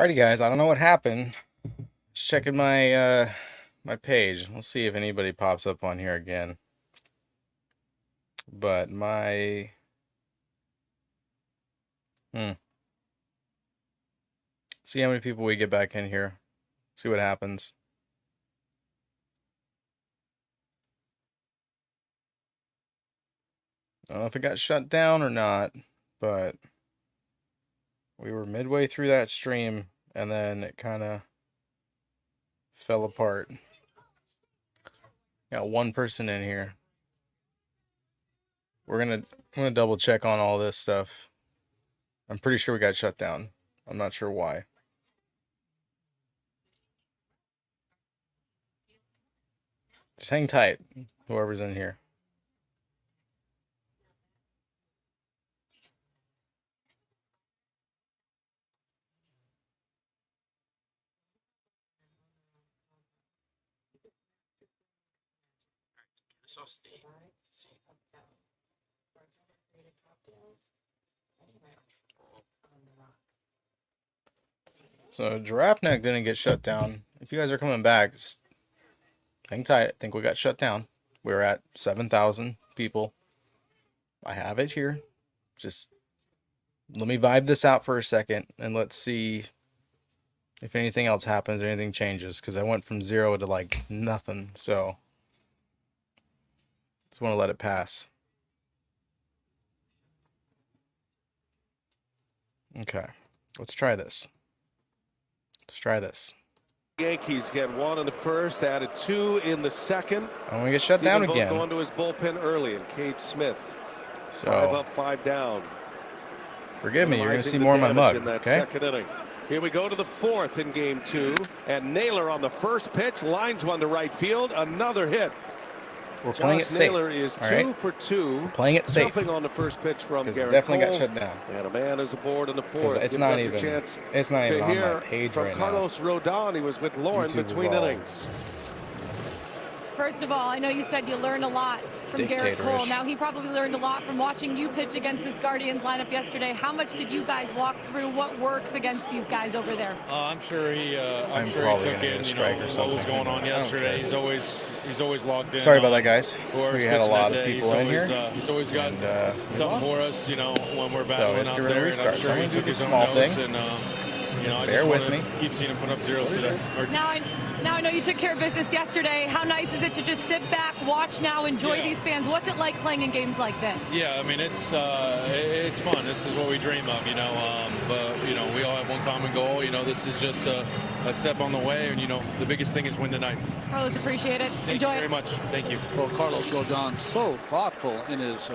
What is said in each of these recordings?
Alrighty, guys. I don't know what happened. Just checking my my page. We'll see if anybody pops up on here again. But my see how many people we get back in here. See what happens. I don't know if it got shut down or not, but we were midway through that stream and then it kind of fell apart. Got one person in here. I'm gonna double check on all this stuff. I'm pretty sure we got shut down. I'm not sure why. Just hang tight, whoever's in here. So Giraffe Neck didn't get shut down. If you guys are coming back, just hang tight. I think we got shut down. We're at 7,000 people. I have it here. Just let me vibe this out for a second and let's see if anything else happens or anything changes, because I went from 0 to like nothing. So just want to let it pass. Okay, let's try this. Let's try this. Yankees get 1 in the first, added 2 in the second. I'm gonna get shut down again. Going to his bullpen early, and Cage Smith. So 5 up, 5 down. Forgive me, you're gonna see more of my mug. In that okay. Second inning. Here we go to the 4th in game 2, and Naylor on the first pitch lines one to right field. Another hit. We're playing it safe. Naylor is all 2 right? for 2. Playing it safe. Jumping on the first pitch from Garrett definitely Cole. got shut down. And a man is aboard in the 4th. It's not even. It's not even on my page from right Carlos Rodon. He was with Lauren YouTube between innings. First of all, I know you said you learned a lot from Garrett Cole. Now, he probably learned a lot from watching you pitch against this Guardians lineup yesterday. How much did you guys walk through? What works against these guys over there? I'm sure he took in, what was going on yesterday. He's always logged in. Sorry about that, guys. We had a lot of people in here. He's always got something for us, when we're battling out there. Restart. And I'm sure he took his small own thing. notes, and I Bear just with want me. to keep seeing him put up zeros today. Now I know you took care of business yesterday. How nice is it to just sit back, watch now, enjoy these fans? What's it like playing in games like this? Yeah, I mean, it's fun. This is what we dream of, but we all have one common goal. This is just a step on the way, and the biggest thing is win tonight. Carlos, appreciate it. Thank you very much. Thank you. Well, Carlos Rodon, so thoughtful in his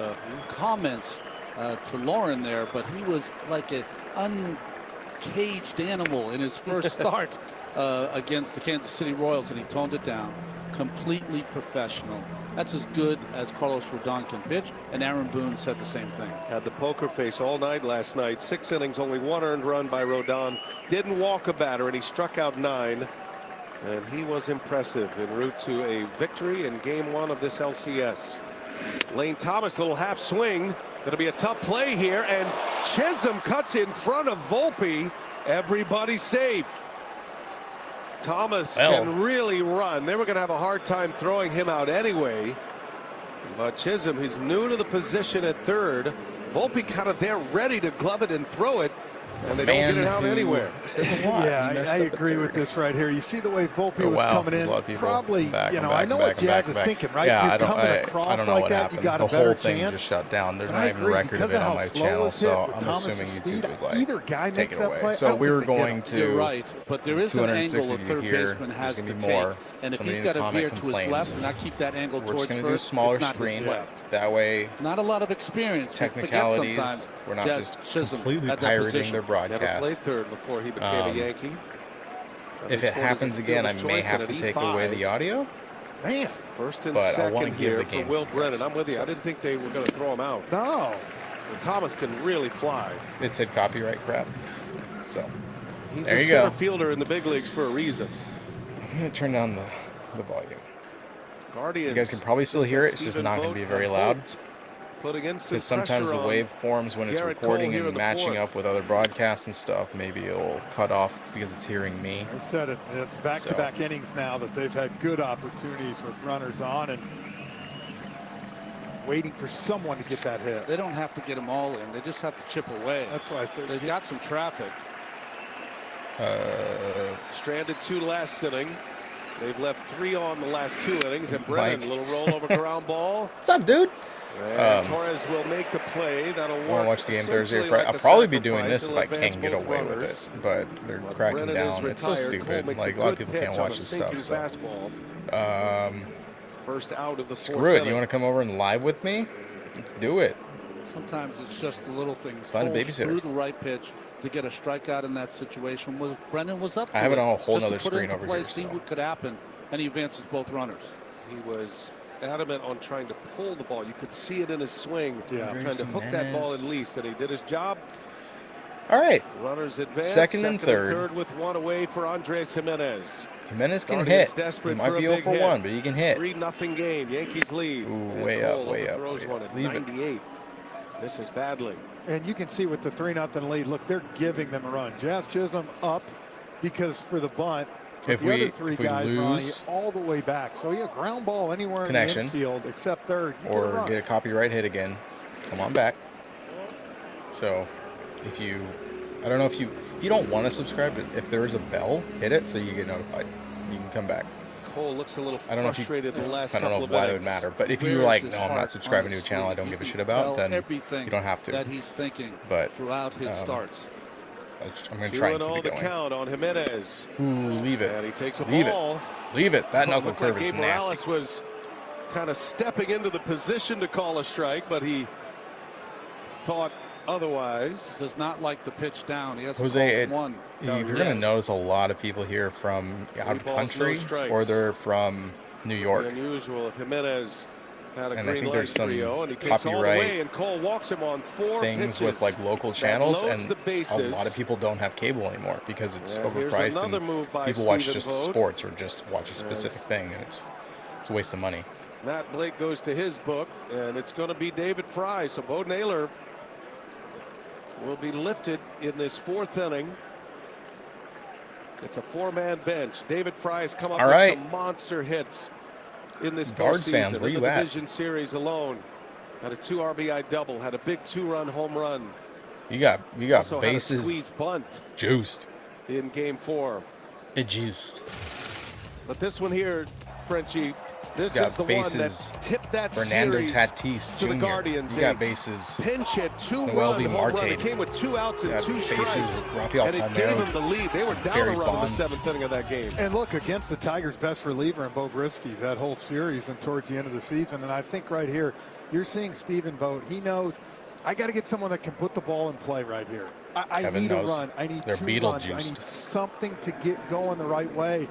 comments to Lauren there, but he was like an uncaged animal in his first start against the Kansas City Royals, and he toned it down. Completely professional. That's as good as Carlos Rodon can pitch, and Aaron Boone said the same thing. Had the poker face all night last night. 6 innings, only 1 earned run by Rodon. Didn't walk a batter, and he struck out 9. And he was impressive en route to a victory in game 1 of this LCS. Lane Thomas, little half swing. It'll be a tough play here, and Chism cuts in front of Volpe. Everybody safe. Thomas can really run. They were going to have a hard time throwing him out anyway. But Chism, he's new to the position at third. Volpe kind of there ready to glove it and throw it. And they don't get it out anywhere. Yeah, I agree with this right here. You see the way Volpe was coming in. Probably, I know what Jazz is thinking, right? Yeah, You're coming across like that, you got a better chance. The whole thing just shut down. There's not even a record of it on my channel, so I'm assuming YouTube was like, either guy take makes it that away. play. So we were going to. You're right, but there is an angle a third here. baseman has to take, more. and if he's got to veer to his left and not keep that angle we're towards just going first, to do a smaller it's not his screen. way. That way, not a lot of experience. Technicalities. We're not just completely pirating their broadcast. Never played third before he became a Yankee. If it happens again, I may have to take away the audio. Man, first and but second I want to give here the game for Will to Brennan. I'm with you. I didn't think they were going to throw him out. No. But Thomas can really fly. It said copyright crap. So he's there a you center go. fielder in the big leagues for a reason. I'm going to turn down the volume. Guardians. You guys can probably still hear it. It's just not going to be very loud. Because sometimes the waveforms, when it's recording and matching up with other broadcasts and stuff, maybe it'll cut off because it's hearing me. I said it. It's back-to-back innings now that they've had good opportunities with runners on and waiting for someone to get that hit. They don't have to get them all in. They just have to chip away. That's why I said they've got some traffic. Stranded 2 last inning. They've left 3 on the last 2 innings. And Brennan, a little rollover ground ball. What's up, dude? And Torres will make the play. That'll work. I want to watch the game Thursday or Friday. I'll probably be doing this if I can get away with it. But they're cracking down. It's so stupid. Like, a lot of people can't watch this stuff. So. First out of the screw it. You want to come over and live with me? Let's do it. Sometimes it's just the little things. Fun babysitter. Through the right pitch to get a strikeout in that situation. Brennan was up to I have it on a whole other other screen over here. See what could happen, and he advances both runners. He was adamant on trying to pull the ball. You could see it in his swing. Yeah. Trying to hook that ball at least, and he did his job. All right. Runners advance. Second and third with 1 away for Andres Jimenez. Jimenez can hit. He might be 0 for 1, but he can hit. 3-0 game. Yankees lead. Ooh, way up, way up. Throws one at 98. This is badly. And you can see with the 3-0 lead, look, they're giving them a run. Jazz Chism up because for the bunt. If the we, other 3 if we guys lose all the way back. So yeah, ground ball anywhere in the infield except third. Or get a copyright hit again, come on back. So if you, I don't know if you don't want to subscribe, but if there is a bell, hit it so you get notified. You can come back. Cole looks a little I don't know frustrated if you, the last I don't know couple why of it would minutes. matter, but if you're like, no, I'm not subscribing to a channel I don't give a shit about, then you don't have to. That he's thinking but throughout his starts. I'm going to try and keep it going. The count on Jimenez. Ooh, leave it. And he takes a leave ball. It. Leave it. That knuckle curve is nasty. Morales was kind of stepping into the position to call a strike, but he thought otherwise. Does not like the pitch down. He has one. You're going to notice a lot of people here from out of country, or they're from New York. Unusual if Jimenez had a and I think there's some and he copyright and Cole walks him on 4 things pitches. with like local channels, and a lot of people don't have cable anymore because it's overpriced and people watch just sports or just watch a specific thing, and it's a waste of money. Matt Blake goes to his book, and it's going to be David Fry. So Bo Naylor will be lifted in this 4th inning. It's a 4-man bench. David Fry has come up with some monster hits in this Guards fans, where in you the at? Division Series alone. Had a 2 RBI double. Had a big 2-run home run. You got also bases had a squeeze bunt juiced in Game 4. It juiced. But this one here, Frenchie, this is the one that tipped that Fernando series Tatis to Jr. the Guardians. You got bases. Pinch hit, 2-run home run. It came with 2 outs and 2 strikes. Rafael and it gave him the lead. They were down a run in the 7th inning of that game. And look, against the Tigers' best reliever in Bo Brisky that whole series and towards the end of the season. And I think right here, you're seeing Stephen Vogt. He knows, I got to get someone that can put the ball in play right here. I need a run. I need 2 runs. I need something to get going the right way.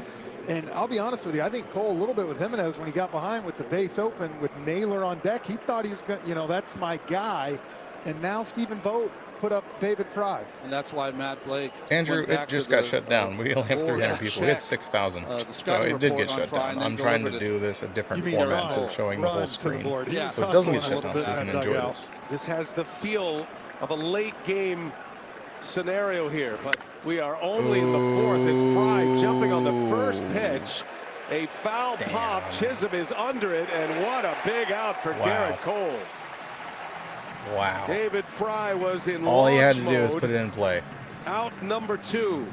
And I'll be honest with you, I think Cole, a little bit with Jimenez, when he got behind with the base open with Naylor on deck, he thought he was going to, that's my guy. And now Stephen Vogt put up David Fry. And that's why Matt Blake. Andrew, it just got shut down. We only have 300 people. We had 6,000. So it did get shut down. I'm trying to do this a different format instead of showing the whole screen. Yeah. So it doesn't get shut down, so you can enjoy this. This has the feel of a late game scenario here, but we are only in the 4th as Fry jumping on the first pitch. A foul pop. Chism is under it, and what a big out for Garrett Cole. Wow. David Fry was in all he had to do is put it in play. Out number 2.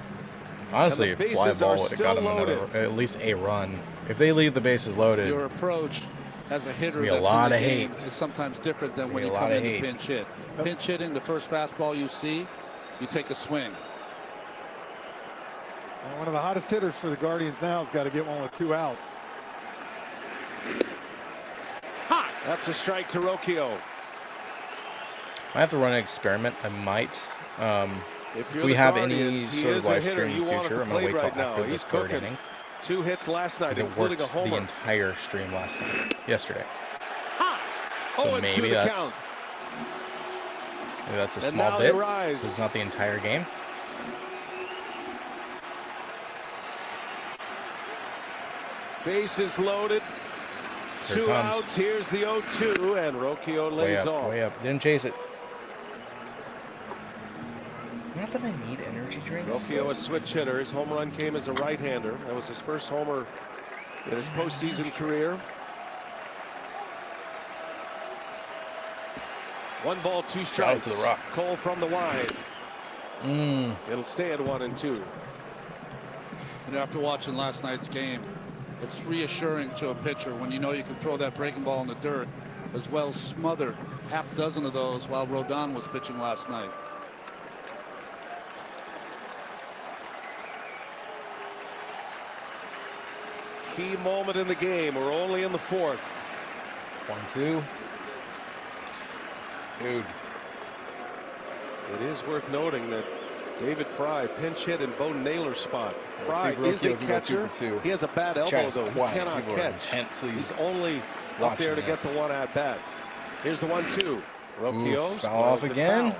Honestly, a fly ball would have got him at least a run. If they leave the bases loaded, your approach as a hitter be a lot of hate. Is sometimes different than when you come in to pinch hit. Pinch hitting, the first fastball you see, you take a swing. And one of the hottest hitters for the Guardians now has got to get one with 2 outs. That's a strike to Rocchio. I have to run an experiment. I might. If we have any sort of live stream in the future, I'm going to wait till after this 3rd inning. 2 hits last night, including a homer. The entire stream yesterday. So maybe that's a small bit. It's not the entire game. Bases loaded. Two outs. Here's the 0-2, and Rocchio lays off. Way up. Didn't chase it. Not that I need energy drinks. Rocchio, a switch hitter. His home run came as a right-hander. That was his first homer in his postseason career. 1 ball, 2 strikes. To the rock. Cole from the wide. It'll stay at 1-2. And after watching last night's game, it's reassuring to a pitcher when you know you can throw that breaking ball in the dirt, as well as smother half dozen of those while Rodon was pitching last night. Key moment in the game. We're only in the 4th. 1-2. Dude. It is worth noting that David Fry pinch hit in Bo Naylor's spot. Fry is a catcher. He has a bad elbow, though. He cannot catch. He's only up there to get the one at bat. Here's the 1-2. Rocchio foul off again.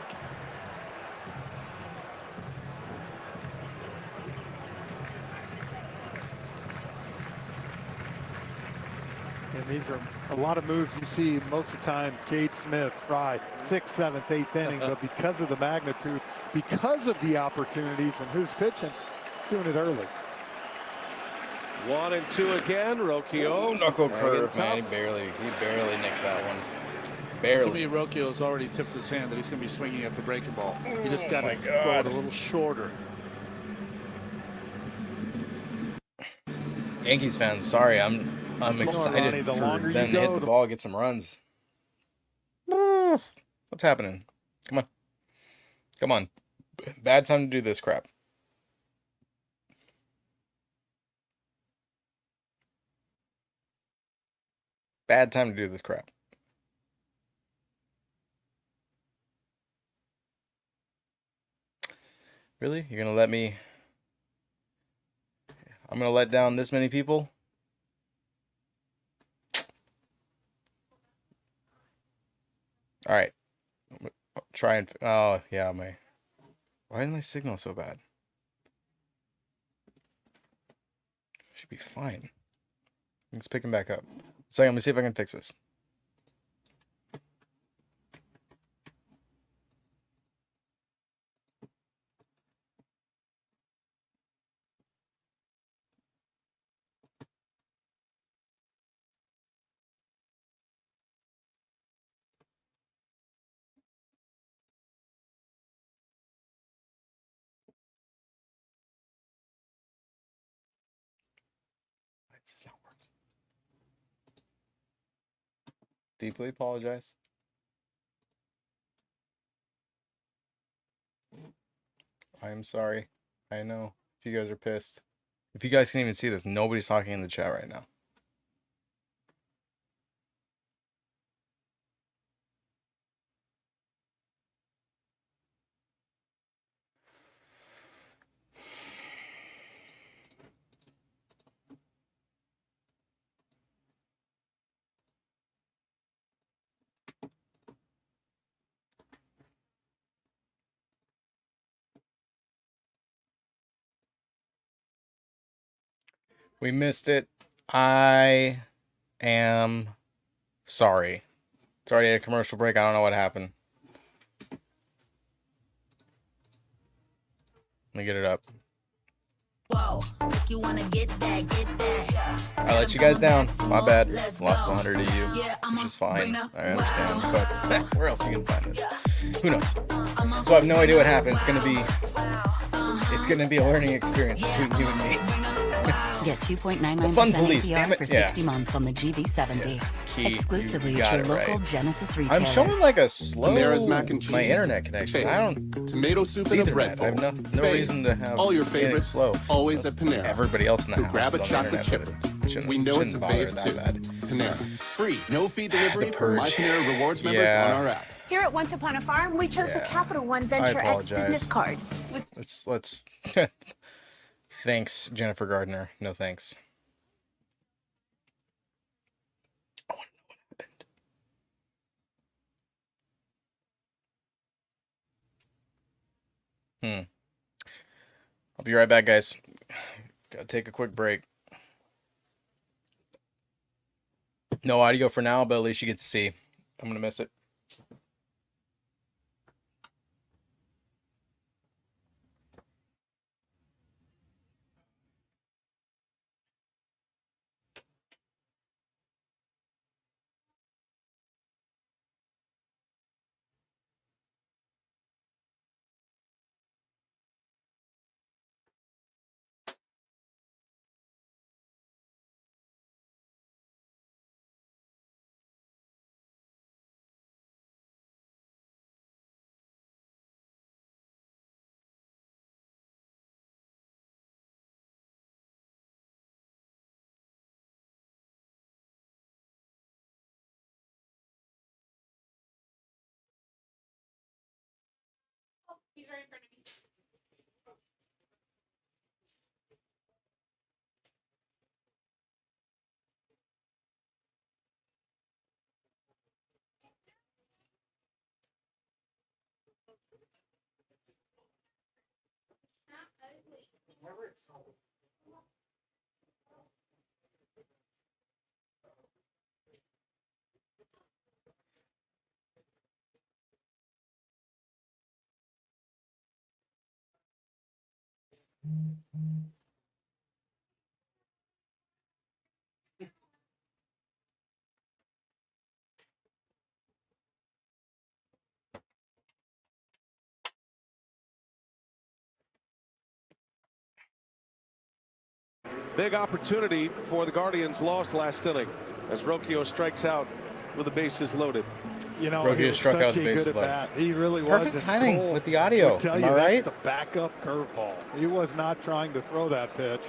And these are a lot of moves you see most of the time. Cade Smith, Fry, 6th, 7th, 8th inning, but because of the magnitude, because of the opportunities and who's pitching, he's doing it early. 1-2 again. Rocchio. Knuckle curve, man. He barely nicked that one. Barely. To me, Rocchio has already tipped his hand that he's going to be swinging at the breaking ball. He just got to throw it a little shorter. Yankees fans, sorry, I'm excited for them to hit the ball, get some runs. What's happening? Come on. Come on. Bad time to do this crap. Bad time to do this crap. Really? You're going to let me... I'm going to let down this many people? All right. Try and... Oh, yeah, why is my signal so bad? Should be fine. It's picking back up. So let me see if I can fix this. This is not working. Deeply apologize. I am sorry. I know if you guys are pissed. If you guys can even see this, nobody's talking in the chat right now. We missed it. I am sorry. It's already a commercial break. I don't know what happened. Let me get it up. Whoa, you wanna get that. I let you guys down. My bad. Lost 100 of you, which is fine. I understand. But where else are you gonna find this? Who knows? So I have no idea what happened. It's gonna be a learning experience between you and me. Get 2.99% APR for 60 months on the GV70. Key, Exclusively at your local Genesis retailers. I'm showing like a slow Panera's mac and cheese. My internet connection. Hey, I don't tomato soup and a bread bowl. I have no reason to have all your favorites slow. Always at Panera. Everybody else in the so house grab a is on chocolate the internet, chipper. We know it's a fave too. Panera. Free, no fee delivery for My Panera Rewards members on our app. Here at Once Upon a Farm, we chose the Capital One Venture X business card. Let's thanks, Jennifer Gardner. No thanks. I want to know what happened. I'll be right back, guys. Gotta take a quick break. No audio for now, but at least you get to see. I'm going to miss it. He's right in front of me. Big opportunity for the Guardians' loss last inning as Rocchio strikes out with the bases loaded. You know, Rocchio he was struck such out the a bases good at loaded. bat. He really was. Perfect and timing Cole with the audio. would tell Am you I right? that's the backup curveball. He was not trying to throw that pitch.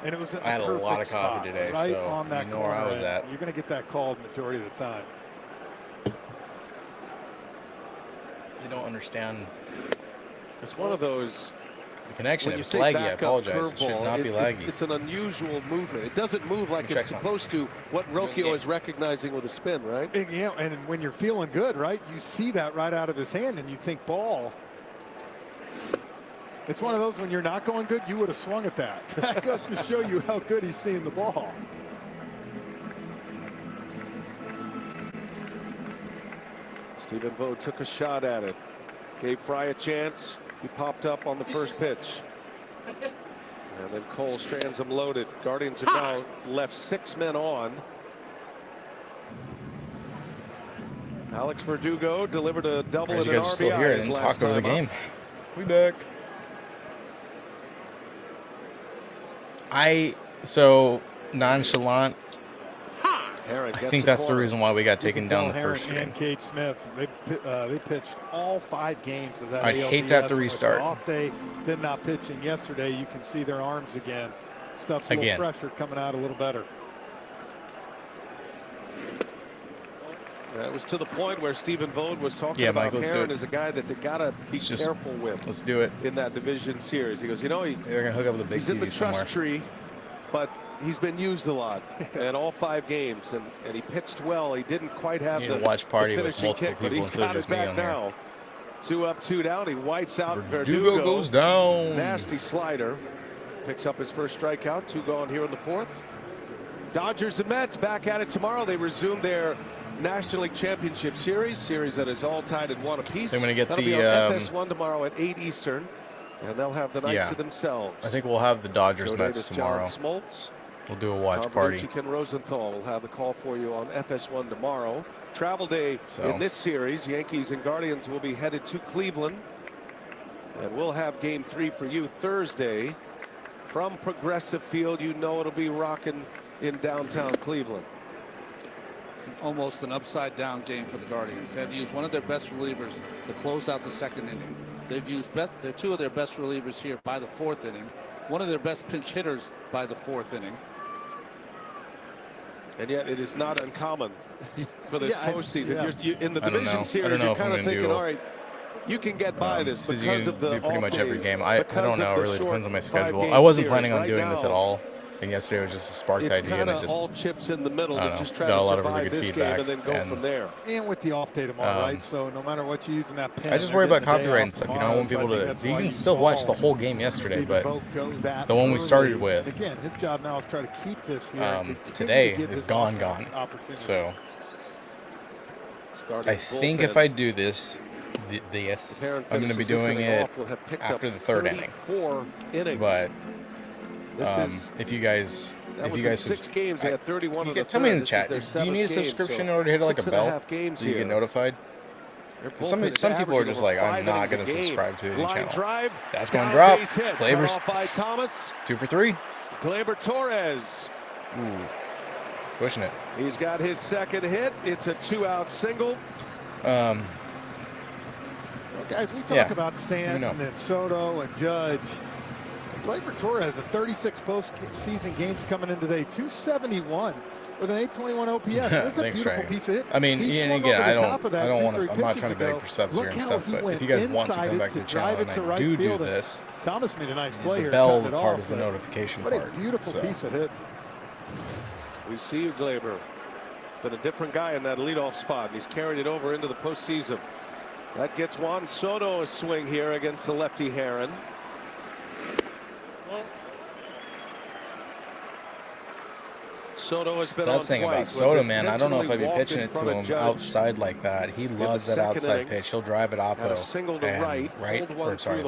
And it was at I had the a lot of perfect coffee spot, today, right so on that you know where I corner, was at. You're going to get that called majority of the time. You don't understand It's one of those. the connection. When If you it's say laggy, I backup apologize. It should curveball, not be laggy. It's an unusual movement. It doesn't move like Check it's supposed to. What Rocchio is recognizing with a spin, right? And, yeah, and when you're feeling good, right, you see that right out of his hand and you think ball. It's one of those when you're not going good, you would have swung at that. That goes to show you how good he's seeing the ball. Stephen Vogt took a shot at it. Gave Fry a chance. He popped up on the first pitch. And then Cole strands him loaded. Guardians have now left 6 men on. Alex Verdugo delivered a double and You an guys are still here. I RBI his didn't last talk over the time up. game. We back. So nonchalant. Herron I gets think a that's the corner. reason why we got You taken can down tell the first Herron game. and Cade Smith, they pitched all 5 games of that. I'd hate to have to ALDS. restart. Off day, did not pitching yesterday. You can see their arms again. Stuff's a little fresher, coming out a little better. It was to the point where Stephen Vogt was talking Yeah, Mike, about let's do Herron it. as a guy that they gotta be careful with. Let's do it. In that division series, he goes, you know, They're gonna hook up with a big he's in the TV trust somewhere. tree, but he's been used a lot in all 5 games, and he pitched well. He didn't quite have You the need a watch party the with finishing multiple kick, but people he's instead of got it just me back on there. now. 2 up, 2 down. He wipes out Verdugo Verdugo. goes down. Nasty slider. Picks up his first strikeout. 2 gone here in the 4th. Dodgers and Mets back at it tomorrow. They resume their National League Championship Series that is all tied at 1 apiece. They're gonna get That'll be on FS1 tomorrow at 8 Eastern, and they'll have the night to themselves. I think we'll have the Dodgers Joe Mets Davis, tomorrow. John Smoltz. We'll do a watch Tom party. Belushi, Ken Rosenthal will have the call for you on FS1 tomorrow. Travel day in this series. Yankees and Guardians will be headed to Cleveland, and we'll have Game 3 for you Thursday from Progressive Field. You know it'll be rocking in downtown Cleveland. It's almost an upside down game for the Guardians. They had to use one of their best relievers to close out the 2nd inning. They've used they're 2 of their best relievers here by the 4th inning. One of their best pinch hitters by the 4th inning. And yet it is not uncommon for this postseason. Yeah. You're in the I don't division know. series, I don't know you're if I'm kind of gonna thinking, do, all right, you can get by this because you of the do pretty much every off game. days, I because don't of know. It the really short depends on my schedule. 5-game I wasn't series. planning on Right doing this at now, all. And yesterday was just a sparked It's idea, and it just all chips in the middle to just try got to a lot of survive really good this feedback, game and then go from there. And with the off day tomorrow, right? So no matter what you use in that pen, I just worry about copyright and stuff. You know, I want people to. You can still watch the whole game yesterday, but the one we started with, again, his job now is try to keep this here. Today is gone. So I think if I do this, I'm going to be doing it after the third inning. But if you guys, games, they had 31 tell me in the chat, do you need a subscription in order to hit like a bell so you get notified? Some people are just like, I'm not going to subscribe to any channel. That's going to drop. Glaber's by Thomas. 2 for 3. Gleyber Torres. Ooh, pushing it. He's got his second hit. It's a 2-out single. Well, guys, we talk about Stanton and Soto and Judge. Gleyber Torres has 36 postseason games coming in today, 271 with an 821 OPS. That's a beautiful piece of hit. I mean, and again, I'm not trying to beg for subs here and stuff, but if you guys want to come back to the channel and I do this, Thomas made a nice play here. The bell part is the notification part. What a beautiful piece of hit. We see you, Gleyber. Been a different guy in that leadoff spot, and he's carried it over into the postseason. That gets Juan Soto a swing here against the lefty Heron. Soto has been that's the thing about Soto, man. I don't know if I'd be pitching it to him outside like that. He loves that outside pitch. He'll drive it oppo. Single to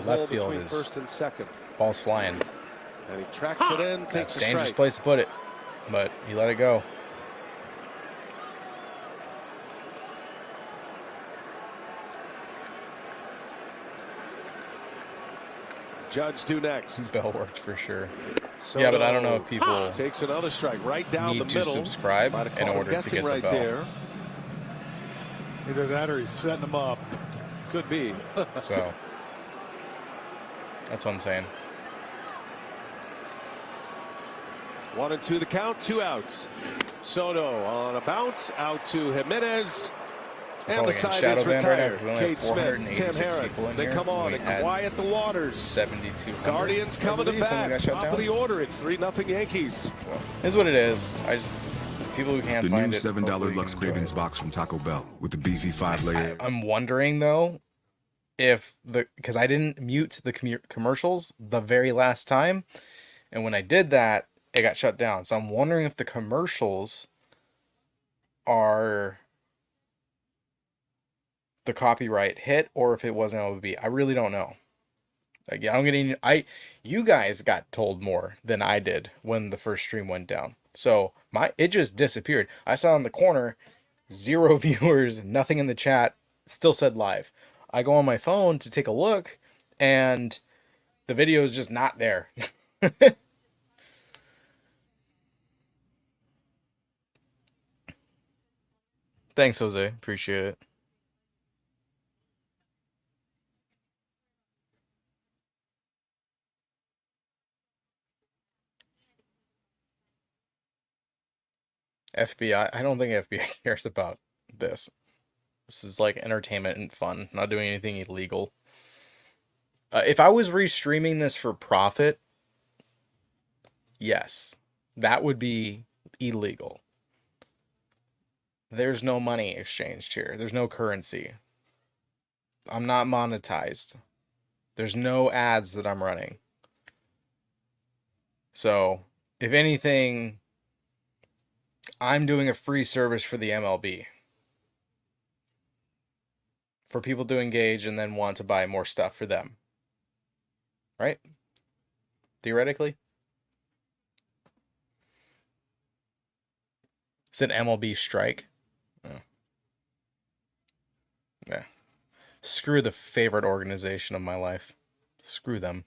left field is first and second. Ball's flying. And he tracks it in. That's a dangerous place to put it, but he let it go. Judge due next. Bell worked for sure. Soto, yeah, but I don't know if people takes another strike right down the middle. To subscribe in order to get the bell. There. Either that or he's setting them up. Could be. So that's what I'm saying. 1-2 the count, 2 outs. Soto on a bounce out to Jimenez. And the side is retired. Kate Smith, Tim Herron. They come on and quiet the waters. 72. Guardians coming to bat. Top of the order. It's 3-0 Yankees. Well, is what it is. People who can't find it. The new $7 Lux Cravings box from Taco Bell with the beefy 5-layer. I'm wondering though, because I didn't mute the commercials the very last time, and when I did that, it got shut down. So I'm wondering if the commercials are the copyright hit or if it wasn't MLB. I really don't know. Like, you guys got told more than I did when the first stream went down. So it just disappeared. I saw in the corner 0 viewers, nothing in the chat, still said live. I go on my phone to take a look and the video is just not there. Thanks, Jose. Appreciate it. FBI, I don't think FBI cares about this. This is like entertainment and fun, not doing anything illegal. If I was restreaming this for profit, yes, that would be illegal. There's no money exchanged here. There's no currency. I'm not monetized. There's no ads that I'm running. So, if anything, I'm doing a free service for the MLB. For people to engage and then want to buy more stuff for them. Right? Theoretically. It's an MLB strike. Oh. Yeah. Screw the favorite organization of my life. Screw them.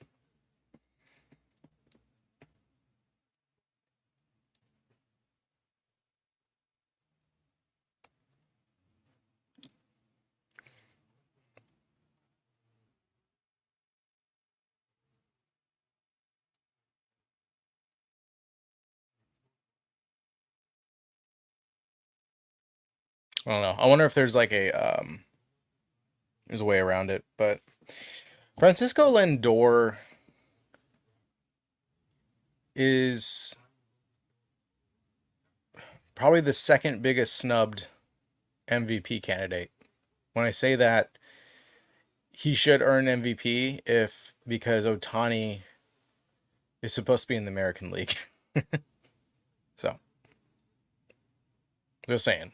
I don't know. I wonder if there's like there's a way around it, but Francisco Lindor is probably the second biggest snubbed MVP candidate. When I say that, he should earn MVP because Ohtani is supposed to be in the American League. So, just saying.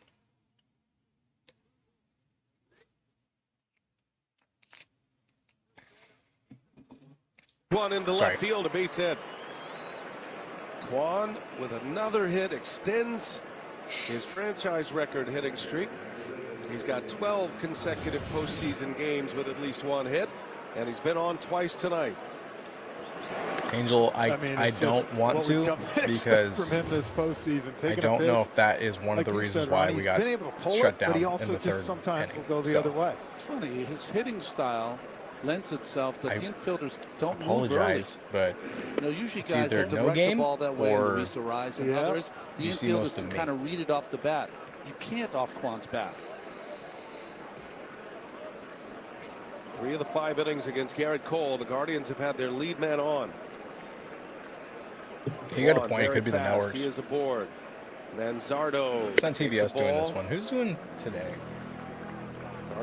One into left field, a base hit. Kwan with another hit extends his franchise record hitting streak. He's got 12 consecutive postseason games with at least one hit, and he's been on twice tonight. Angel, I don't want to because from him this postseason, I don't know if that is one of the reasons why we got shut down but he also in the third sometimes inning. will go the other way. It's funny, his hitting style lends itself that the infielders don't apologize, move early. but usually it's guys either have no direct game the ball that way, or Luis Ariz and others. The infielders can kind of read it off the bat. You can't off Kwan's bat. 3 of the 5 innings against Garrett Cole. The Guardians have had their lead man on. You got a point. It could be the networks. He is aboard. Manzardo. It's not TBS doing this one. Who's doing today?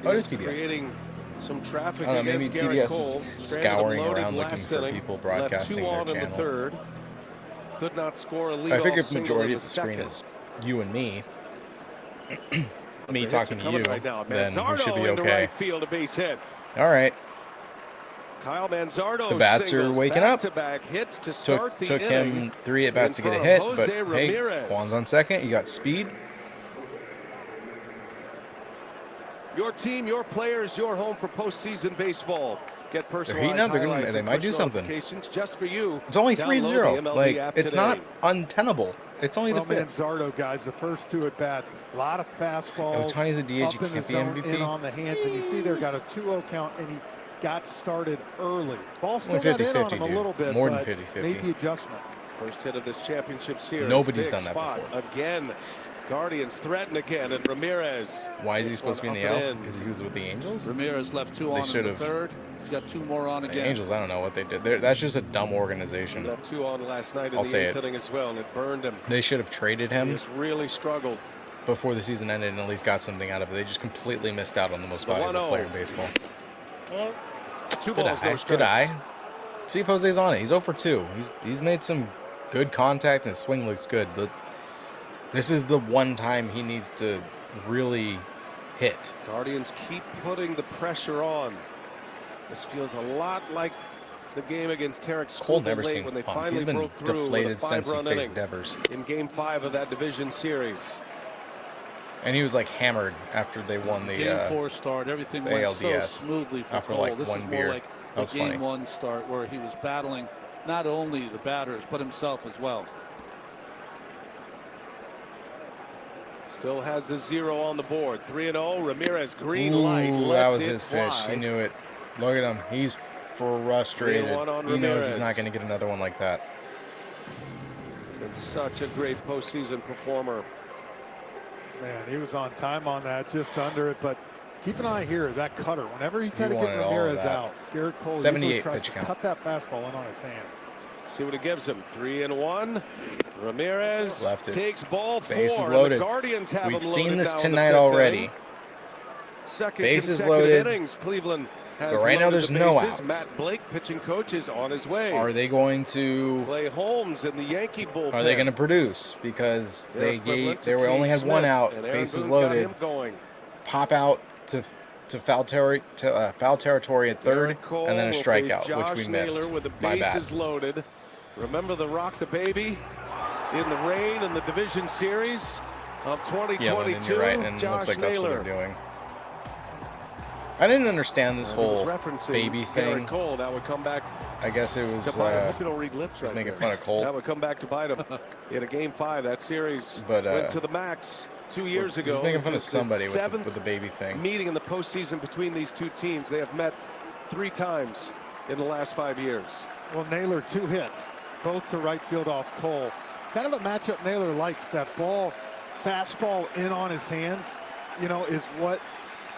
Oh, it is TBS. Creating some traffic I don't know, maybe against Garrett TBS Cole. is scouring around looking last for inning. people broadcasting Left 2 their on in the channel. third. Could not score a lead. I figured the majority of the screen is you and me. Me talking to you, right now. then we should be into okay. Right field, a base hit. All right. Kyle Manzardo. The bats are waking up. Back-to-back hits to start the Took inning. him 3 at bats to get a In hit, front of but Jose hey, Ramirez. Kwan's on second. You got speed. Your team, your players, your home for postseason baseball. Get personalized. They're heating up. highlights They and might push do something. notifications just for you. It's only Download 3-0. the MLB Like, app it's today. not untenable. It's only the fifth. Manzardo, guys, the first 2 at bats, a lot of fastballs. Ohtani's a DH. Up You in the can't be zone, MVP. in on the hands, and you see there got a 2-0 count, and he got started early. Ball still Only got in on 50-50, him a dude. little bit, More than but 50-50. made the adjustment. First hit of this championship series. Nobody's Big done that spot. before. Again, Guardians threaten again, and Ramirez. Why is he This supposed to be in one the up L? and in. Because he was with the Angels? Ramirez left 2 on in the third. He's got 2 more on The again. Angels, I don't know what they did. That's just a dumb organization. He left 2 on last night in I'll the say 8th it. inning as well, and it burned him. They should have traded He him has really struggled. before the season ended and at least got something out of it. They just completely missed out on the most The valuable 1-0. player in baseball. 2 Good balls, no eye. strikes. Good eye. See if Jose's on it. He's 0 for 2. He's made some good contact and his swing looks good, but this is the one time he needs to really hit. Guardians keep putting the pressure on. This feels a lot like the game against Tarek Cole Skubal never late seen when they pumped. finally He's been broke through deflated with a since he 5-run faced inning Devers. in Game 5 of that division series. And he was like hammered after they won the Game 4 start, everything went so ALDS smoothly for after Cole. like This one is beer. more like That the was Game funny. 1 start where he was battling not only the batters but himself as well. Still has a 0 on the board. 3-0. Ramirez, green Ooh, light. that Lets was it his fly. pitch. He knew it. Look at him. He's frustrated. 3-1 on He knows he's Ramirez. not going to get another one like that. Been such a great postseason performer. Man, he was on time on that, just under it. But keep an eye here, that cutter. Whenever he's had to get wanted all of Ramirez that. out, Garrett Cole 78 usually tries pitch to count. cut that fastball in on his hands. See what it gives him. 3-1. Ramirez Left it. takes ball 4. Bases and loaded. The Guardians have We've him seen loaded this now in the tonight 5th already. inning. Second Bases consecutive loaded. innings. Cleveland has But right now loaded there's the no bases. outs. Matt Blake, pitching coach, is on his way. Are they going to Clay Holmes in the Yankee bullpen. Are they going to produce? Because Their they equivalent to only Keith had one Smith, out, and Aaron bases Boone's got loaded. him going. Pop out to foul territory at third, Garrett Cole and then a will face strikeout, Josh which we missed. Naylor with the My bad. bases loaded. Remember the Rock the Baby in the rain in the division series of 2022. Yeah, and you're right, and it Josh looks like that's what Naylor. they're doing. I didn't understand this He was whole referencing baby Garrett thing. Cole. That would come back I guess it was to bite him. I hope you don't read lips right making there. fun of Cole. That would come back to bite him in a Game 5. That series But, went to the max 2 years ago. He's making This fun of is the somebody with seventh the baby thing. meeting in the postseason between these two teams. They have met 3 times in the last 5 years. Well, Naylor 2 hits, both to right field off Cole. Kind of a matchup Naylor likes. That ball, fastball in on his hands, you know, is what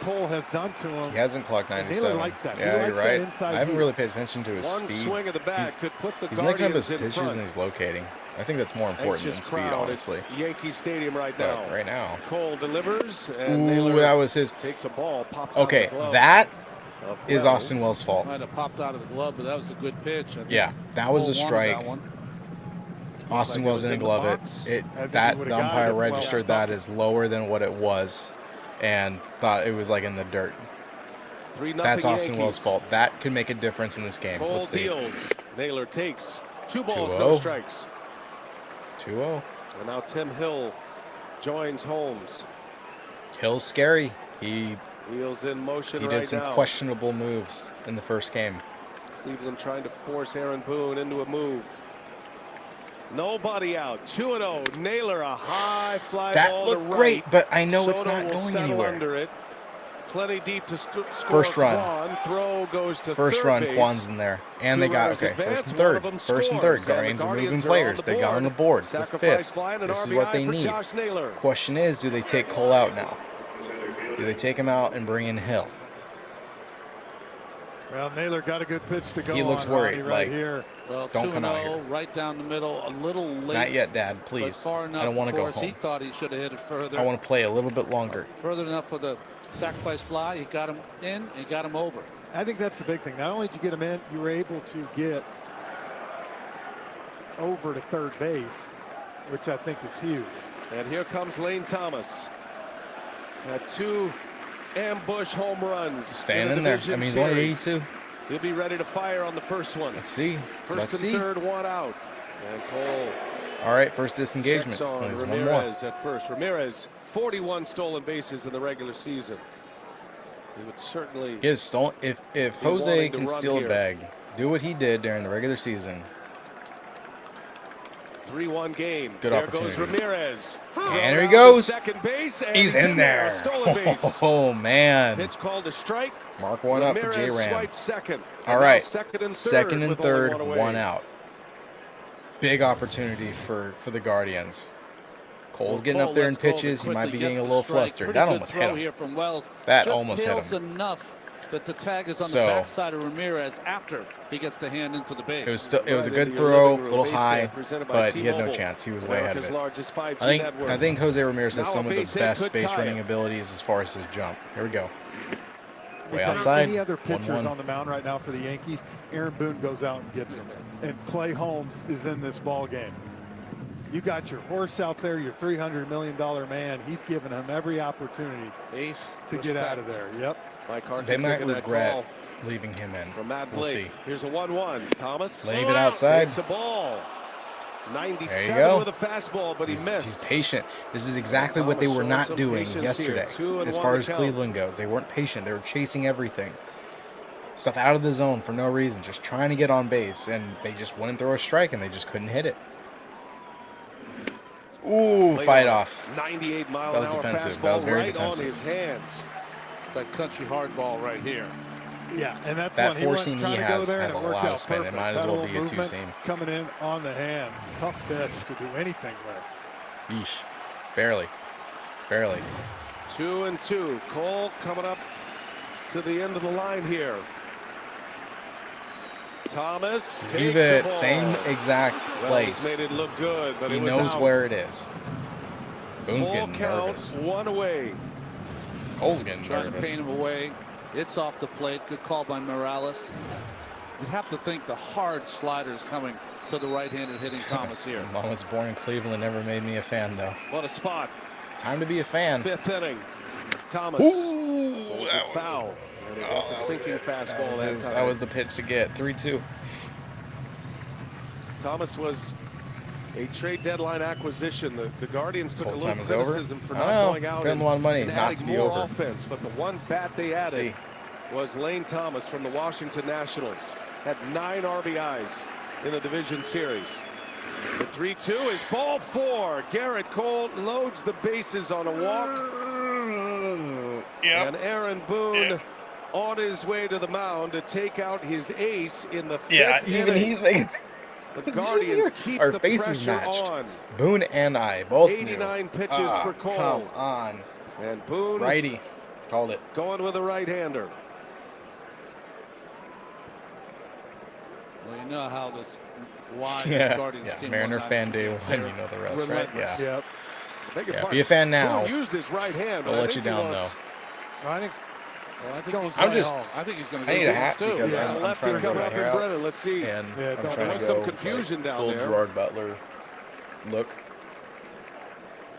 Cole has done to him. He hasn't clocked 97. Likes that. Yeah, you're right. I haven't heat. really paid attention to his One speed. swing of the bat could put the He's mixing up his Guardians pitches in and he's locating. I think that's more important Anxious than speed, crowd honestly. at Yankee Stadium right But now. right now. Cole delivers, and Ooh, Naylor that was his. takes a ball, pops Okay, out the glove that of is Austin Wells' fault. Might have popped out of the glove, but that was a good pitch. I think Yeah, that was a Cole wanted strike. that one. Austin Like it Wells was didn't in the glove box. it. I think That he would've the got it umpire if Wells registered stuck that it. as lower than what it was, and thought it was like in the dirt. 3-0 That's Austin Yankees. Wells' fault. That could make a difference in this game. Cole Let's see. deals. Naylor takes 2 balls, 2-0. no strikes. 2-0. And now Tim Hill joins Holmes. Hill's scary. He Wheels in motion did right some now. questionable moves in the first game. Cleveland trying to force Aaron Boone into a move. Nobody out. 2-0. Naylor, a high fly That ball looked to great, right. but I know it's Soto not will going settle anywhere. Under it. Plenty deep to score. First run. Quan. Throw goes to First third run, base. Quan's in there. And Two they got, runners okay, advance, first and one third. of them First and scores, third. and the Guardians are moving Guardians are players. on the They got on the board. It's the Sacrifice fifth. fly and an This is what RBI they for need. Josh Naylor. Question is, do they take Cole out now? Do they take him out and bring in Hill? Well, Naylor got a good pitch to go. He looks on, worried, Ronnie, right like, here. Well, Don't come out 2-0, here. right down the middle, a little late. Not yet, Dad, But please. far enough, I don't want to go of course, home. He thought he should have hit it further. I want to play a little bit longer. Further enough for the sacrifice fly. He got him in. He got him over. I think that's the big thing. Not only did you get him in, you were able to get over to third base, which I think is huge. And here comes Lane Thomas. Had 2 ambush home runs. Staying the in there. I division mean, he's only series. 82. He'll be ready to fire on the first one. Let's see. First Let's and see. third, 1 out. And Cole All right, first disengagement. checks on There's one more. Ramirez at first. Ramirez, 41 stolen bases in the regular season. He would certainly. He is stolen. If He Jose wanting to can run steal here. a bag, do what he did during the regular season. 3-1 game. Good there opportunity. goes Ramirez. And here he Around goes. to second base, and He's in there. A stolen base. Oh man. Pitch called a strike. Mark one up for J Ramirez Ram. swiped second. All And now right. Second and third. Second and with only third, one away. one out. Big opportunity for the Guardians. Cole's getting Cole up there in lets go, but pitches. He might quickly be getting gets a the little strike. flustered. Pretty That good almost throw hit him. here from Wells. That Just almost hit tails him. enough that the tag is on So- the backside of Ramirez after he gets the hand into the base. It was a Right good into your throw, living a room. little Base high, camp presented by but he had no T-Mobile, chance. He was way ahead of America's it. largest 5G I network. think Jose Ramirez has Now some a of the base hit best could base tie running it. abilities as far as his jump. Here we go. If Way there's outside. Any other pitchers 1-1. on the mound right now for the Yankees? Aaron Boone goes out and gets him, and Clay Holmes is in this ball game. You got your horse out there, your $300 million man. He's giving him every opportunity Ace to get out of there. Yep. Mike Harkin They might taking that regret call leaving him in. from Matt We'll Blake. see. Here's a 1-1. Thomas Leave it outside. takes a ball. 97 go. with a fastball, but he He's missed. patient. This is exactly what they were Thomas not showing some doing patience yesterday. here. 2-1 As far to as count. Cleveland goes, they weren't patient. They were chasing everything. Stuff out of the zone for no reason, just trying to get on base, and they just wouldn't throw a strike, and they just couldn't hit it. Ooh, Laid fight on. off. 98 mile That an was hour defensive. fastball That was very right defensive. on his hands. It's like country hardball right here. Yeah, and that's That one he went four-seam trying he to go has there, has and a it worked lot of out spin. It perfect. might as That well little be a movement two-seam. coming in on the hands. Tough pitch to do anything with. Yeesh. Barely. Barely. 2-2. Cole coming up to the end of the line here. Thomas takes Leave the it. ball. Same exact Wells place. made it look good, but He it was knows out. where it is. Boone's Full getting count, nervous. 1 away. Cole's getting Trying to nervous. paint him away. It's off the plate. Good call by Morales. You'd have to think the hard sliders coming to the right-handed hitting Thomas here. I was born in Cleveland. Never made me a fan, though. What a spot. Time to be a fan. 5th inning. Thomas Ooh, pulls that it foul. And he got the sinking fastball that time. That was the pitch to get. 3-2. Thomas was a trade deadline acquisition. The Guardians took a Full little time is over. criticism for I not know. going out Paid him a lot of money and not adding to be more over. offense. But the one bat they added see. was Lane Thomas from the Washington Nationals. Had 9 RBIs in the division series. The 3-2 is ball 4. Garrett Cole loads the bases on a walk. And Aaron Boone on his way to the mound to take out his ace in the 5th even inning. he's making. The Guardians keep Our the faces pressure matched. on. Boone and I both knew. 89 pitches for Cole. Come on. And Boone Righty. Called it. Going with a right-hander. Well, you know how this why Yeah, this Guardians yeah. team Mariner will not fan day be one. there. You know the rest, right? Relentless. Yeah. Yep. Yeah, be a fan now. Boone used his right hand. I'll let you down though. I think Well, I think he's I'm going just- home. I think he's going to I go need a Zooms, hat too. because Yeah, I'm lefty trying to grow coming my up hair in out, Brennan. Let's see. and Yeah, I'm don't- trying there to was go some confusion down full there. Gerard Butler look.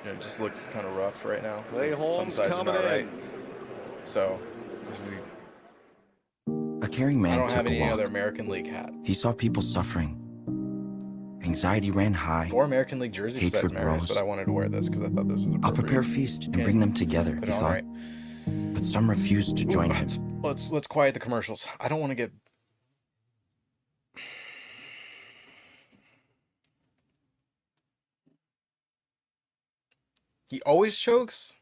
It just looks kind of rough right now. Clay Some Holmes sides are coming not in. right. So this is A caring I man don't took have a any walk. other American League hat. He saw people suffering. Anxiety ran high. Or American League jersey besides Hatred Mariners, rose. but I wanted to wear this because I thought this was appropriate. I'll prepare a feast and Okay. bring them together, Put he it on thought. right. But some refused to join him. Let's quiet the commercials. I don't want to get. He always chokes.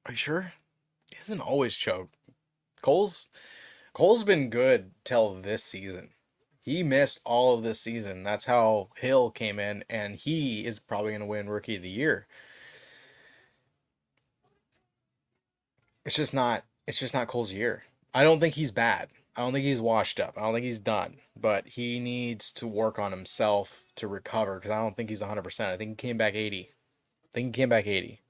Are you sure? He doesn't always choke. Cole's been good till this season. He missed all of this season. That's how Hill came in, and he is probably going to win Rookie of the Year. It's just not Cole's year. I don't think he's bad. I don't think he's washed up. I don't think he's done. But he needs to work on himself to recover because I don't think he's 100%. I think he came back 80.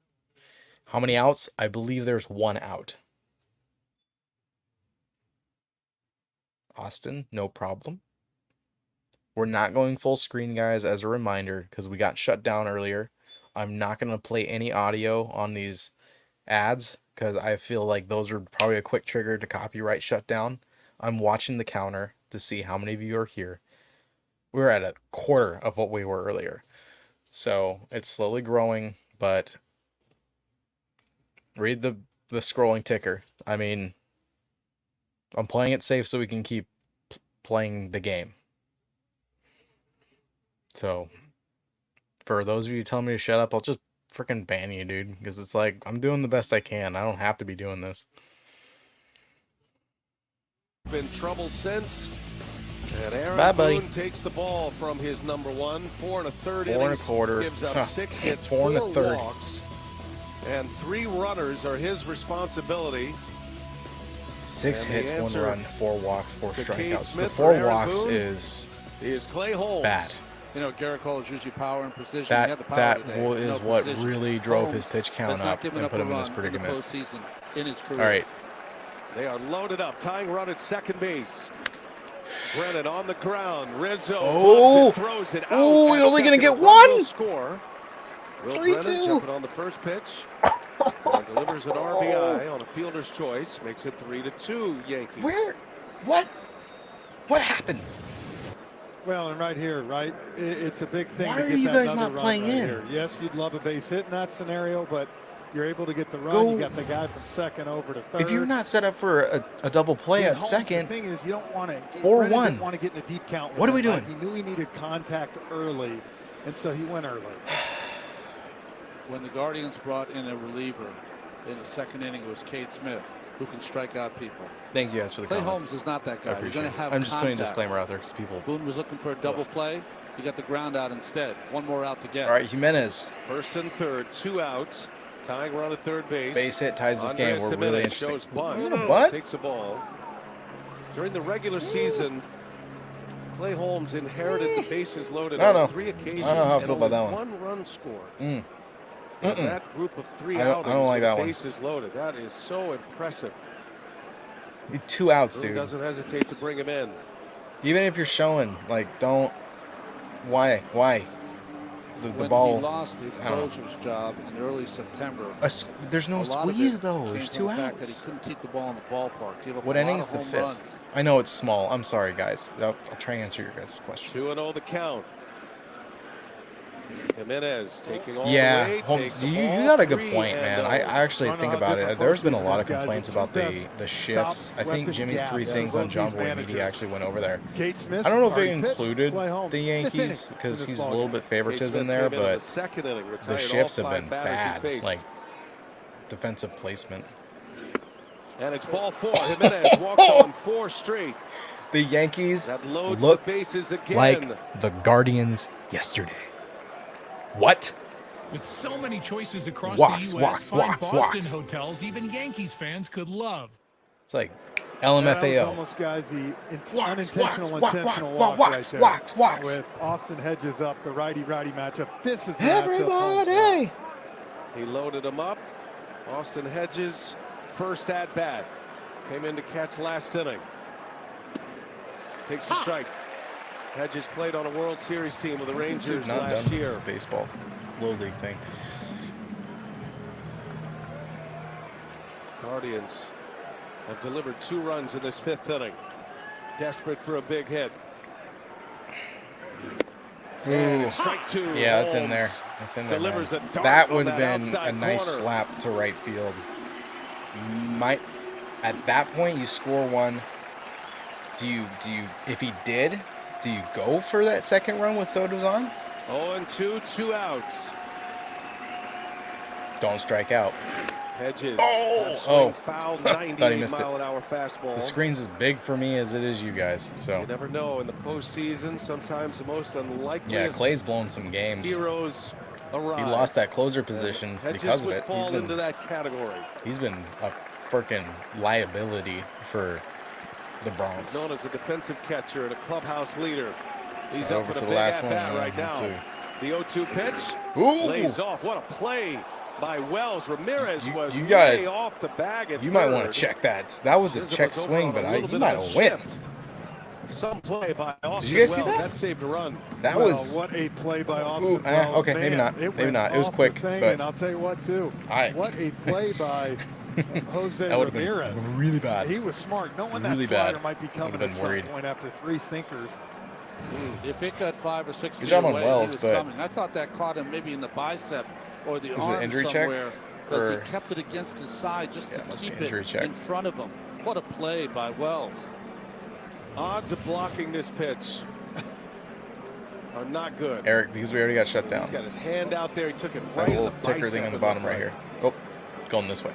How many outs? I believe there's 1 out. Austin, no problem. We're not going full screen, guys, as a reminder, because we got shut down earlier. I'm not going to play any audio on these ads because I feel like those are probably a quick trigger to copyright shutdown. I'm watching the counter to see how many of you are here. We're at a quarter of what we were earlier. So it's slowly growing, but read the scrolling ticker. I mean, I'm playing it safe so we can keep playing the game. So for those of you telling me to shut up, I'll just freaking ban you, dude, because it's like I'm doing the best I can. I don't have to be doing this. Been trouble since. And Aaron Bye, buddy. Boone takes the ball from his number 1. 4 1/3 4 innings. 1/4. Gives up 6 hits, 4 4 1/3. walks, and 3 runners are his responsibility. 6 And the hits, 1 answer run, 4 walks, 4 to Cade strikeouts. Smith The for 4 Aaron walks Boone is Clay Holmes. bad. You know, Garrett Cole is usually power and precision. He had the power That today. is No what precision. really drove his Holmes pitch count has not up given and up put a him in run this the predicament. postseason in his career. All right. They are loaded up. Tying run at second base. Brennan on the ground. Rizzo Oh, throws it out. oh, you're at only gonna second. get A run one? will score. Will 3-2. Brennan jumping on the first pitch. And delivers an RBI on a fielder's choice. Makes it 3-2 Yankees. Where? What happened? Well, and right here, right, it's a big thing. Why to are get you that guys another not run playing right in? Here. Yes, you'd love a base hit in that scenario, but you're able to get the run. Go. You got the guy from second over to third. If you're not set up for a double play Yeah, at Holmes, second, the thing is, you don't want to. 4-1. Didn't want to get in a deep count. With What are we him, right? doing? He knew he needed contact early, and so he went early. When the Guardians brought in a reliever in the second inning, it was Cade Smith, who can strike out people. thank you guys for the Clay comments. Holmes is not that I guy. You're appreciate going to it. have I'm just putting a contact. disclaimer out there because people. Boone was looking for a double play. He got the ground out instead. One more out to get. All right, Jimenez. First and third, 2 outs. Tying run at third base. Base hit ties this game. Andres We're really Jimenez interesting. shows bunt. Ooh, what? Takes a ball. During the regular season, Clay Holmes inherited the bases loaded I don't on know. 3 occasions. I don't know how I and feel about only that one. 1 run scored. Mm. And that group of 3 I don't outings like with that one. bases loaded. That is so impressive. 2 outs, Boone dude. doesn't hesitate to bring him in. Even if you're showing, like, don't. Why? The When ball. he lost his I don't know. closer's job in early September, There's no a lot of squeeze it though. came There's from 2 the fact that he outs. couldn't keep the ball in the ballpark. Gave up What a lot inning's of the home 5th? runs. I know it's small. I'm sorry, guys. I'll try and answer your guys' question. 2-0 the count. Jimenez taking all the Yeah, way. Holmes, Takes the you ball, got a good 3-0. point, man. I actually I know think how about it. different There's been a postseason lot of is, guys. complaints It's about the the best shifts. I think weapon Jimmy's gap 3 that things both on John these Boy Media managers. actually went over there. Cade Smith. I don't know if they already pitched. included Clay Holmes, the 5th Yankees inning in because this he's a ball little game. bit Cade favoritism Smith there, came in in the but second inning, the retired shifts all have 5 been batters he bad. faced. Like defensive placement. And it's ball 4. Jimenez walks on 4 straight. The Yankees That loads look the bases again. like the Guardians yesterday. What? With so many choices across Walks, the U.S., walks, find walks, Boston walks. hotels even Yankees fans could love. It's like That was LMFAO. almost, guys, the Walks, unintentional walks, intentional walk, walk walks, right there. walks, walks. With Austin Hedges up, the righty-righty matchup. This is the Everybody. He loaded him up. Austin Hedges, first at bat. Came in to catch last inning. Takes a strike. Hedges played on a World Series team with the Rangers last year. This baseball, little league thing. Guardians have delivered 2 runs in this 5th inning. Desperate for a big hit. And it's strike 2. Yeah, it's in Holmes there. It's in there. delivers a dart That on would have been outside a nice corner. slap to right field. Might at that point you score one. Do you if he did, do you go for that second run with Soto's on? 0-2, 2 outs. Don't strike out. Hedges. Oh. Foul, Thought he 98 missed it. mile-an-hour fastball. The screen's as big for me as it is you guys. So You never know in the postseason. Sometimes the most unlikely. yeah, Clay's blown some games. Heroes arrive. He lost that closer position Hedges because of would it. fall into that category. He's been a freaking liability for the Bronx. Known as a defensive catcher and a clubhouse leader. He's So up over at a to the big last at-bat one. right Let's now. The 0-2 pitch. Ooh. Lays off. What a play by Wells. Ramirez was you gotta- way off the bag at You might want third. to check that. That was a Chism check was over swing, on a but little you bit might of a have win. shift. Some play by Austin you guys see Wells. that? That saved a run. That Well, was what a play by Austin Ooh, Wells. okay, maybe Man, not. It Maybe went not. It was off the quick, thing, but- and I'll tell you what, too. What a play by Jose That would have Ramirez. been really bad. He was smart, knowing Really that slider bad. might be coming Would've at been some worried. point after 3 sinkers. If it got 5 or 6 Good feet job on away, Wells, he was but- coming. I thought that caught him maybe in the bicep or the Is it arm injury check? somewhere because he Or- kept it against his side just Yeah, it to must be keep it injury check. in front of him. What a play by Wells. Odds of blocking this pitch are not good. Eric, because we already got shut He's down. got his hand out there. He took it That right in little the ticker bicep thing on the of bottom the right play. here. Oh, going this way.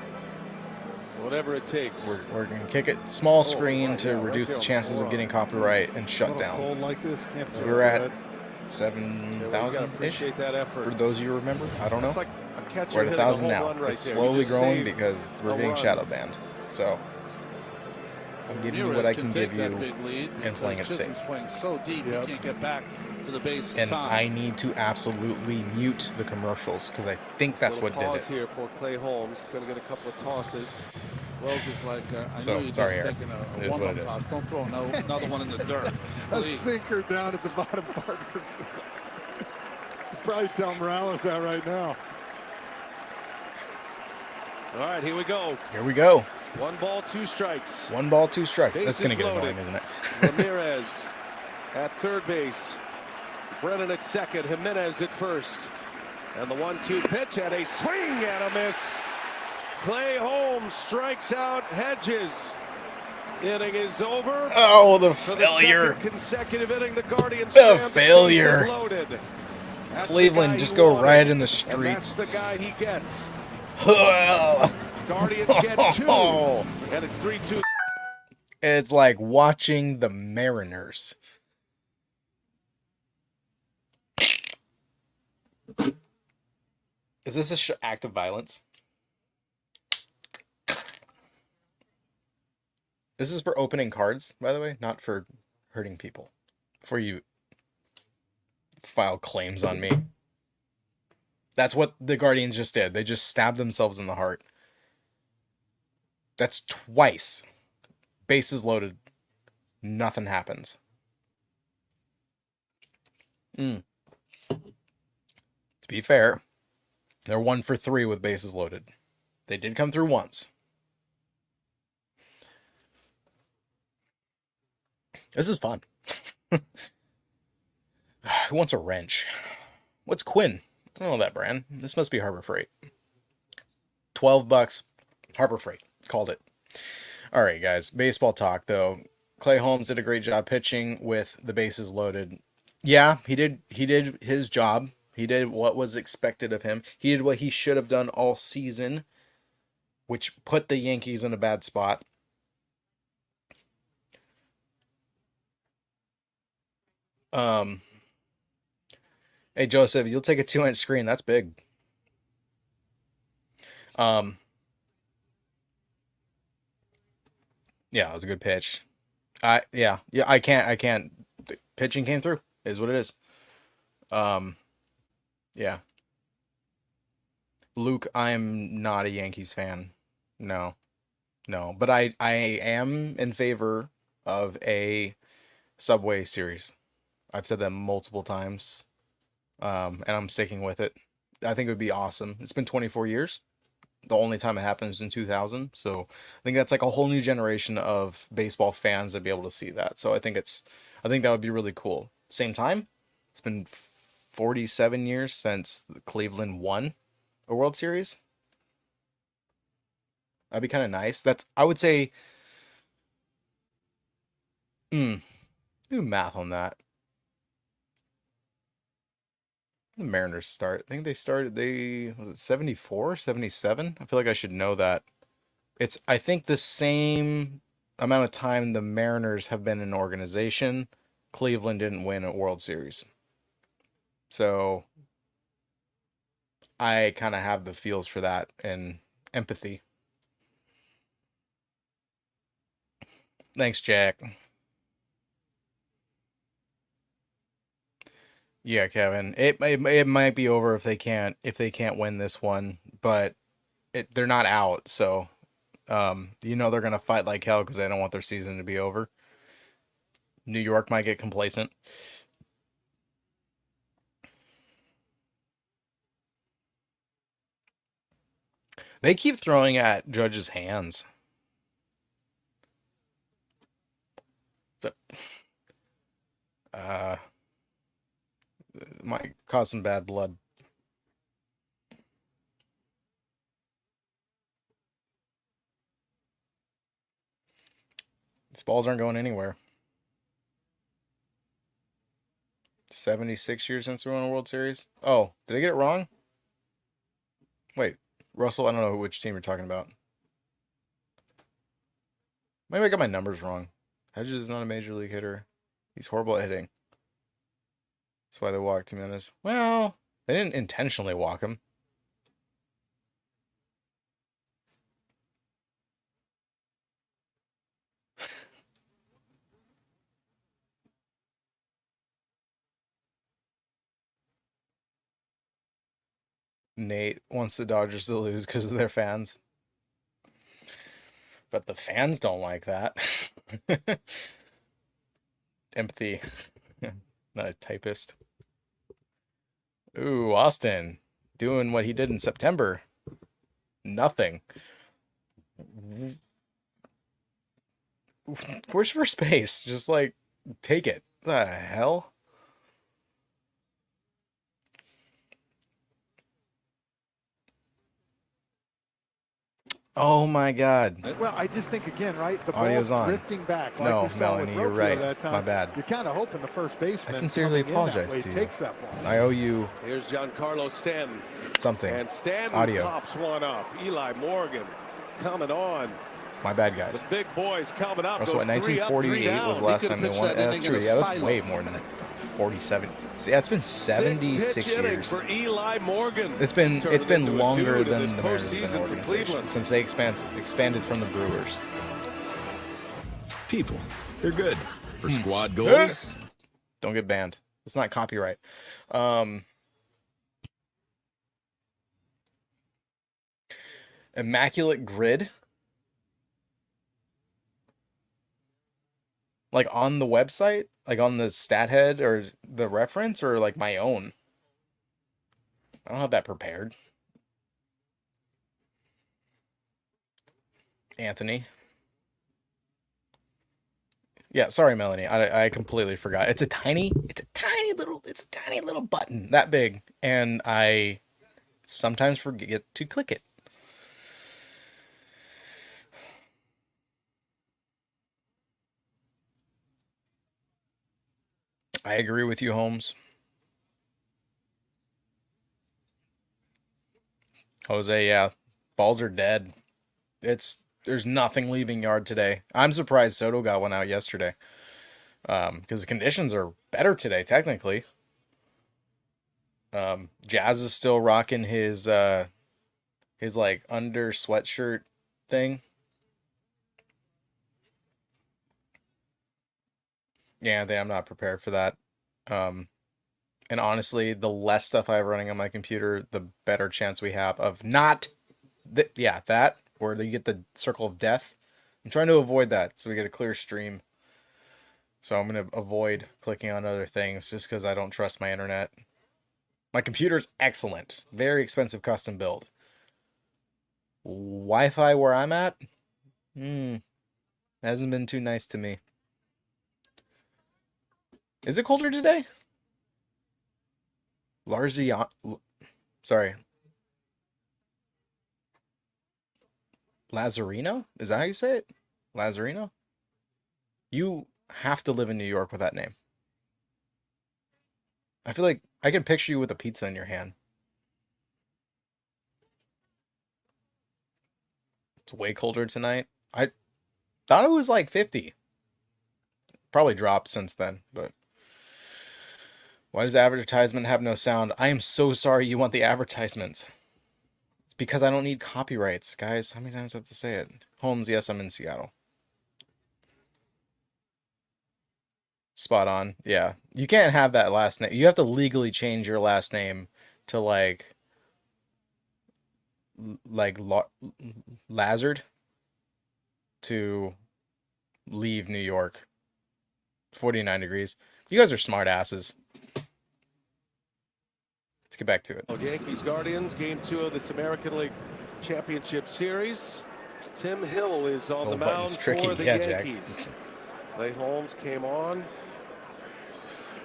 Whatever it takes. We're going to kick it small screen right, to yeah, right reduce there the on the chances of forearm. getting copyright and shut A little down. cold like this, can't So feel we're at good. Yeah, we 7,000 gotta ish. appreciate that effort. For those of you who remember, I don't know. It's like a catcher We're at hitting a 1,000 home now. run right It's there. slowly You just growing saved because we're a being run. shadow banned. So I'm giving you what I can give take that you, big lead and playing it because safe. Chism's playing so deep Yep. he can't get back to the base in and time. I need to absolutely mute the commercials because I think that's Little what did pause it. here for Clay Holmes. Going to get a couple of tosses. Wells is like, I So, know you're sorry, just Eric. taking It a is what warm-up it is. toss. Don't throw another one in the dirt. A Please. sinker down at the bottom part. It's probably Tom Morales out right now. All right, here we go. Here we go. 1 ball, 2 strikes. 1 ball, 2 strikes. Bases That's going to get loaded. annoying, isn't it? Ramirez at third base. Brennan at second. Jimenez at first. And the 1-2 pitch and a swing and a miss. Clay Holmes strikes out Hedges. Inning is over. Oh, the For the failure. second consecutive inning, the Guardians The stand, failure. bases loaded. That's the Cleveland guy just he go wanted, right in the and streets. that's the guy he gets. it's Guardians get 2, and it's 3-2. like watching the Mariners. Is this a act of violence? This is for opening cards, by the way, not for hurting people. Before you file claims on me. That's what the Guardians just did. They just stabbed themselves in the heart. That's twice. Bases loaded. Nothing happens. To be fair, they're 1 for 3 with bases loaded. They did come through once. This is fun. Who wants a wrench? What's Quinn? I don't know that brand. This must be Harbor Freight. $12. Harbor Freight. Called it. All right, guys. Baseball talk, though. Clay Holmes did a great job pitching with the bases loaded. Yeah, he did his job. He did what was expected of him. He did what he should have done all season, which put the Yankees in a bad spot. Hey, Joseph, you'll take a 2-inch screen. That's big. Yeah, it was a good pitch. Yeah, I can't. Pitching came through. Is what it is. Yeah. Luke, I'm not a Yankees fan. No, but I am in favor of a Subway series. I've said that multiple times, and I'm sticking with it. I think it would be awesome. It's been 24 years. The only time it happens in 2000, so I think that's like a whole new generation of baseball fans that be able to see that. So I think that would be really cool. Same time, it's been 47 years since Cleveland won a World Series. That'd be kind of nice. I would say, do math on that. The Mariners start. I think was it 74, 77? I feel like I should know that. It's, I think, the same amount of time the Mariners have been an organization. Cleveland didn't win a World Series. So I kind of have the feels for that and empathy. Thanks, Jack. Yeah, Kevin. It might be over if they can't win this one, but they're not out, so they're gonna fight like hell because they don't want their season to be over. New York might get complacent. They keep throwing at Judge's hands. Might cause some bad blood. These balls aren't going anywhere. 76 years since we won a World Series. Oh, did I get it wrong? Wait, Russell, I don't know which team you're talking about. Maybe I got my numbers wrong. Hedges is not a major league hitter. He's horrible at hitting. That's why they walked him in this. Well, they didn't intentionally walk him. Nate wants the Dodgers to lose because of their fans. But the fans don't like that. Empathy. Not a typist. Ooh, Austin. Doing what he did in September. Nothing. Where's first base? Just like, take it. The hell? Oh my God. Well, I just think again, right? The Audio's ball on. drifting back. Like No, we saw Melanie, with you're Rocio right. that time. My bad. You're kind of hoping the first baseman. I sincerely apologize to you. Takes that ball. I owe you. Here's Giancarlo Stanton. Something. And Stanton Audio. pops one up. Eli Morgan coming on. My bad, guys. The big boys coming up. Also, what, 1948 was the last time they won it? That's true. Yeah, that's way more than 47. See, that's been 76 years. For Eli Morgan. It's been longer than the Mariners have been an organization since they expanded from the Brewers. People, they're good for squad goals. Don't get banned. It's not copyright. Immaculate Grid. Like on the website, like on the stat head or the reference, or like my own. I don't have that prepared. Anthony. Yeah, sorry, Melanie. I completely forgot. It's a tiny little button that big, and I sometimes forget to click it. I agree with you, Holmes. Jose, yeah. Balls are dead. There's nothing leaving yard today. I'm surprised Soto got one out yesterday. Because the conditions are better today, technically. Jazz is still rocking his his like under sweatshirt thing. Yeah, I'm not prepared for that. And honestly, the less stuff I have running on my computer, the better chance we have of not, that, where you get the circle of death. I'm trying to avoid that so we get a clear stream. So I'm going to avoid clicking on other things just because I don't trust my internet. My computer's excellent. Very expensive custom build. Wi-Fi where I'm at? Hasn't been too nice to me. Is it colder today? Sorry. Lazarino? Is that how you say it? Lazarino? You have to live in New York with that name. I feel like I can picture you with a pizza in your hand. It's way colder tonight. I thought it was like 50. Probably dropped since then, but why does advertisement have no sound? I am so sorry you want the advertisements. It's because I don't need copyrights, guys. How many times do I have to say it? Holmes, yes, I'm in Seattle. Spot on. Yeah. You can't have that last name. You have to legally change your last name to Lazard to leave New York. 49 degrees. You guys are smart asses. Let's get back to it. Yankees Guardians, game 2 of this American League Championship Series. Tim Hill is on the mound for the Yankees. Clay Holmes came on,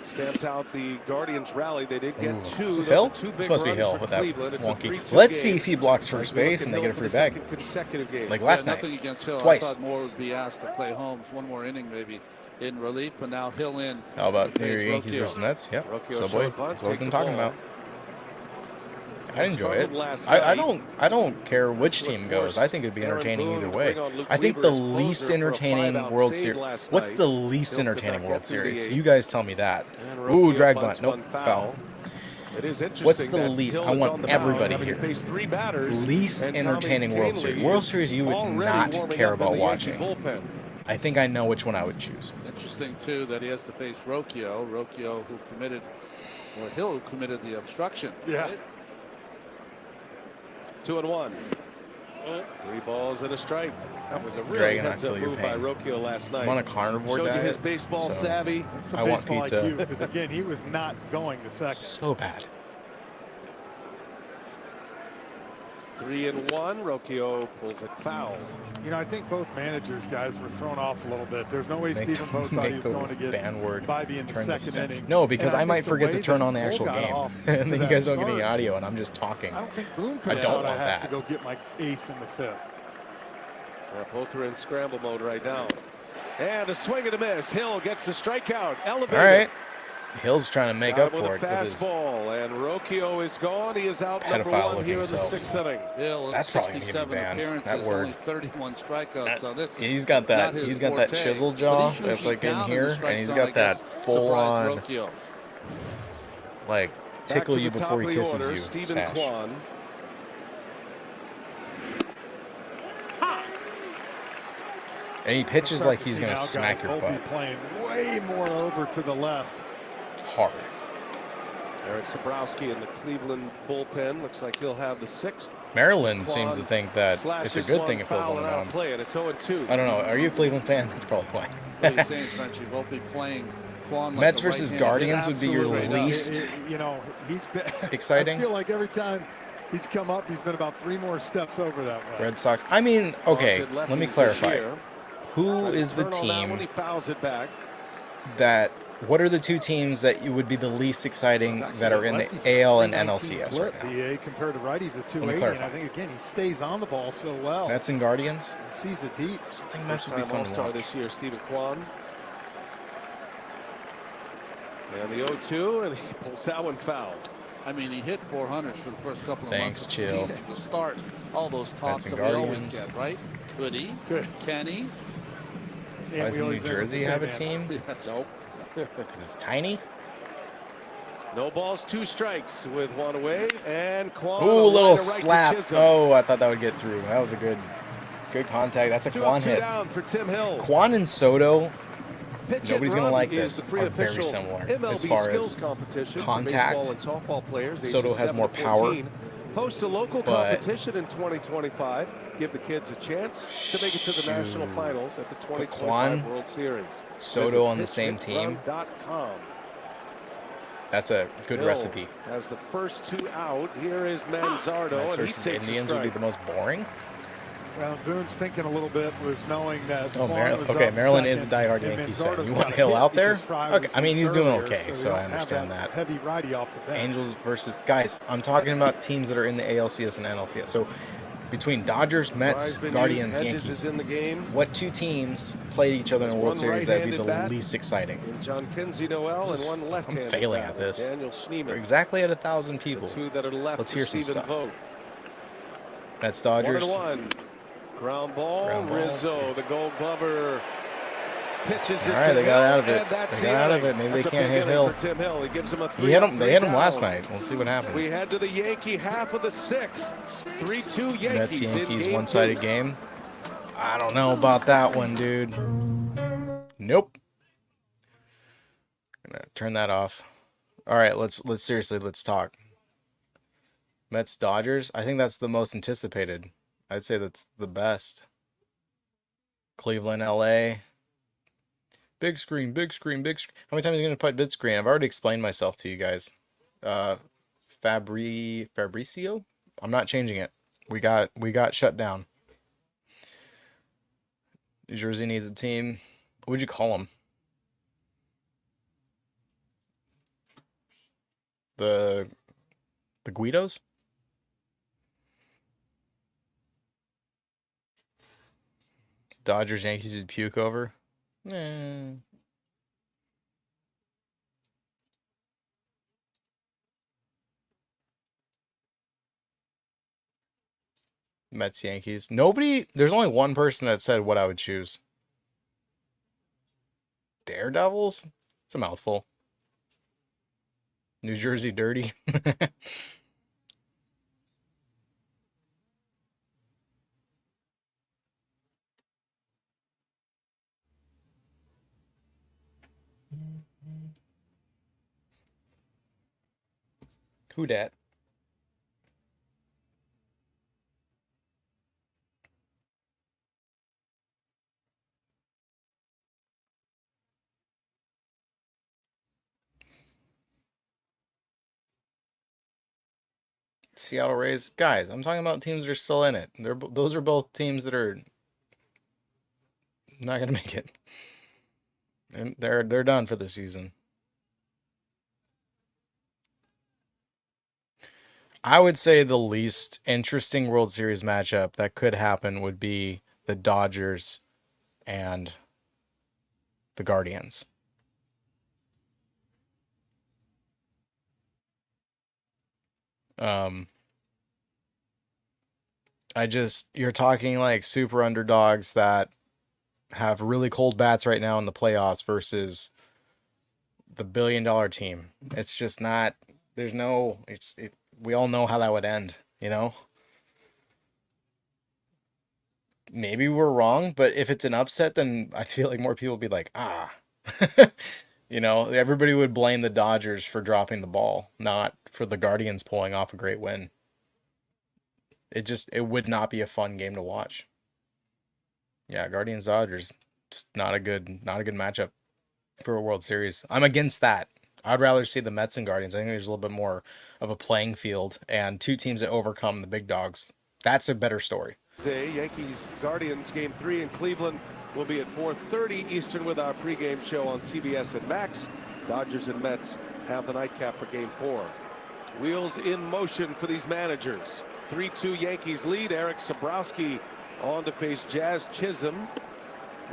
stamped out the Guardians rally. They did get two. Is this Hill? This must be Hill with that wonky. Let's see if he blocks first base and they get a free bag. Like last night. Nothing against Hill. Twice. I thought more would be asked to Clay Holmes. One more inning maybe in relief, but now Hill in. How about New York Yankees versus Mets? Yep. Subway. That's what we've been talking about. I enjoy it. I don't care which team goes. I think it'd be entertaining either way. I think the least entertaining World Series. What's the least entertaining World Series? You guys tell me that. Ooh, drag bunt. Nope, foul. What's the least? I want everybody here. Least entertaining World Series. World Series you would not care about watching. I think I know which one I would choose. Interesting too that he has to face Rocchio. Rocchio who committed, or Hill who committed the obstruction. Yeah. Right? 2-1. 3 balls and a strike. That was a really Dragon, I heads-up feel your move by pain. Rocchio last night. I'm on a carnivore Showed you diet. his baseball savvy. I want pizza. Because again, he was not going to second. So bad. 3-1. Rocchio pulls it foul. You know, I think both managers, guys, were thrown off a little bit. There's no way Stephen Vogt thought he was going to get Bybee in the second inning. No, because I might forget to turn on the actual game, and then you guys don't get any start. audio, and I'm just talking. I don't think Boone could I don't have want that. to go get my ace in the 5th. Both are in scramble mode right now. And a swing and a miss. Hill gets the strikeout. Elevated. All right. Hill's trying to make up for it. Fastball, and Rocchio is gone. He is out number 1 here in the 6th inning. Hill, that's probably going to get banned. That word. Only 31 strikeouts. So this he's got that. He's got that chisel jaw that's like in here, and he's got that full-on, like tickle you before he kisses you. Stephen Kwan. And he pitches like he's going to smack your butt. Playing way more over to the left. Hard. Eric Sabrowski in the Cleveland bullpen. Looks like he'll have the 6th. Maryland seems to think that it's a good thing if Hill's on the mound. Play, and it's 0-2. I don't know. Are you a Cleveland fan? That's probably why. What are you saying, Frenchie? Won't be playing Quan like Mets versus Guardians would be your least you know, he's been exciting. I feel like every time he's come up, he's been about 3 more steps over that way. Red Sox. I mean, okay, let me clarify. Who is the team when he fouls it back? That, what are the 2 teams that you would be the least exciting that are in the AL and NLCS right now? The A compared to righties at 280, and I think again he stays on the ball so well. Mets and Guardians. Sees it deep. Something Mets would be fun to watch. This year, Stephen Kwan. And the 0-2, and he pulls that one foul. I mean, he hit 400 for the first couple of months of the Chill. season to start all those tops that we always get, right? Could he? Can he? Why does New Jersey have a team? That's no. Because it's tiny? No balls, 2 strikes with 1 away, and Kwan. Ooh, little slap. Oh, I thought that would get through. That was a good contact. That's a Kwan hit. Down for Tim Hill. Kwan and Soto. Pitch Nobody's going to like this. Are very similar MLB as far as contact. And softball players, Soto has more power. Post a local competition in 2025. Give the kids a chance to make it to the national finals at the 2025 World Series. Soto on the same team. That's a good recipe. As the first 2 out, here is Manzardo. Mets versus Indians would be the most boring. Well, Boone's thinking a little bit was knowing that. Oh, Maryland is a diehard Yankees fan. You want Hill out there? Okay, I mean he's doing okay, so I understand that. Heavy righty off the bench. Angels versus guys. I'm talking about teams that are in the ALCS and NLCS. So between Dodgers, Mets, Guardians, Yankees, in the game. What 2 teams played each other in a World Series that would be the least exciting? John Kinsey Noel and 1 left-handed. I'm failing at this. Daniel Schneemann. We're exactly at 1,000 people. The 2 that are left. Let's hear some Stephen stuff. Vogt. Mets, Dodgers. 1-1. Ground ball. Rizzo, the Gold Glover, pitches it. All right, they got out of it. They got out of it. Maybe they can't hit Hill. Tim Hill. He gives him a 3. They hit him last night. We'll see what happens. We head to the Yankee half of the 6th. 3-2 Yankees. Mets-Yankees one-sided game. I don't know about that one, dude. Nope. Gonna turn that off. All right, let's seriously, let's talk. Mets Dodgers. I think that's the most anticipated. I'd say that's the best. Cleveland, LA. Big screen, big screen, big screen. How many times are you going to put big screen? I've already explained myself to you guys. Fabricio? I'm not changing it. We got shut down. New Jersey needs a team. What would you call them? The Guidos? Dodgers, Yankees would puke over. Mets, Yankees. There's only one person that said what I would choose. Daredevils? It's a mouthful. New Jersey Dirty. Who dat? Seattle Rays. Guys, I'm talking about teams that are still in it. Those are both teams that are not going to make it. They're done for the season. I would say the least interesting World Series matchup that could happen would be the Dodgers and the Guardians. You're talking like super underdogs that have really cold bats right now in the playoffs versus the billion-dollar team. It's just not, we all know how that would end, you know? Maybe we're wrong, but if it's an upset, then I feel like more people would be like, you know, everybody would blame the Dodgers for dropping the ball, not for the Guardians pulling off a great win. It would not be a fun game to watch. Yeah, Guardians Dodgers, just not a good matchup for a World Series. I'm against that. I'd rather see the Mets and Guardians. I think there's a little bit more of a playing field and two teams that overcome the big dogs. That's a better story. Today, Yankees Guardians game 3 in Cleveland will be at 4:30 Eastern with our pregame show on TBS and Max. Dodgers and Mets have the nightcap for game 4. Wheels in motion for these managers. 3-2 Yankees lead. Eric Sabrowski on to face Jazz Chism.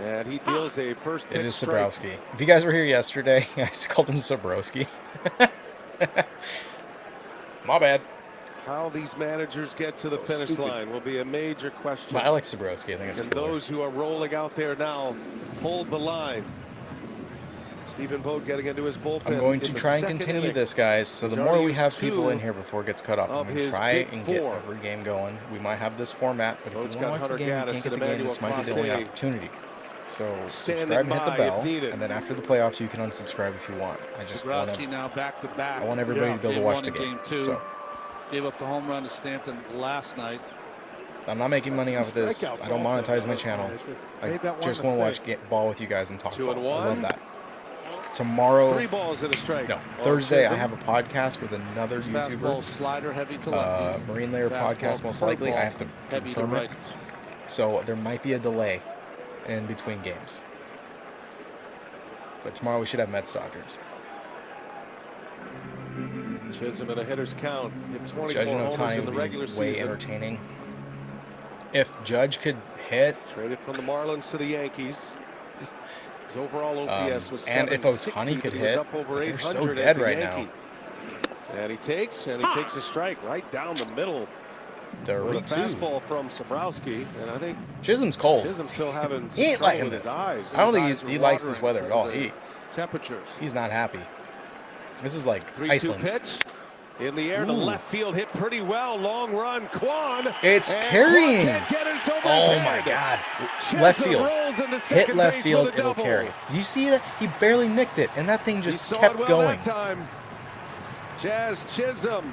And he deals a first pitch. It is Sabrowski. If you guys were here yesterday, I called him Sabrowski. My bad. How these managers get to the finish line will be a major question. But I like Sabrowski. I think it's and cooler. Those who are rolling out there now hold the line. Stephen Vogt getting into his bullpen. I'm going to try and continue this, guys. So the more we have people in here before it gets cut off, I'm going to try and get every game going. We might have this format, but if you want to watch the game, you can't get the game, this might be the only opportunity. So subscribe and hit the bell, and then after the playoffs, you can unsubscribe if you want. I just want to. Now back to back. I want everybody to be able to watch the game. So gave up the home run to Stanton last night. I'm not making money off of this. I don't monetize my channel. I just want to watch ball with you guys and talk ball. I love that. Tomorrow, 3 balls and a strike. No, Thursday, I have a podcast with another YouTuber. Slider heavy to lefties. Marine Layer podcast, most likely. I have to confirm it. So there might be a delay in between games. But tomorrow we should have Mets Dodgers. Chism in a hitter's count. Hit 24 Judge and homers Ohtani in the regular would be way season. entertaining. If Judge could hit. Traded from the Marlins to the Yankees. His overall OPS was 760, and if Ohtani could hit, up over they're 800 so dead right Yankee. now. And he takes a strike right down the middle. They're with a fastball from Sabrowski, and I think Chism's cold. Chism's still having he ain't trouble liking with this. his eyes. I don't think he likes this weather at all. Temperatures. He's not happy. This is like 3-2 Iceland. pitch in the air to left field, hit pretty well. Long run, Quan. It's carrying. Can't get it. It's over oh his my head. God! Chism Left field. rolls into Hit second left base field. with a It'll double. carry. You see that? He barely nicked it, and that thing just He saw kept it well going. that time. Jazz Chism,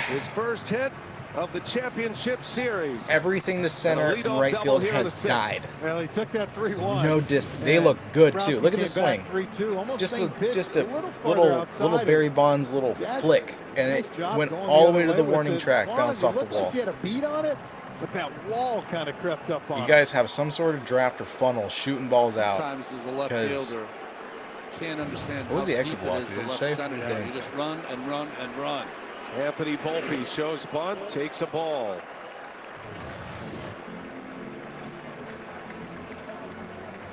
his first hit of the championship series. Everything to center and right field has died. Well, he took that 3-1. No distance. They look good too. Look at the swing. 3-2, almost Just a little Barry Bonds little flick, and it went all the way to the warning track, bounced off the wall. He had a beat on it, but that wall kind of crept up on You it. guys have some sort of draft or funnel shooting balls out. Sometimes there's a left fielder. Can't understand. What was the exit deep it is velocity? to Did it left say? center here. You just run and run and run. Anthony Volpe shows bunt, takes a ball.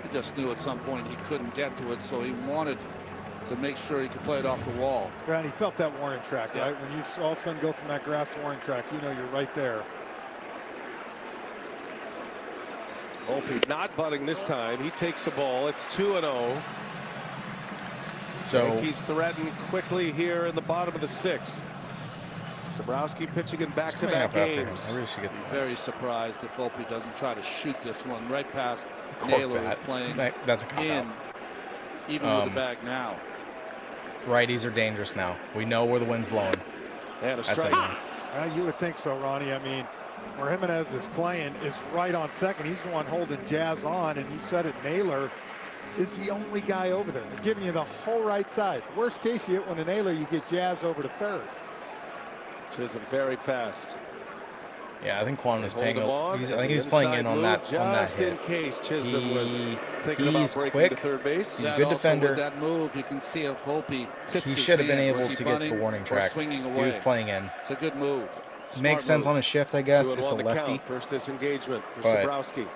He just knew at some point he couldn't get to it, so he wanted to make sure he could play it off the wall. Right, he felt that warning track, right? When you all of a sudden go from that grass to warning track, you know you're right there. Volpe not bunting this time. He takes the ball. It's 2-0. So Yankees threaten quickly here in the bottom of the 6th. Sabrowski pitching in back-to-back games. I really should get the Very surprised if Volpe doesn't try to shoot this one right past Naylor, who's playing That's a cop-out. Even with the bag now. Righties are dangerous now. We know where the wind's blowing. And a That's strike. how You would think so, Ronnie. I mean, where Jimenez is playing is right on second. He's the one holding Jazz on, and you said it, Naylor is the only guy over there. They're giving you the whole right side. Worst case, you hit one to Naylor, you get Jazz over to third. Chism very fast. Yeah, I think Quan was paying. I think he was Inside playing in on move, that just hit. in case Chism was thinking about He's breaking quick. to third base. He's a good defender. With that move, you can see if Volpe tips He his should have been hand. able Was to he get to the bunting warning or track. swinging He away? was playing in. It's a good move. Makes sense on a shift, I guess. It's a 2-1 lefty. count. First disengagement for But Sabrowski.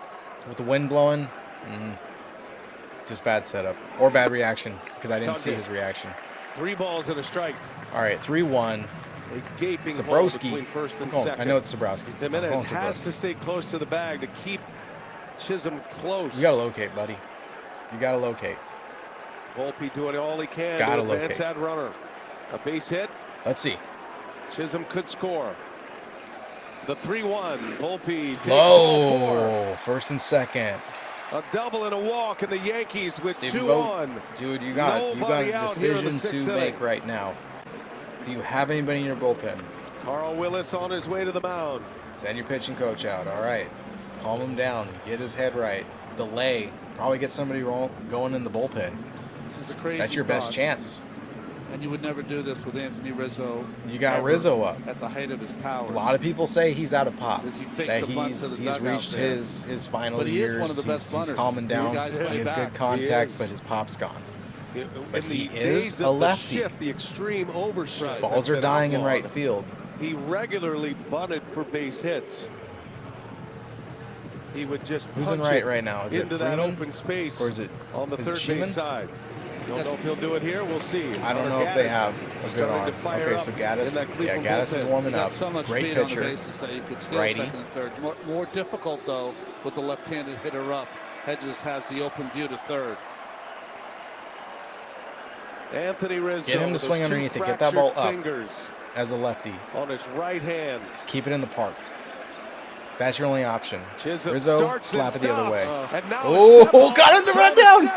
with the wind blowing, just bad setup or bad reaction because I didn't see his reaction. 3 balls and a strike. All right, 3-1. A gaping hole between Sabrowski. first and I second. know it's Sabrowski. Jimenez has to stay close to the bag to keep Chism close. You gotta locate, buddy. You gotta locate. Volpe doing all he can Gotta to advance locate. that runner. A base hit. Let's see. Chism could score. The 3-1. Volpe takes the ball Low. First and second. a double and a walk, and the Yankees with Stephen 2 Vogt. on. Dude, you got a Nobody out here in the decision 6th to inning. make right now. Do you have anybody in your bullpen? Carl Willis on his way to the mound. Send your pitching coach out. All right. Calm him down. Get his head right. Delay. Probably get somebody going in the bullpen. This is a crazy That's your best thought. chance. And you would never do this with Anthony Rizzo. You got ever Rizzo up. at the height of his powers. A lot of people say he's out of pop. Does he fix That a bunt to he's the dugout reached there? his final But he years. is one of the best he's runners. calming You down. guys He play has back. good contact, He but is. his pop's gone. But In he the is days a of lefty. The shift, the extreme overshift. Balls has are been dying in outlawed. right field. He regularly bunted for base hits. He would just Who's in punch right now? Is it into that Freeman? open space Or is it on the is it third Sheeman? base side. Don't know if he'll do it here. We'll see. I don't know if they have a good starting arm. to fire Okay, up so in Gaddis. that Yeah, Cleveland Gaddis is bullpen. warming He got up. so much Great speed on the pitcher. bases that you could steal Righty. second and third. More difficult though with the left-handed hitter up. Hedges has the open view to third. Anthony Rizzo. Get him to swing underneath it. Get that ball up as a lefty. On his right hand. Just keep it in the park. That's your only option. Chism Rizzo, slap it the other way. Oh, got him to run down.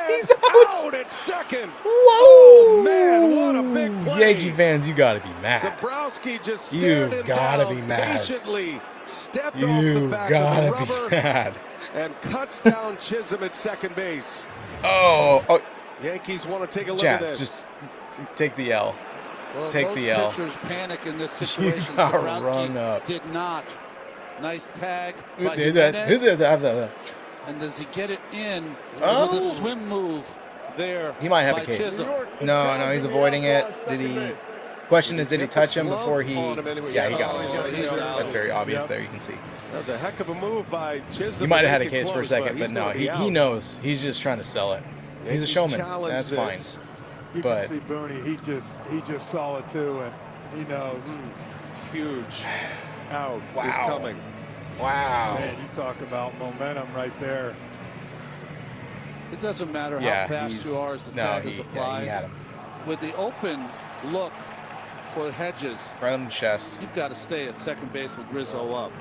He's out at second. Whoa. Oh, man, what a big play. Yankee fans, you got to be mad. Zabrowski just stared him down patiently. Stepped off the back of the rubber and cuts down Chism at second base. Oh. Yankees want to take a look at this. Just take the L. Well, take most the L. pitchers panic in this situation. Rung up. Did not. Nice tag by Who did that? And does he get it in with a swim move there? He might have a case. No, he's avoiding it. Did he? Question is, did he touch him before he? Yeah, he got him. That's very obvious there. You can see. That was a heck of a move by Chism. He might have had a case for a second, but no, he knows. He's just trying to sell it. He's a showman. That's fine. You can see Booney. He just saw it too, and he knows. Huge out is coming. Wow. Man, you talk about momentum right there. It doesn't matter how fast you are as the tag is applied. He had him. With the open look for Hedges, right on the chest. You've got to stay at second base with Rizzo up.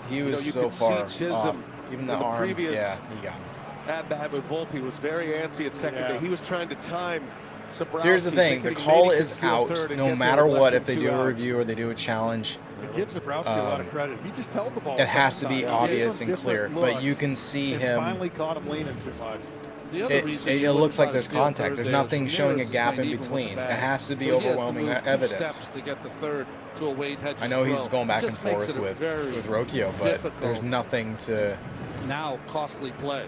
He was so far off. Even the arm. He got him. At bat with Volpe was very antsy at second base. He was trying to time. So here's the thing: the call is out, no matter what. If they do a review or they do a challenge, it gives Zabrowski a lot of credit. He just held the ball. It has to be obvious and clear, but you can see him. Finally caught him leaning too much. It looks like there's contact. There's nothing showing a gap in between. It has to be overwhelming evidence. To get the third to a Wade Hedges I know he's throw. going back and forth with Rocchio, but there's nothing to. Now costly play.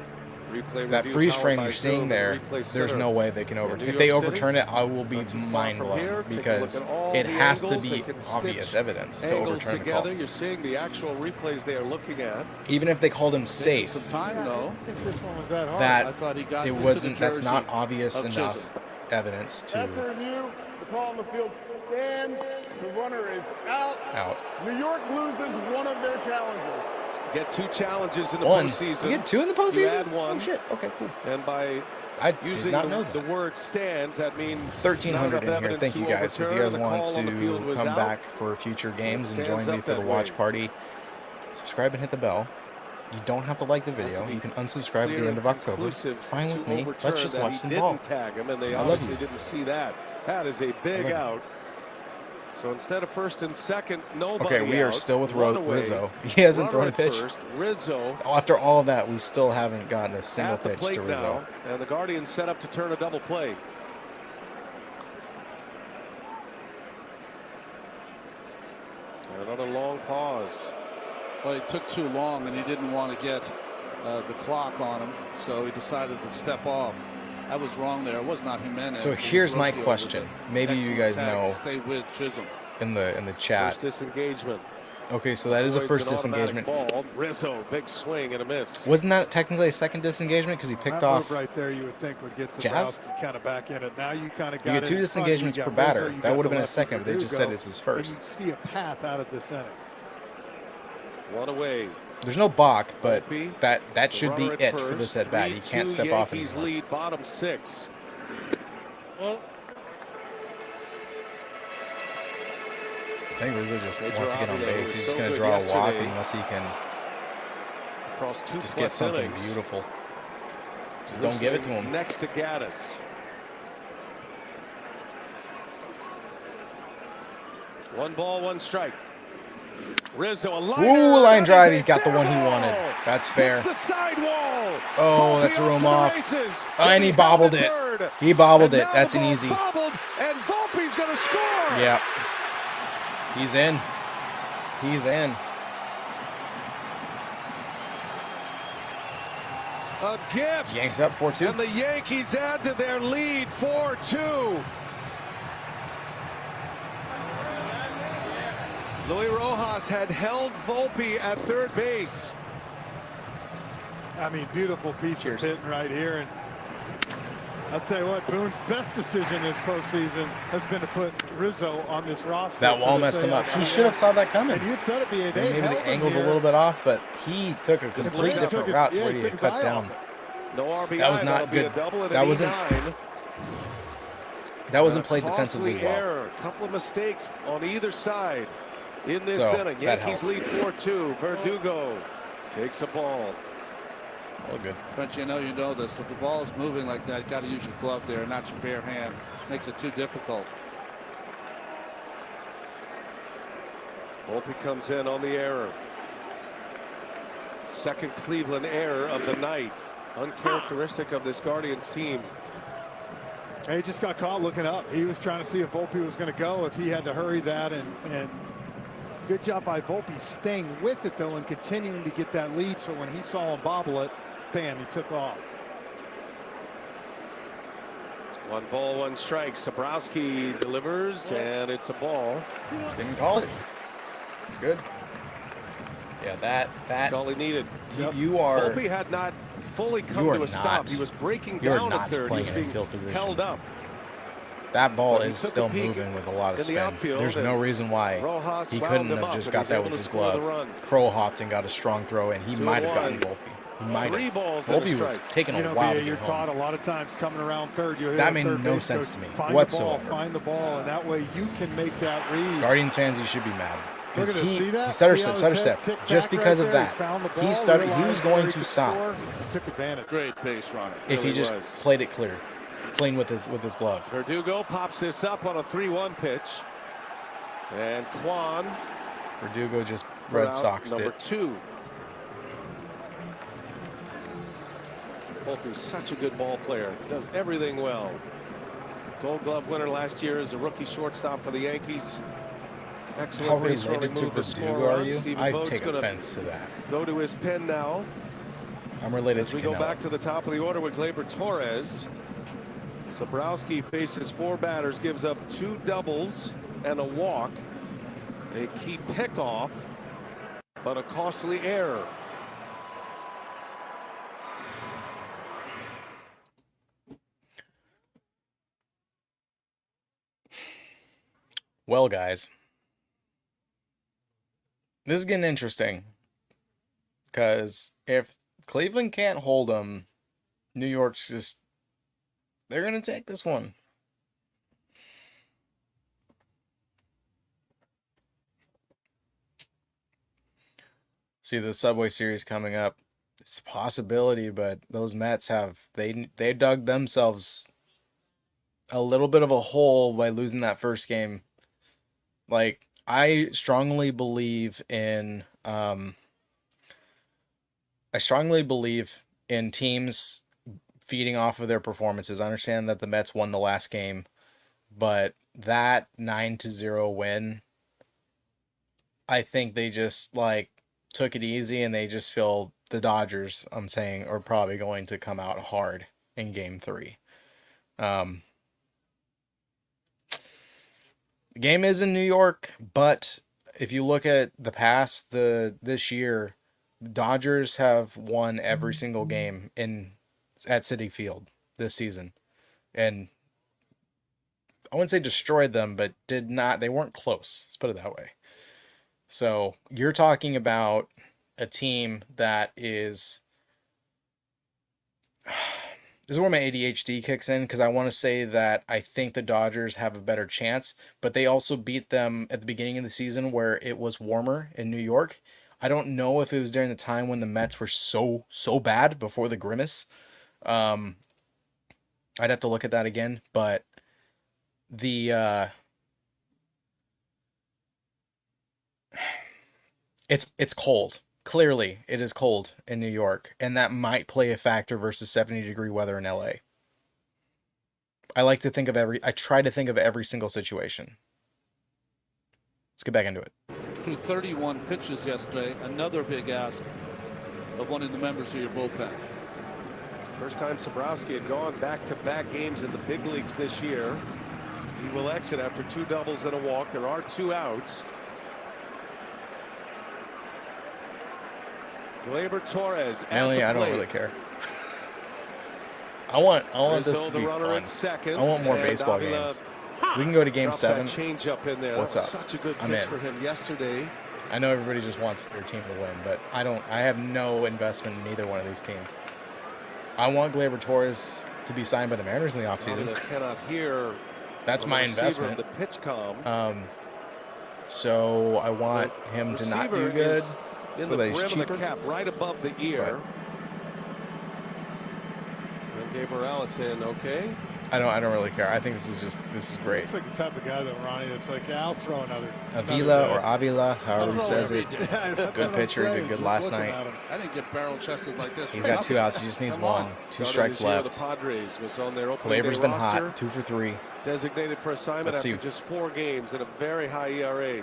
That freeze frame you're seeing there, there's no way they can overturn it. If they overturn it, I will be mind blown because it has to be obvious evidence to overturn the call. You're seeing the actual replays they are looking at. Even if they called him safe, some time though. I think this one was that hard. I thought he got it wasn't. That's not obvious enough evidence to. After review, the call on the field stands. The runner is out. New York loses one of their challenges. Get 2 challenges in the postseason. You get 2 in the postseason? You add 1. Oh shit. Okay, cool. And by using the word stands, that means 1,300 in here. Thank you guys. If you guys want to come back for future games and join me for the watch party, subscribe and hit the bell. You don't have to like the video. You can unsubscribe at the end of October. Fine with me. Let's just watch some ball. Tag him, and they obviously didn't see that. That is a big out. So instead of first and second, nobody. Okay, we are still with Rizzo. He hasn't thrown a pitch. Rizzo. After all of that, we still haven't gotten a single pitch to Rizzo. Now, and the Guardians set up to turn a double play. And another long pause. Well, he took too long, and he didn't want to get the clock on him, so he decided to step off. I was wrong there. It was not Jimenez. So here's my question. Maybe you guys know. Stay with Chism. In the chat. First disengagement. Okay, so that is a first disengagement. Ball. Rizzo, big swing and a miss. Wasn't that technically a second disengagement because he picked off? Right there, you would think would get Zabrowski kind of back in it. Now you kind of got. You get 2 disengagements per batter. That would have been a second, but they just said it's his first. And you see a path out of this inning. 1 away. There's no balk, but that should be it for this at bat. He can't step off anymore. Yankees lead bottom 6. I think Rizzo just wants to get on base. He's just going to draw a walk unless he can just get something beautiful. Just don't give it to him. Next to Gaddis. 1 ball, 1 strike. Rizzo, a line drive. He got the one he wanted. That's fair. The sidewall. Oh, that threw him off. And he bobbled it. He bobbled it. That's an easy. And Volpe's going to score. Yeah. He's in. He's in. A gift. Yanks up 4-2. And the Yankees add to their lead 4-2. Luis Rojas had held Volpe at third base. I mean, beautiful piece of hitting right here. And I'll tell you what, Boone's best decision this postseason has been to put Rizzo on this roster. That wall messed him up. He should have saw that coming. And you said it being maybe the angle's a little bit off, but he took a completely different route to where he cut down. No RBI. That was not good. That wasn't. That wasn't played defensively well. Error. A couple of mistakes on either side in this inning. Yankees lead 4-2. Verdugo takes a ball. All good. French, you know this. If the ball is moving like that, you got to use your glove there, not your bare hand. It makes it too difficult. Volpe comes in on the error. Second Cleveland error of the night. Uncharacteristic of this Guardians team. He just got caught looking up. He was trying to see if Volpe was going to go, if he had to hurry that, and good job by Volpe staying with it though and continuing to get that lead. So when he saw him bobble it, bam, he took off. 1 ball, 1 strike. Sabrowski delivers, and it's a ball. Didn't call it. It's good. Yeah, that's all he needed. You are. Volpe had not fully come to a stop. He was breaking down at third. He was being held up. That ball is still moving with a lot of spin. There's no reason why he couldn't have just got that with his glove. Crow hopped and got a strong throw, and he might have gotten Volpe. He might have. Volpe was taking a while to get you're home. taught a lot of times coming around third. That made no sense to me whatsoever. Find the ball, and that way you can make that read. Guardians fans, you should be mad. Because he stutter step. Just because of that. He was going to stop. Took advantage. Great base runner. If he just played it clean with his glove. Verdugo pops this up on a 3-1 pitch. And Kwan. Verdugo just Red Soxed number it. 2. Volpe's such a good ball player. Does everything well. Gold Glove winner last year as a rookie shortstop for the Yankees. Excellent. How related to Verdugo are you? I take offense to that. Go to his pen now. I'm related to We go back to the top of the order with Gleyber Torres. Sabrowski faces 4 batters, gives up 2 doubles and a walk. A key pickoff, but a costly error. Well, guys, this is getting interesting because if Cleveland can't hold them, New York's they're going to take this one. See the Subway Series coming up. It's a possibility, but those Mets they dug themselves a little bit of a hole by losing that first game. Like, I strongly believe in teams feeding off of their performances. I understand that the Mets won the last game, but that 9-0 win, I think they just took it easy, and they just feel the Dodgers, I'm saying, are probably going to come out hard in Game 3. The game is in New York, but if you look at the past, this year, Dodgers have won every single game at Citi Field this season, and I wouldn't say destroyed them, but they weren't close. Let's put it that way. So you're talking about a team that is. This is where my ADHD kicks in, because I want to say that I think the Dodgers have a better chance, but they also beat them at the beginning of the season where it was warmer in New York. I don't know if it was during the time when the Mets were so bad before the grimace. I'd have to look at that again, but it's cold. Clearly, it is cold in New York, and that might play a factor versus 70-degree weather in LA. I try to think of every single situation. Let's get back into it. Through 31 pitches yesterday, another big ask of one of the members of your bullpen. First time Sabrowski had gone back-to-back games in the big leagues this year. He will exit after 2 doubles and a walk. There are 2 outs. Gleyber Torres. Mainly, I don't really care. I want this to be fun. I want more baseball games. We can go to Game 7. What's up? Such a good I'm pitch in. for him yesterday. I know everybody just wants their team to win, but I have no investment in either one of these teams. I want Gleyber Torres to be signed by the Mariners in the offseason. I cannot hear That's my investment. The pitch calm. So I want him to not do good. In so the that brim he's cheaper. of the cap, right above the ear. And Gabe Morales in, okay. I don't really care. I think this is great. It's like the type of guy though, Ronnie. It's like, yeah, I'll throw another. Avila or Avila, however he says it. Yeah, Good pitcher. Did good last night. I didn't get barrel chested like this. He's got 2 outs. He just needs 1. 2 strikes left. The Padres was on their opening Glaber's day been roster, hot. 2 for 3. Designated for assignment after just 4 games and a very high ERA.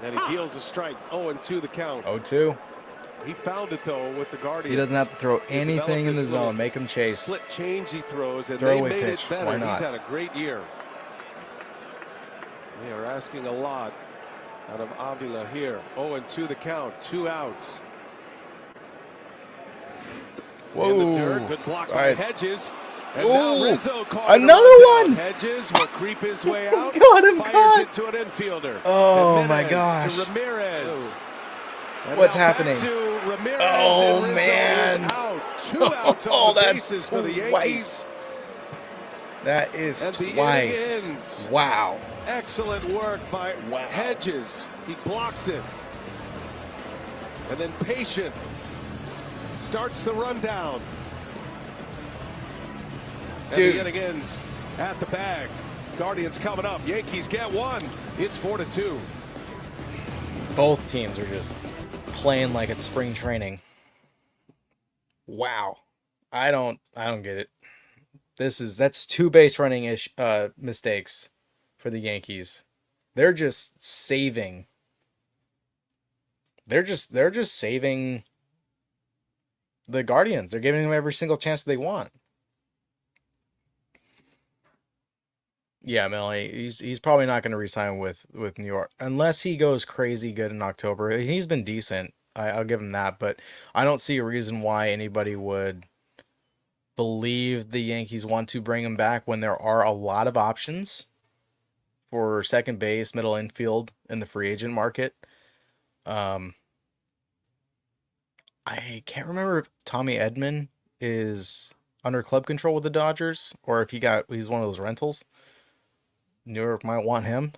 And he deals a strike. 0-2 the count. 0-2. He found it though with the Guardians. He doesn't have to throw anything in the zone. Make him chase. Split change he throws, and Throw they away made pitch. it better. Why not? He's had a great year. They are asking a lot out of Avila here. 0-2 the count. 2 outs. Whoa! In the dirt, good block by Hedges. And now Rizzo caught another one. Hedges will creep his way out. Got him fires caught. it to an infielder. Oh Jimenez my gosh! To Ramirez. What's happening? Ramirez, oh and man! Out. 2 outs on the bases for the Yankees. That is and twice. Wow! Excellent work by Hedges. He blocks it, and then patient starts the rundown. And Dude. the inning ends at the bag. Guardians coming up. Yankees get 1. It's 4-2. Both teams are just playing like it's spring training. Wow. I don't get it. That's 2 base running mistakes for the Yankees. They're just saving. They're just saving the Guardians. They're giving them every single chance they want. Yeah, Melly, he's probably not going to re-sign with New York unless he goes crazy good in October. He's been decent. I'll give him that, but I don't see a reason why anybody would believe the Yankees want to bring him back when there are a lot of options for second base, middle infield in the free agent market. I can't remember if Tommy Edman is under club control with the Dodgers or if he's one of those rentals. New York might want him,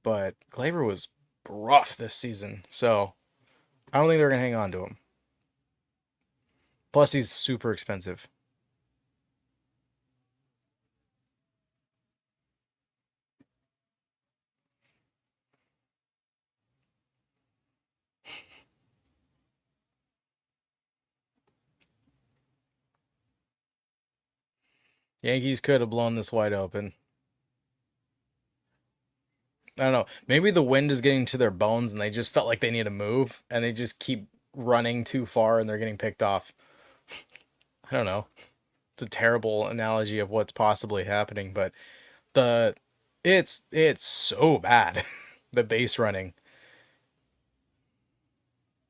but Gleyber was rough this season, so I don't think they're going to hang on to him. Plus, he's super expensive. Yankees could have blown this wide open. I don't know. Maybe the wind is getting to their bones and they just felt like they need to move and they just keep running too far and they're getting picked off. I don't know. It's a terrible analogy of what's possibly happening, but it's so bad. The base running.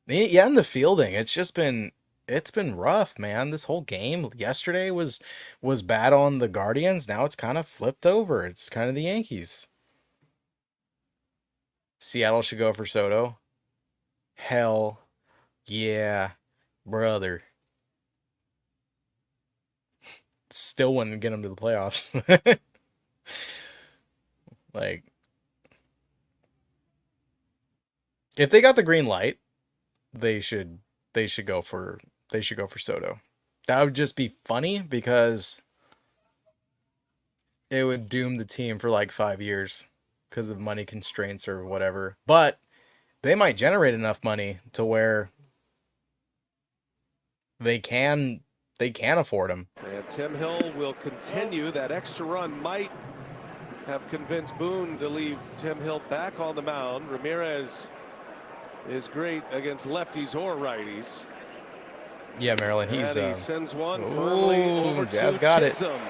Yeah, and the fielding. It's been rough, man. This whole game yesterday was bad on the Guardians. Now it's kind of flipped over. It's kind of the Yankees. Seattle should go for Soto. Hell yeah, brother. Still wouldn't get them to the playoffs. Like, if they got the green light, they should go for Soto. That would just be funny because it would doom the team for like 5 years because of money constraints or whatever. But they might generate enough money to where they can afford him. And Tim Hill will continue. That extra run might have convinced Boone to leave Tim Hill back on the mound. Ramirez is great against lefties or righties. Yeah, Maryland. He sends one firmly over Jazz to got Chism.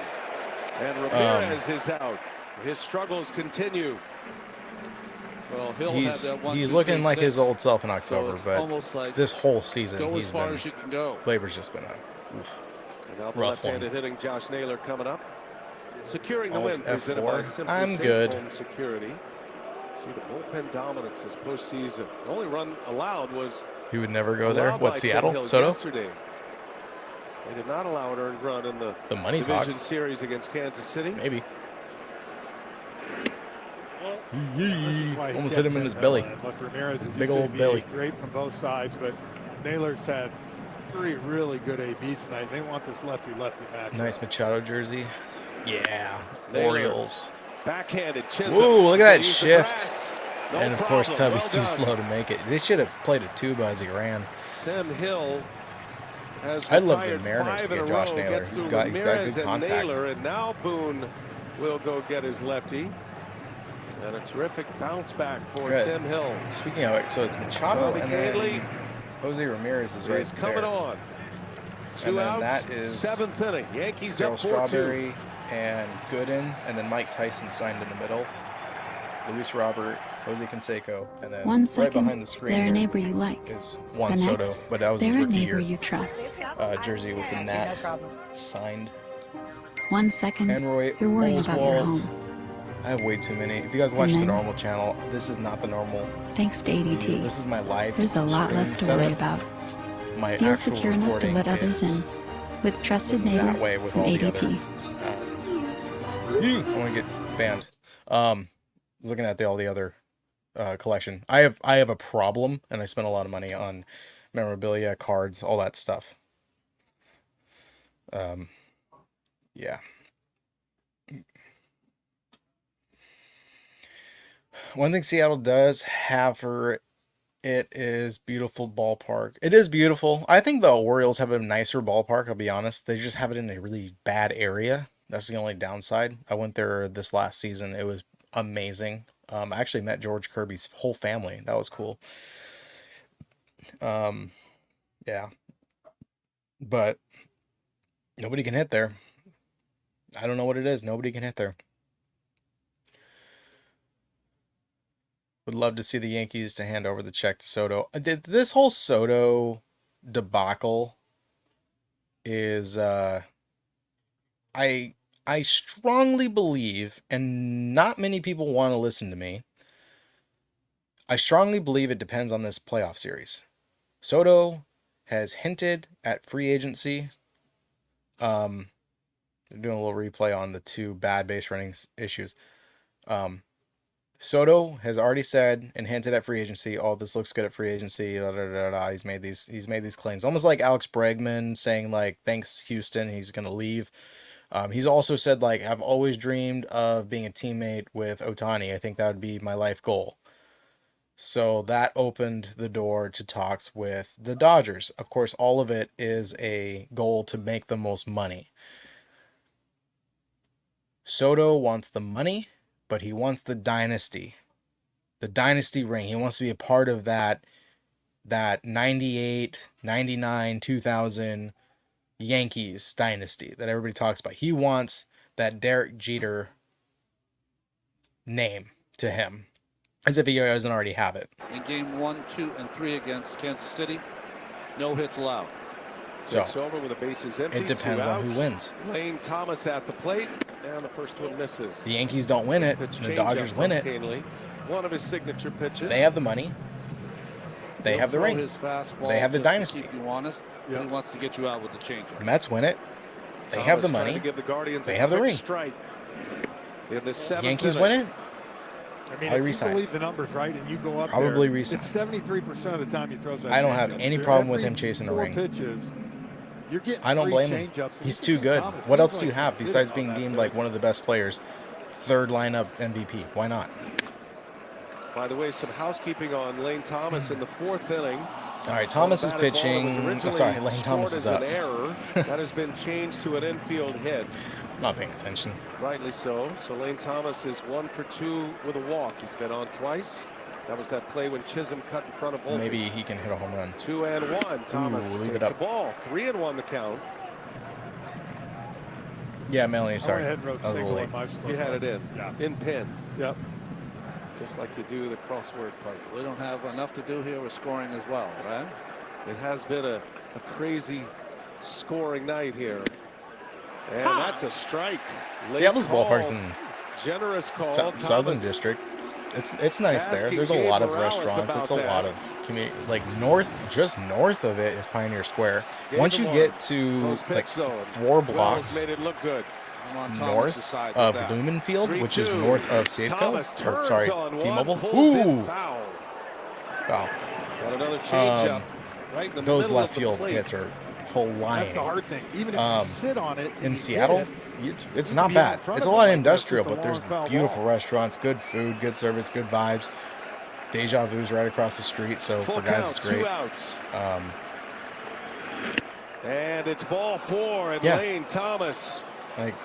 And Ramirez is out. His struggles continue. Well, Hill he's looking like his old self in October, so but almost like this whole season go he's as far been. as you can go. Glaber's just been a And now the rough left-handed one. hitting Josh Naylor coming up. Securing the win. F4. Presented by Simply I'm Safe good. Home Security. See the bullpen dominance this postseason. The only run allowed was He would never go there. allowed What, by Seattle? Tim Hill Soto? yesterday. They did not allow an earned run in the money division talks. series against Kansas City. Maybe. Almost hit him in his belly. Look, Ramirez is Big old belly. Great from both sides, but Naylor's had 3 really good ABs tonight. They want this lefty-lefty match. Nice Machado jersey. Yeah. Naylor. Orioles. Backhanded Chism. Ooh, look at that shift. No and of course, problem. Tubby's too slow to make it. They should have played a tuba as he ran. Tim Hill has I'd love the retired Mariners 5 to in get a row. Josh Naylor. Gets He's through got Ramirez good and contact. Naylor, and now Boone will go get his lefty. And a terrific bounce back for Good. Tim Hill. Speaking of it, so it's Machado Toby and Cantley then Jose Ramirez is right is coming there. on. And 2 then outs, that is 7th inning. Yankees Darryl up 4-2. Strawberry and Gooden, and then Mike Tyson signed in the middle. Luis Robert, Jose Canseco, and then One right second, behind the screen they're a here neighbor you like. is Juan The Soto, next, but that was his they're a rookie neighbor year. you trust. Jersey with the Nats signed. 1 second, Henroy you're worrying about your Oswalt. home. I have way too many. If you guys watch And the then- normal channel, this is not the normal. Thanks to ADT, This is my live. there's a lot stream less to setup. worry about. My Feel actual secure enough to recording let others is in with Trusted that Neighbor way with from all the ADT. I want to get banned. Looking at all the other collection. I have a problem, and I spent a lot of money on memorabilia, cards, all that stuff. Yeah. One thing Seattle does have for it is beautiful ballpark. It is beautiful. I think the Orioles have a nicer ballpark, I'll be honest. They just have it in a really bad area. That's the only downside. I went there this last season. It was amazing. I actually met George Kirby's whole family. That was cool. Yeah. But nobody can hit there. I don't know what it is. Nobody can hit there. Would love to see the Yankees to hand over the check to Soto. This whole Soto debacle is I strongly believe, and not many people want to listen to me, I strongly believe it depends on this playoff series. Soto has hinted at free agency. They're doing a little replay on the 2 bad base running issues. Soto has already said and hinted at free agency. Oh, this looks good at free agency. Da, da, da, da. He's made these claims, almost like Alex Bregman saying like, "Thanks Houston, he's gonna leave." He's also said like, "I've always dreamed of being a teammate with Ohtani. I think that would be my life goal." So that opened the door to talks with the Dodgers. Of course, all of it is a goal to make the most money. Soto wants the money, but he wants the dynasty ring. He wants to be a part of that 98, 99, 2000 Yankees dynasty that everybody talks about. He wants that Derek Jeter name to him, as if he doesn't already have it. In game 1, 2, and 3 against Kansas City, no hits allowed. So over with the bases empty. it depends on who wins. Lane Thomas at the plate, and the first one misses. The Yankees don't win it. The Dodgers win it. Cantley, one of his signature pitches. They have the money. They have the ring. His fastball They have the just to dynasty. keep you honest. He wants to get you out with the changeup. The Mets win it. They Thomas have the trying money. to give the Guardians They a have the quick ring. strike in the 7th Yankees inning. win it. I mean, Probably if you resigns. believe the numbers right and you go up Probably there, resigns. it's 73% of the time he throws that. I don't have changeup. any For problem with every him chasing the 4 ring. pitches, you're getting I don't 3 blame him. changeups. He's Look too at good. Thomas. What Seems else do you like have he's besides sitting being on that deemed thing. like one of the best players? 3rd lineup MVP. Why not? By the way, some housekeeping on Lane Thomas in the 4th inning. All right, Thomas is Batted ball that was pitching. Oh, originally sorry, Lane scored Thomas as is up. An error that has been changed to an infield hit. Not paying attention. Rightly so. So Lane Thomas is 1 for 2 with a walk. He's been on twice. That was that play when Chism cut in front of Volpe. Maybe he can hit a home run. 2-1. Thomas leave it takes the up. ball. 3-1 the count. Yeah, Melanie, I sorry. went ahead and wrote That was a single little in my score. You had it in. Yeah. In pin. Yep. Just like you do the crossword puzzle. We don't have enough to do here with scoring as well, right? It has been a crazy scoring night here. And that's a strike. Late Seattle's call. ballpark's in Generous call. Southern Thomas District. it's nice there. There's a lot of restaurants. It's a lot of community. Like just north of it is Pioneer Square. Once you get to like 4 blocks north of Lumen Field, which is north of Safeco, or sorry, T-Mobile. Ooh! Wow. Got another changeup right in the those middle left of the field plate. hits are flying. That's the hard thing. Even if you sit on it in Seattle, it's not bad. It's a lot of industrial, but there's beautiful restaurants, good food, good service, good vibes. Deja Vu's right across the street, so for guys, it's great. 2 outs. And it's ball 4, and Lane Thomas. Like,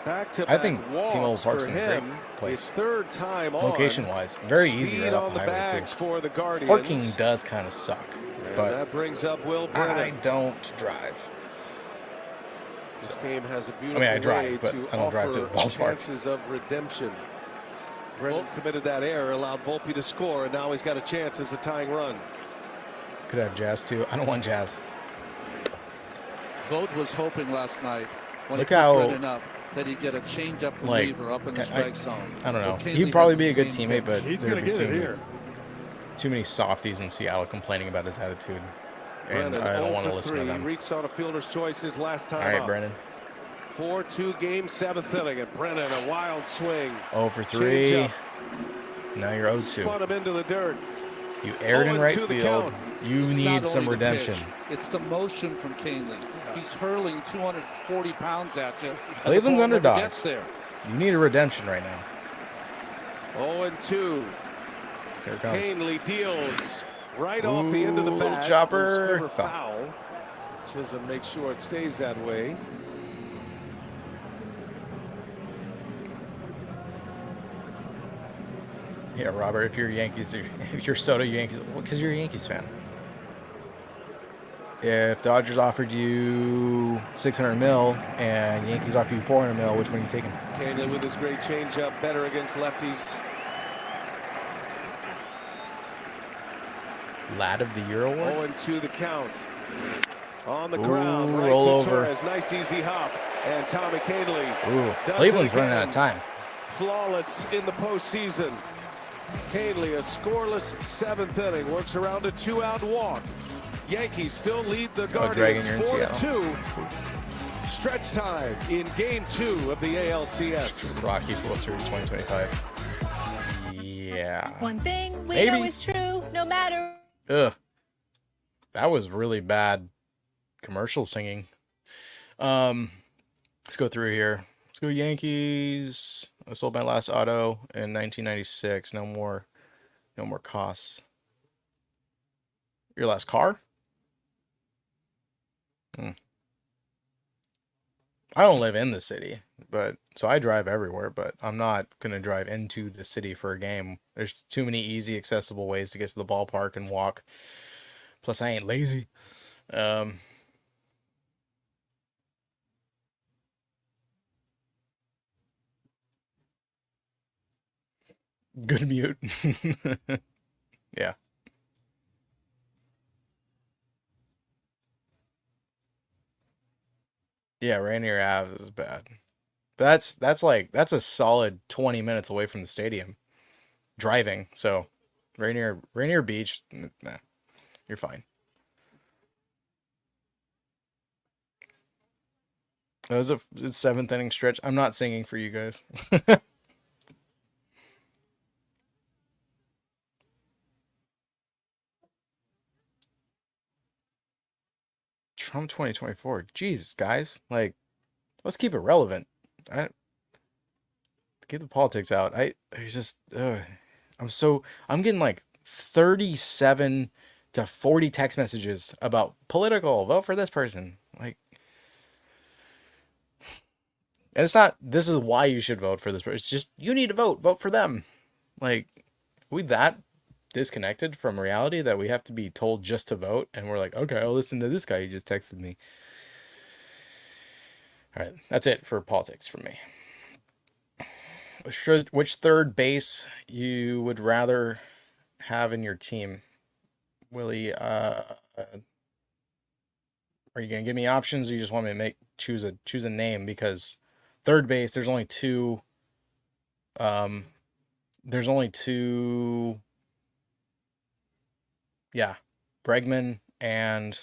back-to-back I think T-Mobile Park's in a great place. His 3rd time on. Location-wise, very easy right off the highway, too. For the Guardians. Parking does kind of suck, but that brings up Will Brennan. I don't drive. This game has a beautiful I drive, way but to I don't drive to the ballpark. chances of redemption. Brennan committed that error, allowed Volpe to score, and now he's got a chance as the tying run. Could have Jazz too. I don't want Jazz. Vogt was hoping last night when Look he put how Brennan up that he'd get a change-up reliever up in the strike zone. I don't know. But He'd probably be a good teammate, but he's going to get it here. Too many softies in Seattle complaining about his attitude, and I don't want to listen to them. Reached on a fielder's choice his last time. All right, Brennan. 4-2 game, 7th inning, and Brennan a wild swing. 0 for 3. Now you're 0-2. Spun him into the dirt. You aired in right field. You need some redemption. It's the motion from Canely. He's hurling 240 pounds at you. Cleveland's underdogs. You need a redemption right now. 0-2. Here it comes. Canely deals right off the end of the bat. Chopper. Foul. Chism makes sure it stays that way. Yeah, Robert, if you're Yankees, if you're Soto Yankees, well, because you're a Yankees fan. If Dodgers offered you $600 million and Yankees offer you $400 million, which one are you taking? Canely with his great changeup, better against lefties. Lad of the Year award? 0-2 the count. On the ground, right roll to over. Torres. Nice easy hop. And Tommy Canely. Ooh, Cleveland's running out of time. Flawless in the postseason. Canely, a scoreless 7th inning, works around a 2-out walk. Yankees still lead the Guardians 4-2. Stretch time in Game 2 of the ALCS. Rocky World Series 2025. Yeah. One thing we Maybe. know is true, no matter. Ugh. That was really bad commercial singing. Let's go through here. Let's go Yankees. I sold my last auto in 1996. No more costs. Your last car? I don't live in the city, but so I drive everywhere, but I'm not going to drive into the city for a game. There's too many easy, accessible ways to get to the ballpark and walk. Plus, I ain't lazy. Good mute. Yeah. Yeah, Rainier Ave is bad. That's a solid 20 minutes away from the stadium. Driving, so Rainier Beach, nah, you're fine. It was a 7th inning stretch. I'm not singing for you guys. Trump 2024. Jesus, guys. Like, let's keep it relevant. Get the politics out. It's just, I'm getting like 37 to 40 text messages about political, vote for this person. Like, and it's not, this is why you should vote for this person. It's just, you need to vote for them. Like, we that disconnected from reality that we have to be told just to vote, and we're like, okay, I'll listen to this guy who just texted me. All right, that's it for politics from me. Which third base you would rather have in your team, Willie? Are you gonna give me options, or you just want me to choose a name? Because third base, there's only two There's only 2. Yeah, Bregman and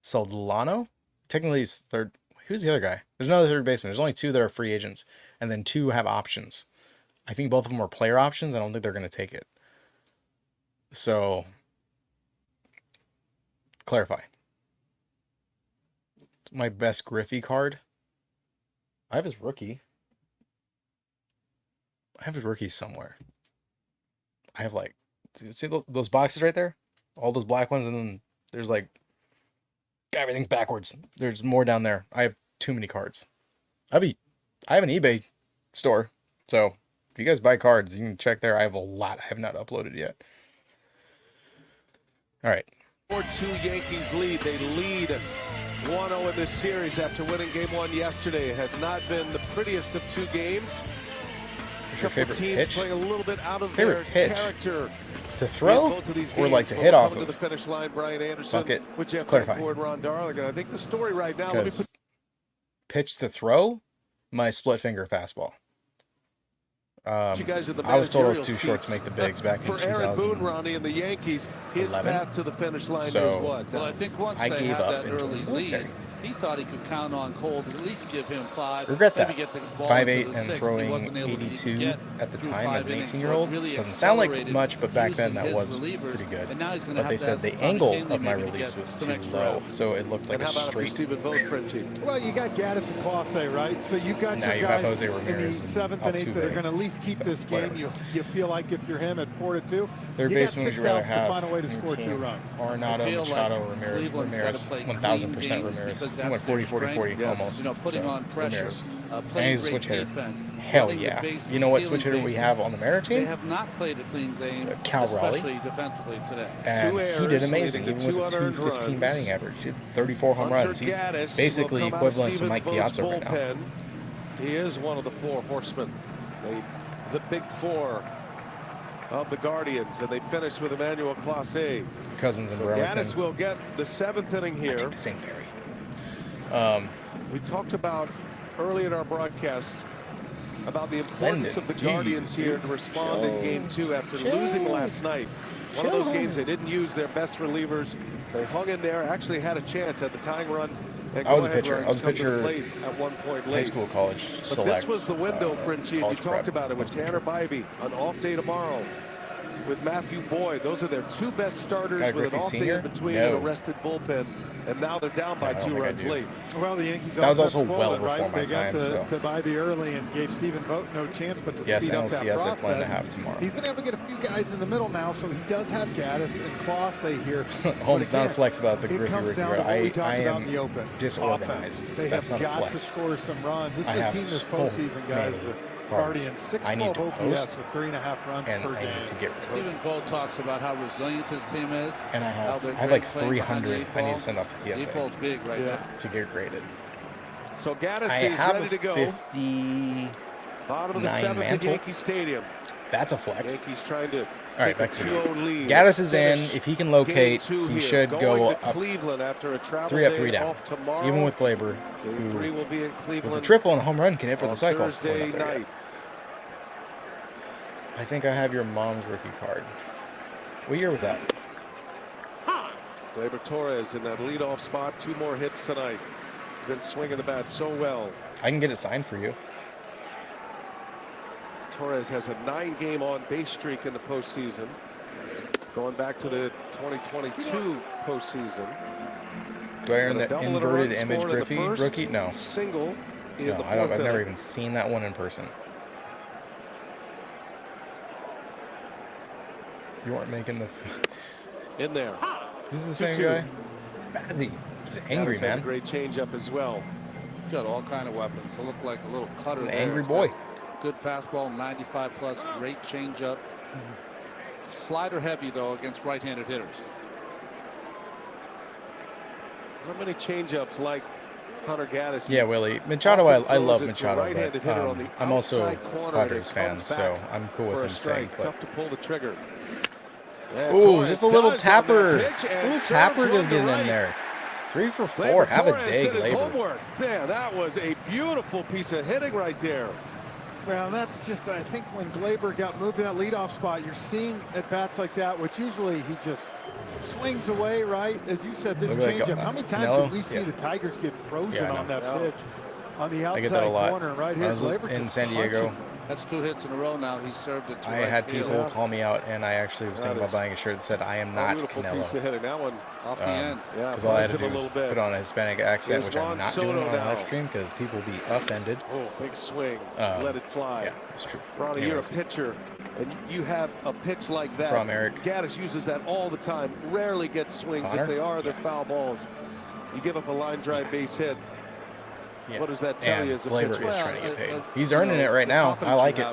Soldano. Technically, he's third. Who's the other guy? There's another third baseman. There's only 2 that are free agents, and then 2 have options. I think both of them are player options. I don't think they're going to take it. So, clarify. My best Griffey card. I have his rookie. I have his rookie somewhere. I have like, see those boxes right there? All those black ones, and then there's like everything's backwards. There's more down there. I have too many cards. I have an eBay store, so if you guys buy cards, you can check there. I have a lot. I have not uploaded yet. All right. 4-2 Yankees lead. They lead 1-0 in this series after winning game 1 yesterday. It has not been the prettiest of 2 games. What's your favorite teams pitch? Playing a little bit out of Favorite their pitch? character. To throw both of these or games, like to hit off to of? the finish line, Brian Anderson. Bucket. With Jeff Clarify. Ford, Ron Darligan. I think the story right now. Let me Because put pitch to throw, my split finger fastball. you guys in the I was told I was managerial too short to seats. make the bigs back in For Aaron 2000. Boone, Ronnie, and the Yankees, his 11. path to the finish line So, is what? Well, I think once I they gave had up that and joined early the military. lead, he thought he could count on Cole to at least give him 5. Regret maybe that. get the ball 5'8" into the and 6th. He throwing wasn't able to even 82 get at the through time 5 as an innings, so it 18-year-old. really Doesn't sound like accelerated much, but back then using that his was relievers, pretty good. and now he's gonna But have they to said ask the Tommy angle Kahnle of my maybe to release get was some too extra low, out. so it looked like And a how about straight. Stephen Vogt, Frenchie? Well, you got Gaddis and Clase, right? So you got Now your you got guys Jose in the Ramirez and 7th and 8th that are Altuve. going to at least keep this game. You feel like if you're him at 4-2, Third you got baseman would 6 you rather outs to have find a way to in your score 2 team? runs. Arenado, I feel Machado, like Ramirez, Cleveland's Ramirez, gotta play 1,000% clean Ramirez. games He went because 40, that's 40, their 40 strength. almost. You know, putting So, on pressure, Ramirez. playing And he's a great switch hitter. defense, Hell running the yeah. bases, You know what stealing switch hitter we bases. have on the Merit They team? have not played a clean game, Cal Raleigh. especially defensively today. And 2 he errors, did amazing, leading to even with a 2 unearned 215 runs. batting average. He did 34 home Hunter runs. He's Gaddis basically will come out of equivalent to Stephen Mike Vogt's Piazza right now. bullpen. He is one of the 4 horsemen. The big 4 of the Guardians, and they finished with Emmanuel Clase. Cousins and So Burlington. Gaddis will get the 7th inning I here. take the St. Barry. We talked about early in our broadcast about the importance Linden, of the jeez, Guardians here dude. to respond in Chill. game 2 after Chill. losing last night. One of Chill. those games they didn't use their best relievers. They hung in there, actually had a chance at the tying run. And I was a go-ahead pitcher. runs I was a come to the pitcher plate at one point High late. school, college, But select. this was the window, Frenchie, and you college talked prep. about it with High school Tanner prep. Bybee, an off day tomorrow. With Matthew Boyd, those are their 2 best starters Got a with an Griffey off day Senior? in between No. and a rested bullpen. And now they're down by I don't 2 think I runs do. late. Well, the Yankees That was also spoiled well it, right? before my They got time, to, so. to Bybee early and gave Stephen Vogt no chance but to Yes, speed up that NLCS I process. plan to have tomorrow. He's been able to get a few guys in the middle now, so he does have Gaddis and Clase here. Holmes But not again, flex about the it Griffey comes rookie down to card. what we I talked about am in the open. disorganized. Offense. They That's have not a got to flex. score some runs. This I is a have team this so postseason, guys. many The cards. Guardians, I need 612 to OPS post, with 3.5 runs and per I game. need to get rid of. Stephen Vogt talks about how resilient his team is. And I how have they're like great playing behind the 300 eight I need ball. to send off to The eight PSA ball's big right now. to get graded. So Gaddis I is have ready a to go. 50. Bottom of the 9 7th at mantle. Yankee Stadium. That's a flex. Yankees trying to All right, take a back to 2-0 lead. Gaddis is in. Finish If he can game locate, 2 he here. should Going go to up Cleveland after a travel 3 up, day 3 down. off tomorrow. Even with Glaber, Game 3 will be in with Cleveland. a triple and a home run can hit for the on cycle. Thursday We're not there yet. night. I think I have your mom's rookie card. What year was that? Glaber Torres in that leadoff spot. 2 more hits tonight. He's been swinging the bat so well. I can get it signed for you. Torres has a 9-game on-base streak in the postseason. Going back to the 2022 postseason. Do I earn And a that double and a run inverted image scored in the Griffey first, rookie? No. Single in No, the I've 4th never inning. even seen that one in person. You weren't making the. In there. This is the same 2-2. guy. Bazzi. He's angry, Gaddis has a man. great changeup as well. Got all kind of weapons. It looked like a little cutter. An there. angry He's boy. got Good fastball, 95 plus, great changeup. Slider heavy though against right-handed hitters. Not many changeups like Hunter Gaddis. Yeah, Willie. Machado, I Often love throws it to Machado, right-handed but hitter on the I'm also outside corner, and Padres it fan, comes so back I'm cool with for a him staying strike. put. Tough to pull the trigger. Yeah, Ooh, Torres just a little does on that tapper. pitch, and Little serves tapper to one get right. in there. 3 for 4. Glaber Have a Torres day, did his Glaber. homework. Man, that was a beautiful piece of hitting right there. Well, that's just, I think when Glaber got moved to that leadoff spot, you're seeing at bats like that, which usually he just swings away, right? As you said, this changeup. How many times did we see the Tigers get frozen on that pitch on the outside corner? Right here, Glaber in San Diego. That's 2 hits in a row now. He served it to I had people call me out, and I actually was thinking about buying a shirt that said, I am not Canelo. Piece of hitting that one off the end. Yeah, because all I had to do was put on a Hispanic accent, which I'm not doing on a live stream because people will be offended. Oh, big swing. Let it fly. Yeah, that's true. Ronnie, you're a pitcher, and you have a pitch like that. From Eric. Gaddis uses that all the time. Rarely gets swings. Connor? If they are, they're foul balls. You give up a line drive base hit. Yeah. What does that tell you as a pitcher? Glaber is trying to get paid. He's earning it right now. I like it.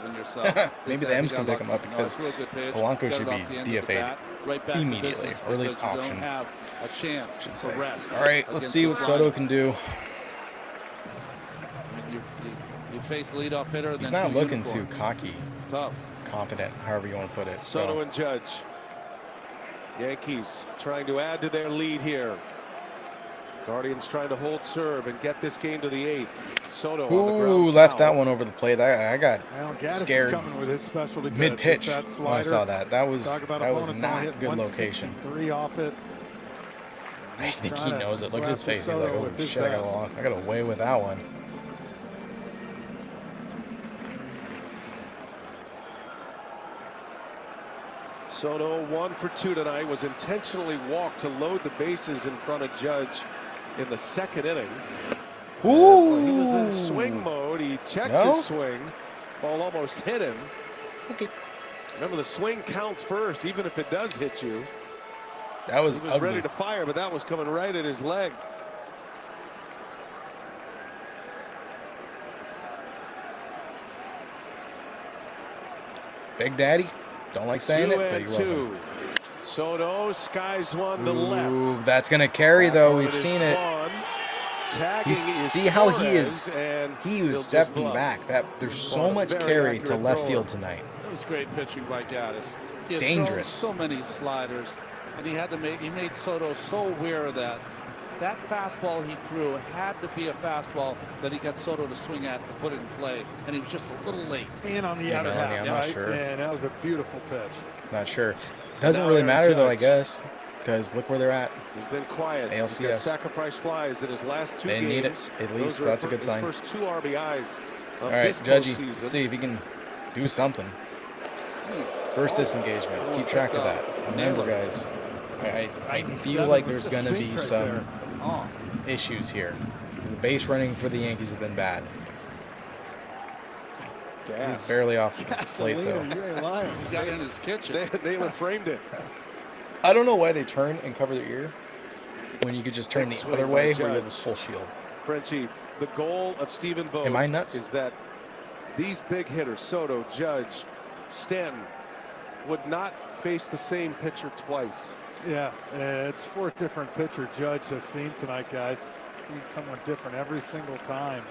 Maybe the M's can pick him up because Polanco should be DFA'd immediately, or at least auctioned. Should say. All right, let's see what Soto can do. You face leadoff hitter. He's not looking too cocky, tough, confident, however you want to put it. Soto and Judge. Yankees trying to add to their lead here. Guardians trying to hold serve and get this game to the 8th. Soto on the ground. Left that one over the plate. I got scared with mid-pitch when I saw that. That was not a good location. 3 off it. I think he knows it. Look at his face. He's like, oh shit, I got away with that one. Soto 1 for 2 tonight, was intentionally walked to load the bases in front of Judge in the 2nd inning. Ooh. He was in swing mode. He checks his swing. Ball almost hit him. Okay. Remember, the swing counts first, even if it does hit you. That was He was ugly. ready to fire, but that was coming right at his leg. Big Daddy. Don't like saying it, but you're welcome. Soto skies one to left. That's gonna carry though. We've seen it. See how he is. He was stepping back. There's so much carry to left field tonight. It was great pitching by Gaddis. Dangerous. So many sliders, and he made Soto so aware of that. That fastball he threw had to be a fastball that he got Soto to swing at to put it in play, and he was just a little late. And on the outer half, I'm not sure. And that was a beautiful pitch. Not sure. Doesn't really matter though, I guess, because look where they're at. He's been quiet. ALCS. He's got sacrifice flies in his last 2 games. They need it. At least that's a good sign. His first 2 RBIs. All right, Judgy. Let's see if he can do something. First disengagement. Keep track of that. Remember, guys. I feel like there's going to be some issues here. The base running for the Yankees has been bad. He's barely off the plate, though. You ain't lying. He got in his kitchen. Naylor framed it. I don't know why they turn and cover their ear when you could just turn the other way where you have a full shield. Frenchie, the goal of Stephen Vogt Am I nuts? is that these big hitters, Soto, Judge, Stanton, would not face the same pitcher twice. Yeah, it's 4 different pitcher Judge has seen tonight, guys. Seen someone different every single time.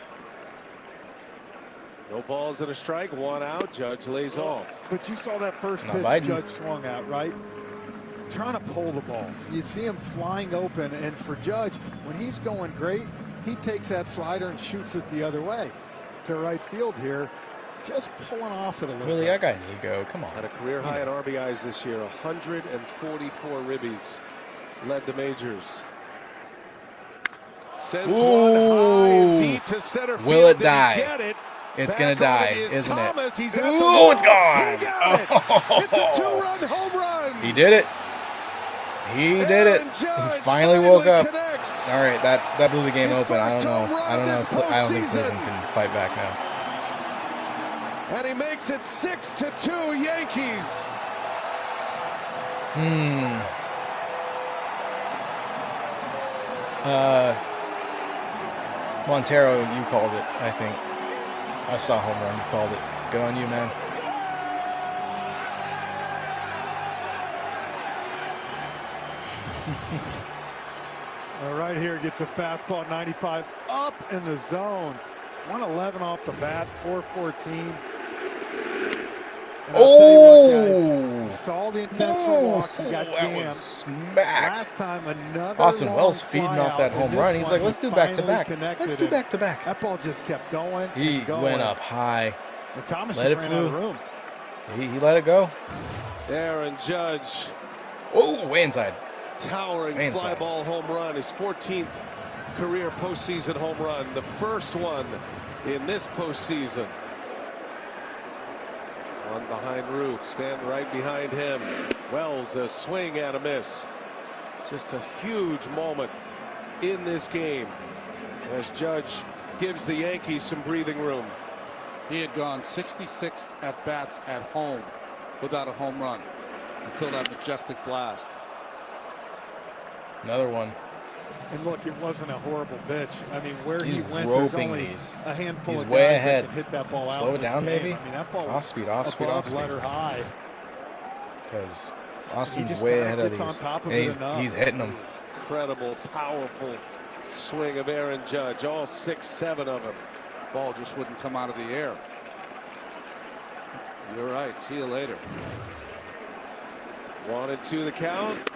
No balls and a strike, 1 out. Judge lays off. But you saw that first pitch Judge swung at, right? Trying to pull the ball. You see him flying open, and for Judge, when he's going great, he takes that slider and shoots it the other way to right field here. Just pulling off it a little bit. Really, I got an ego. Come on. Had a career high in RBIs this year, 144 ribbies. Led the majors. Sends one high and deep to center field. Will it Did die? he get it? It's going to die, isn't Thomas. it? He's at the Ooh, it's gone. He got it. It's a 2-run home run. He did it. He did it. He finally woke up. Connects. All right, that blew the game open. I don't know. I don't think Cleveland can fight back now. And he makes it 6-2 Yankees. Montero, you called it, I think. I saw home run. You called it. Good on you, man. All right, here gets a fastball, 95 up in the zone. 111 off the bat, 414. Oh! What, saw the intentional walk. He got that jammed. was smacked. Last time, another Austin Wells feeding flyout, off that home run. He's like, let's do back to back. Let's do back to back. That ball just kept going. He went up high. And Thomas let it ran flew. out of room. He let it go. Aaron Judge. Oh, way inside. Towering fly ball home run. His 14th career postseason home run. The first one in this postseason. One behind Root. Stand right behind him. Wells a swing and a miss. Just a huge moment in this game as Judge gives the Yankees some breathing room. He had gone 66 at bats at home without a home run until that majestic blast. Another one. And look, it wasn't a horrible pitch. I mean, where He's he went, there's roping only these. a handful He's of way guys ahead. that can hit that ball out. Slow it down, game. maybe. I mean, that ball Off speed, off speed, off speed. letter high. Because Austin's way ahead of these. On top of He's hitting them. Incredible, powerful swing of Aaron Judge. All 6-7 of them. Ball just wouldn't come out of the air. You're right. See you later. 1-2 the count.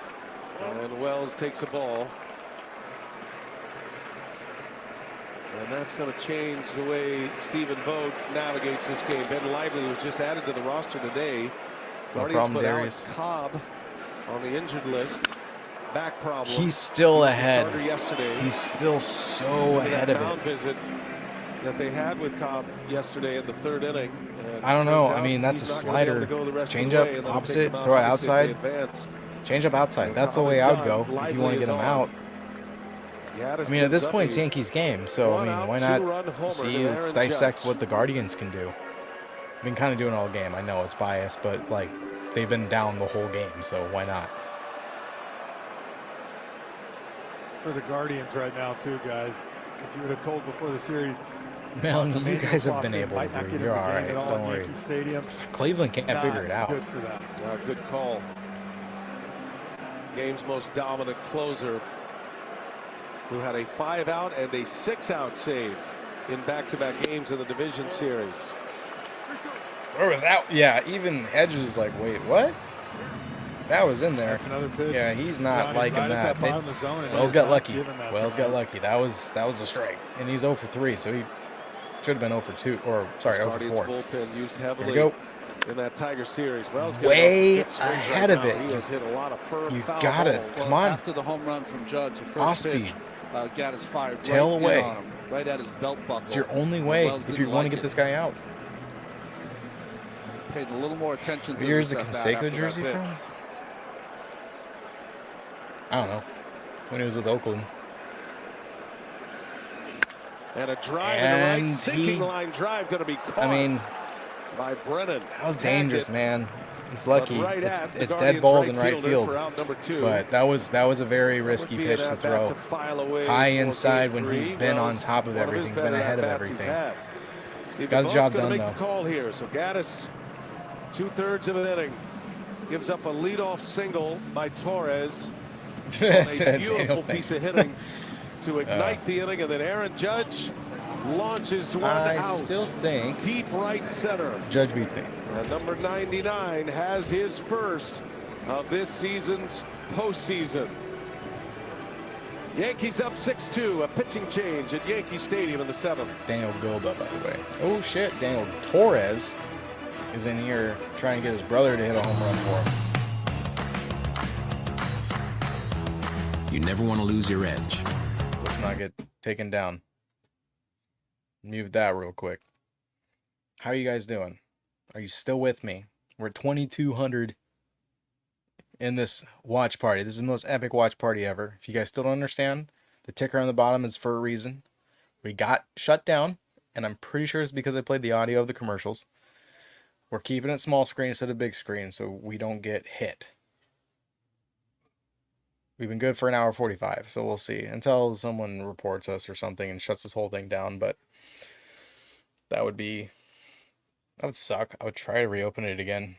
And Wells takes a ball. And that's going to change the way Stephen Vogt navigates this game. Ben Lively was just added to the roster today. No Guardians problem, put Darius. Alex Cobb on the injured list. Back problem. He's still ahead. Yesterday. He's still so ahead of mound it. Visit that they had with Cobb yesterday in the third inning. I don't know. I mean, that's a slider. Change up opposite, throw it outside. Change up outside. That's the way I would go if you want to get him out. I mean, at this point, it's Yankees game, so I mean, why not see? Let's dissect what the Guardians can do. I've been kind of doing all game. I know it's biased, but like they've been down the whole game, so why not? For the Guardians right now, too, guys. If you would have told before the series, Melanie, you guys have been able to breathe. You're all right. Don't worry. Cleveland can't figure it out. Good for that. Good call. Game's most dominant closer, who had a 5-out and a 6-out save in back-to-back games in the division series. Where was that? Yeah, even Hedges was like, wait, what? That was in there. That's another pitch. Yeah, he's not liking right that. Wells got lucky. Wells got lucky. That was a strike, and he's 0 for 3, so he should have been 0 for 2, or sorry, 0 for 4. Bullpen used heavily There you go. in that Tiger series. Wells Way ahead of it. He has hit a lot of firm foul got it. balls. Come on. After the home run from Judge, the first Off pitch, speed. Gaddis fired Tail right away. in on him, right at his belt buckle. It's your only way Wells if you didn't want to like get it. this guy out. Paid a little more attention to Here's the this at bat Canseco after jersey that pitch. from? I don't know. When he was with Oakland. And a drive in the right sinking line drive going to be caught. I mean, by Brennan. that was dangerous, man. He's lucky. Right It's dead balls in right field. But that was a very risky pitch to throw. High inside when he's been on top of everything. He's been ahead of everything. Got the job done, make though. The call here. So Gaddis, 2/3 of an inning, gives up a leadoff single by Torres. A beautiful piece of hitting to ignite the inning, and then Aaron Judge launches one out. I still think deep right center. Judge beats me. And number 99 has his first of this season's postseason. Yankees up 6-2, a pitching change at Yankee Stadium in the 7th. Daniel Goba, by the way. Oh shit, Daniel Torres is in here trying to get his brother to hit a home run for him. You never want to lose your edge. Let's not get taken down. Mute that real quick. How are you guys doing? Are you still with me? We're 2,200 in this watch party. This is the most epic watch party ever. If you guys still don't understand, the ticker on the bottom is for a reason. We got shut down, and I'm pretty sure it's because I played the audio of the commercials. We're keeping it small screen instead of big screen so we don't get hit. We've been good for 1 hour 45, so we'll see. Until someone reports us or something and shuts this whole thing down, but that would suck. I would try to reopen it again.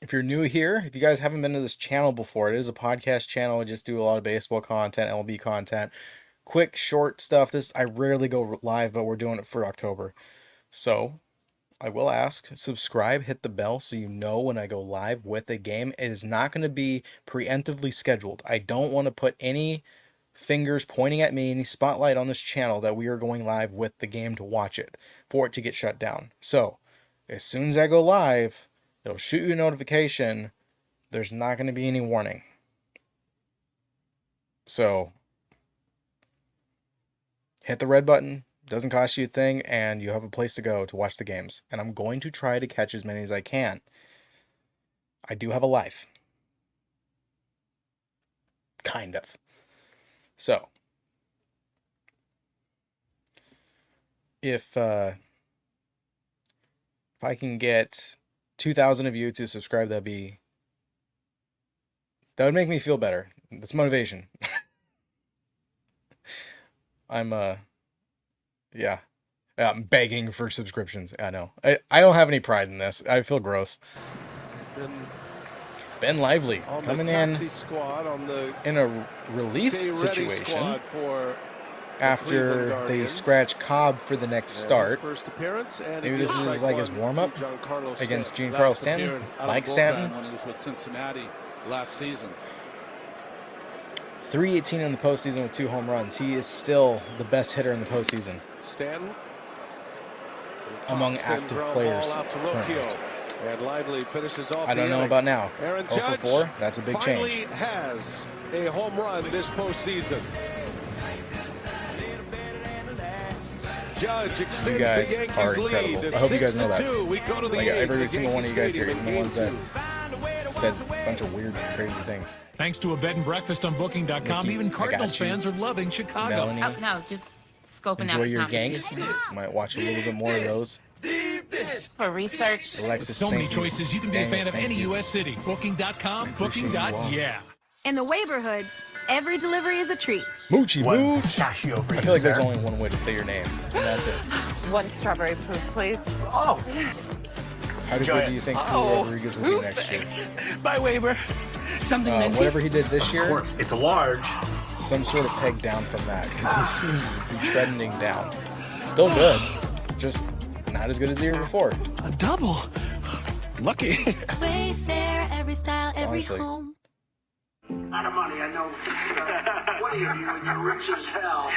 If you're new here, if you guys haven't been to this channel before, it is a podcast channel. We just do a lot of baseball content, MLB content, quick, short stuff. I rarely go live, but we're doing it for October. So I will ask, subscribe, hit the bell so you know when I go live with a game. It is not going to be preemptively scheduled. I don't want to put any fingers pointing at me, any spotlight on this channel that we are going live with the game to watch it, for it to get shut down. So as soon as I go live, it'll shoot you a notification. There's not going to be any warning. So hit the red button. Doesn't cost you a thing, and you have a place to go to watch the games. And I'm going to try to catch as many as I can. I do have a life. Kind of. So, if I can get 2,000 of you to subscribe, that would make me feel better. That's motivation. I'm I'm begging for subscriptions. I know. I don't have any pride in this. I feel gross. Ben Lively coming in a relief situation after they scratch Cobb for the next start. Maybe this is like his warm-up against Giancarlo Stanton, Mike Stanton. When he was with Cincinnati last season. 318 in the postseason with 2 home runs. He is still the best hitter in the postseason. Stanton among active players currently. And Lively finishes off. I don't know about now. 0 for 4, that's a big finally change. Has a home run this postseason. Judge extends You guys the Yankees are lead incredible. to I hope you guys know that. 6-2. We go to the like every single one of you guys here, Stadium even the in ones that Game said a bunch of weird, crazy things. Thanks to a bed and breakfast on Booking.com, Nikki, even I Cardinals got you. fans are loving Chicago. Melanie, Oh, no, just scoping enjoy out your the Yanks. competition. Might watch a little bit more of those. For research. Alexis, With so many thank you. choices, you can be a Dang fan it, of thank any you. U.S. city. Booking.com, Booking.yeah. In the neighborhood, every delivery is a treat. Moochie Mooch. I feel like there's only one way to say your name, and that's it. One strawberry poof, please. Oh, How good do you think Julio Rodriguez will be next year? by waiver. Something minty. Whatever he did this year, Of course, it's a large. some sort of peg down from that, because he seems to be trending down. Still good, just not as good as the year before. A double. Lucky. Wayfair, every style, every Honestly. home. Out of money, I know. What are you when you're rich as hell?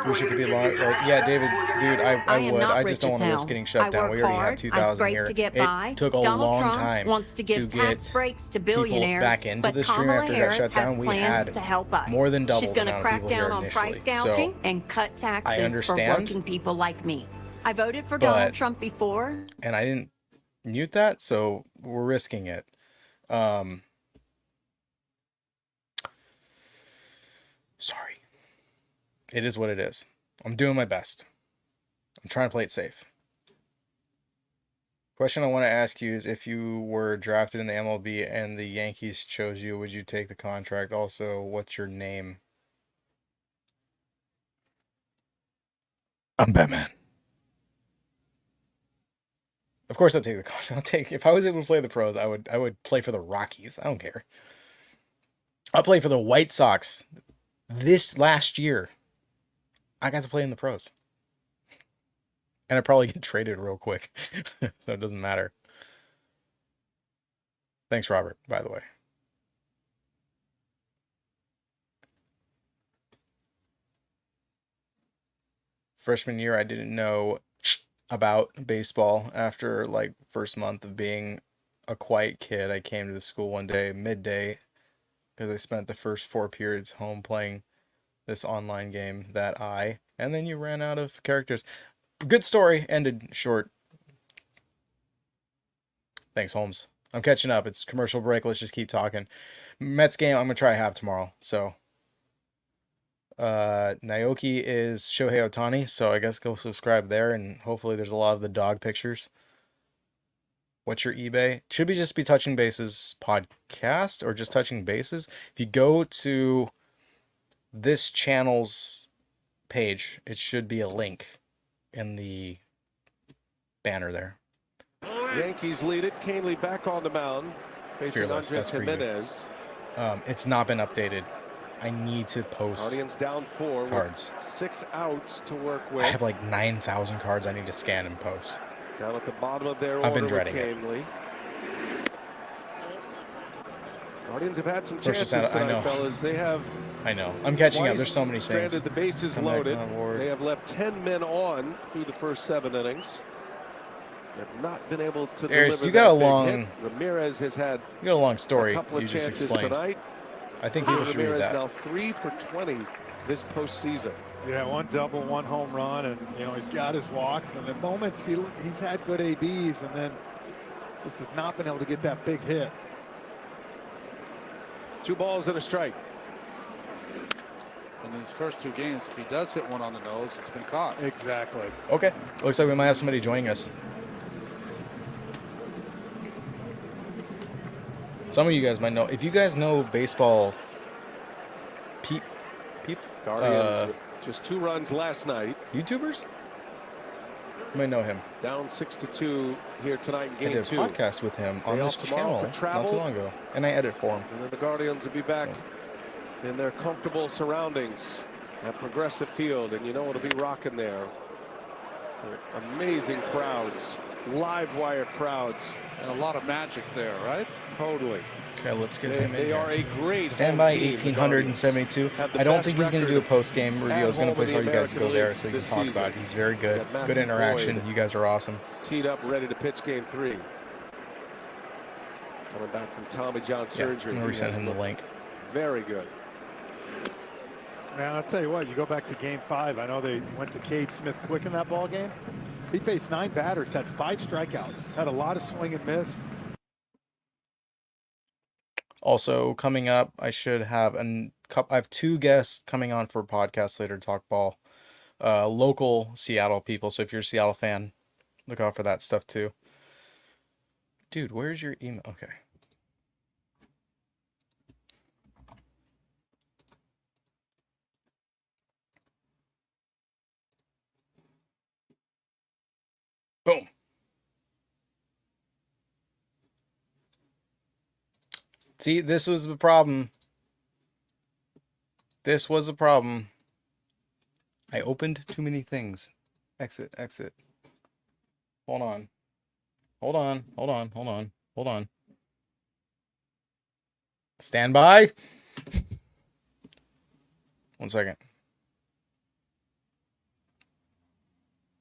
Wish it could be long. Yeah, David, dude, I am would. not I rich just don't as want to risk hell. getting shut I down. work We already hard. have 2,000 I scrape here. to get by. It took a Donald long Trump time wants to give tax get breaks to people billionaires, back into but the stream Kamala after it got Harris shut down. has We plans had to help us. more than double She's the going to amount of crack people here down on price initially. gouging So, and cut taxes for understand, working people like me. I voted for but- Donald Trump before. and I didn't mute that, so we're risking it. Sorry. It is what it is. I'm doing my best. I'm trying to play it safe. Question I want to ask you is, if you were drafted in the MLB and the Yankees chose you, would you take the contract? Also, what's your name? I'm Batman. Of course I'll take the contract. If I was able to play the pros, I would play for the Rockies. I don't care. I'll play for the White Sox. This last year, I got to play in the pros. And I probably get traded real quick. So it doesn't matter. Thanks, Robert, by the way. Freshman year, I didn't know about baseball. After like first month of being a quiet kid, I came to the school one day, midday, because I spent the first 4 periods home playing this online game and then you ran out of characters. Good story, ended short. Thanks, Holmes. I'm catching up. It's commercial break. Let's just keep talking. Mets game, I'm going to try half tomorrow. So, Naoki is Shohei Ohtani, so I guess go subscribe there, and hopefully there's a lot of the dog pictures. What's your eBay? Should be just be Touching Bases podcast or just Touching Bases. If you go to this channel's page, it should be a link in the banner there. Yankees lead it. Canely back on the mound. Facing Fearless, that's Andres for you. Jimenez. It's not been updated. I need to post Guardians down 4 cards. with 6 outs to work with. I have like 9,000 cards I need to scan and post. Down at the bottom of their I've been order with dreading it. Canely. Guardians have had some First chances I know. tonight, fellas. They have. I know. I'm catching up. twice There's so many things. stranded the bases Come back loaded. on board. They have left 10 men on through the first 7 innings. Have not been able to There's, deliver you got a that big long hit. Ramirez has had you got a long story a couple of you just chances explained. tonight. I think people should read Ramirez that. now 3 for 20 this postseason. Yeah, 1 double, 1 home run, and he's got his walks. And at moments he's had good ABs, and then just has not been able to get that big hit. 2 balls and a strike. In these first 2 games, if he does hit one on the nose, it's been caught. Exactly. Okay. Looks like we might have somebody joining us. Some of you guys might know. If you guys know baseball, Guardians just 2 runs last night. YouTubers? You might know him. Down 6-2 here tonight in game 2. I did a podcast with him on this channel not too long ago, and I edit for him. And then the Guardians will be back in their comfortable surroundings at Progressive Field, and it'll be rocking there. Amazing crowds, live wire crowds, and a lot of magic there, right? Totally. Okay, let's get him in. They are a great standby. team, 1872. I don't think he's going to do a post game review. I was going to push all you guys to go there so you can talk about it. He's very good. Good interaction. You guys are awesome. Teed up, ready to pitch game 3. Coming back from Tommy John surgery. I'm going to resend him the link. Very good. Man, I'll tell you what, you go back to game 5. I know they went to Cade Smith quick in that ball game. He faced 9 batters, had 5 strikeouts, had a lot of swing and miss. Also coming up, I should have I have 2 guests coming on for a podcast later to talk ball. Local Seattle people. So if you're a Seattle fan, look out for that stuff too. Dude, where's your email? Okay. Boom. See, this was the problem. This was a problem. I opened too many things. Exit, exit. Hold on. Hold on, hold on, hold on, hold on. Stand by. 1 second.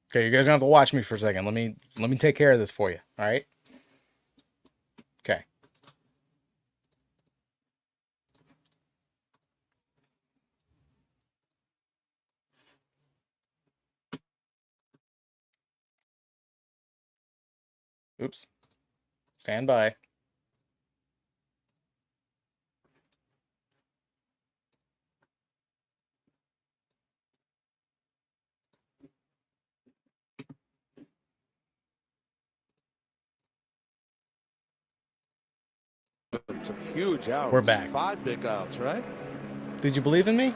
Okay, you guys don't have to watch me for a second. Let me take care of this for you. All right? Okay. Oops. Stand by. Some huge outs. We're back. 5 big outs, right? Did you believe in me?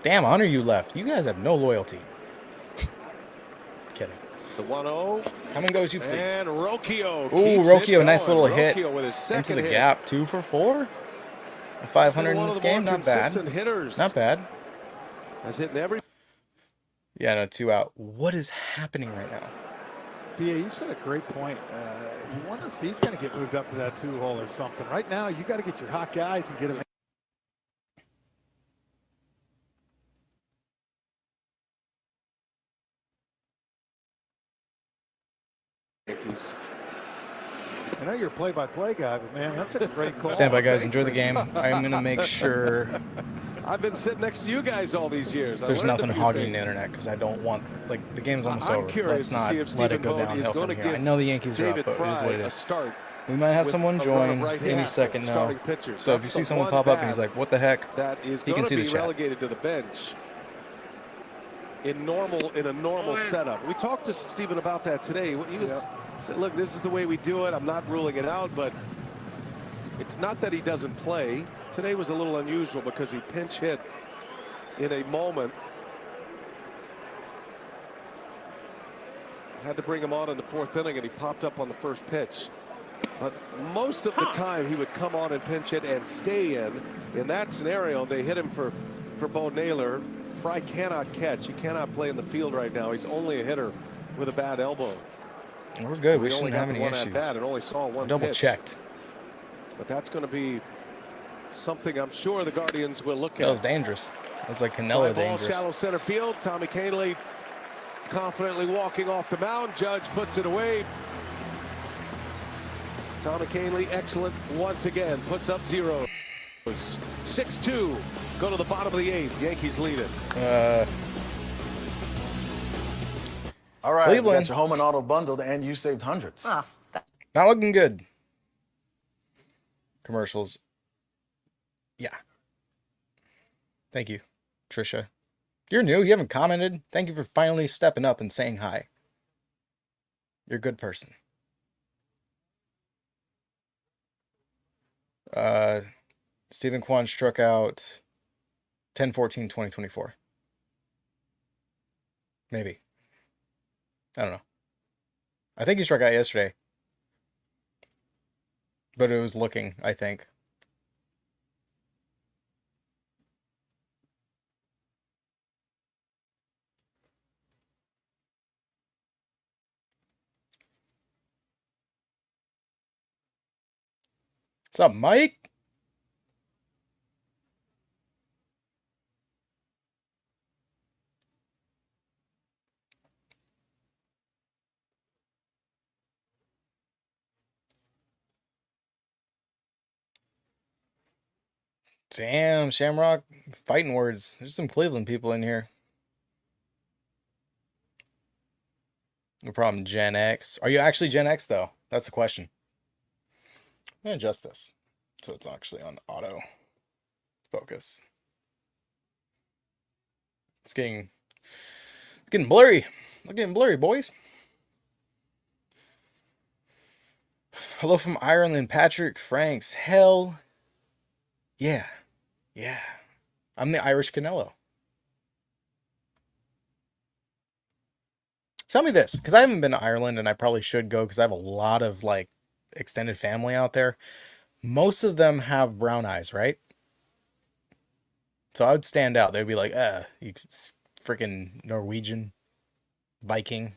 Damn, Hunter, you left. You guys have no loyalty. Kidding. The 1-0. Come and go as you please. And Rocchio. Ooh, Rocchio, nice little hit with his into the hit. gap. 2 for 4. 500 in this game, not bad. Hitters. Not bad. That's hitting every. Yeah, no, 2 out. What is happening right now? BA, you said a great point. You wonder if he's going to get moved up to that 2-hole or something. Right now, you got to get your hot guys and get them. Yankees. I know you're a play-by-play guy, but man, that's a great call. Stand by, guys. Enjoy the game. I'm going to make sure. I've been sitting next to you guys all these years. There's nothing hogging the internet because I don't want, the game's almost over. Let's not let it go downhill from here. I know the Yankees are up, but it is what it is. We might have someone join any second now. So if you see someone pop up and he's like, what the heck? That is he can see the chat. Relegated to the bench in a normal setup. We talked to Steven about that today. He said, look, this is the way we do it. I'm not ruling it out, but it's not that he doesn't play. Today was a little unusual because he pinch hit in a moment. Had to bring him on in the 4th inning, and he popped up on the first pitch. But most of the time, he would come on and pinch hit and stay in. In that scenario, they hit him for Bo Naylor. Fry cannot catch. He cannot play in the field right now. He's only a hitter with a bad elbow. We're good. So we shouldn't have any issues. And only saw one double pitch. Checked. But that's going to be something I'm sure the Guardians will look at. That was dangerous. That was like Canelo dangerous. Shallow center field. Tommy Canely confidently walking off the mound. Judge puts it away. Tommy Kahnle, excellent once again, puts up 0. 6-2. Go to the bottom of the 8th. Yankees lead it. All right, Cleveland. you got your home and auto bundled, and you saved hundreds. Oh, Not looking good. Commercials. Yeah. Thank you, Trisha. You're new. You haven't commented. Thank you for finally stepping up and saying hi. You're a good person. Stephen Kwan struck out 10-14-2024. Maybe. I don't know. I think he struck out yesterday. But it was looking, I think. What's up, Mike? Damn, Shamrock. Fighting words. There's some Cleveland people in here. No problem, Gen X. Are you actually Gen X, though? That's the question. I'm going to adjust this so it's actually on auto focus. It's getting blurry. It's getting blurry, boys. Hello from Ireland, Patrick Franks. Hell yeah. Yeah. I'm the Irish Canelo. Tell me this, because I haven't been to Ireland and I probably should go because I have a lot of like extended family out there. Most of them have brown eyes, right? So I would stand out. They'd be like, you freaking Norwegian, Viking,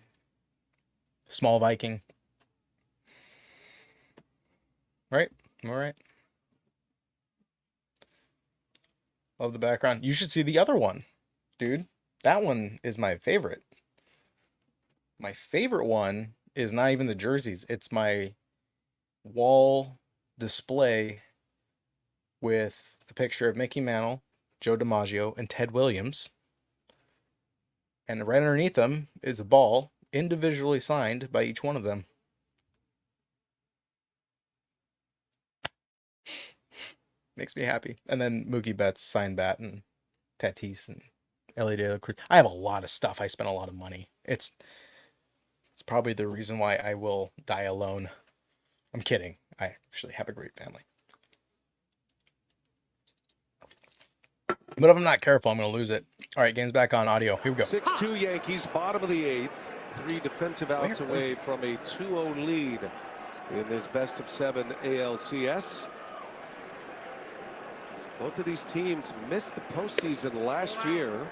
small Viking. Right? Am I right? Love the background. You should see the other one, dude. That one is my favorite. My favorite one is not even the jerseys. It's my wall display with a picture of Mickey Mantle, Joe DiMaggio, and Ted Williams. And right underneath them is a ball individually signed by each one of them. Makes me happy. And then Mookie Betts signed bat and Tatis and Ellie De La Cruz. I have a lot of stuff. I spent a lot of money. It's probably the reason why I will die alone. I'm kidding. I actually have a great family. But if I'm not careful, I'm going to lose it. All right, game's back on audio. Here we go. 6-2 Yankees, bottom of the 8th. 3 defensive outs away from a 2-0 lead in this best of 7 ALCS. Both of these teams missed the postseason last year.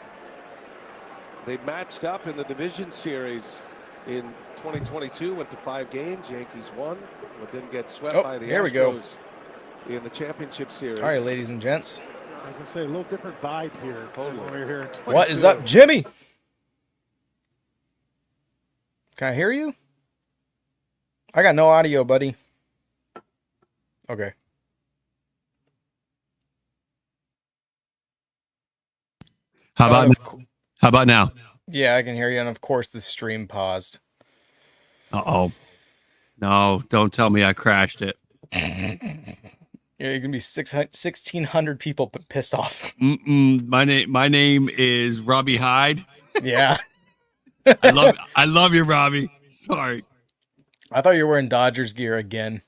They matched up in the division series in 2022, went to 5 games. Yankees won, but didn't get swept by the Astros in the championship series. All right, ladies and gents. I was going to say, a little different vibe here than when we were here in 22. What is up, Jimmy? Can I hear you? I got no audio, buddy. Okay. How about now? Yeah, I can hear you. And of course, the stream paused. Uh-oh. No, don't tell me I crashed it. Yeah, you're gonna be 1,600 people pissed off. My name is Robbie Hyde. Yeah. I love you, Robbie. Sorry. I thought you were wearing Dodgers gear again.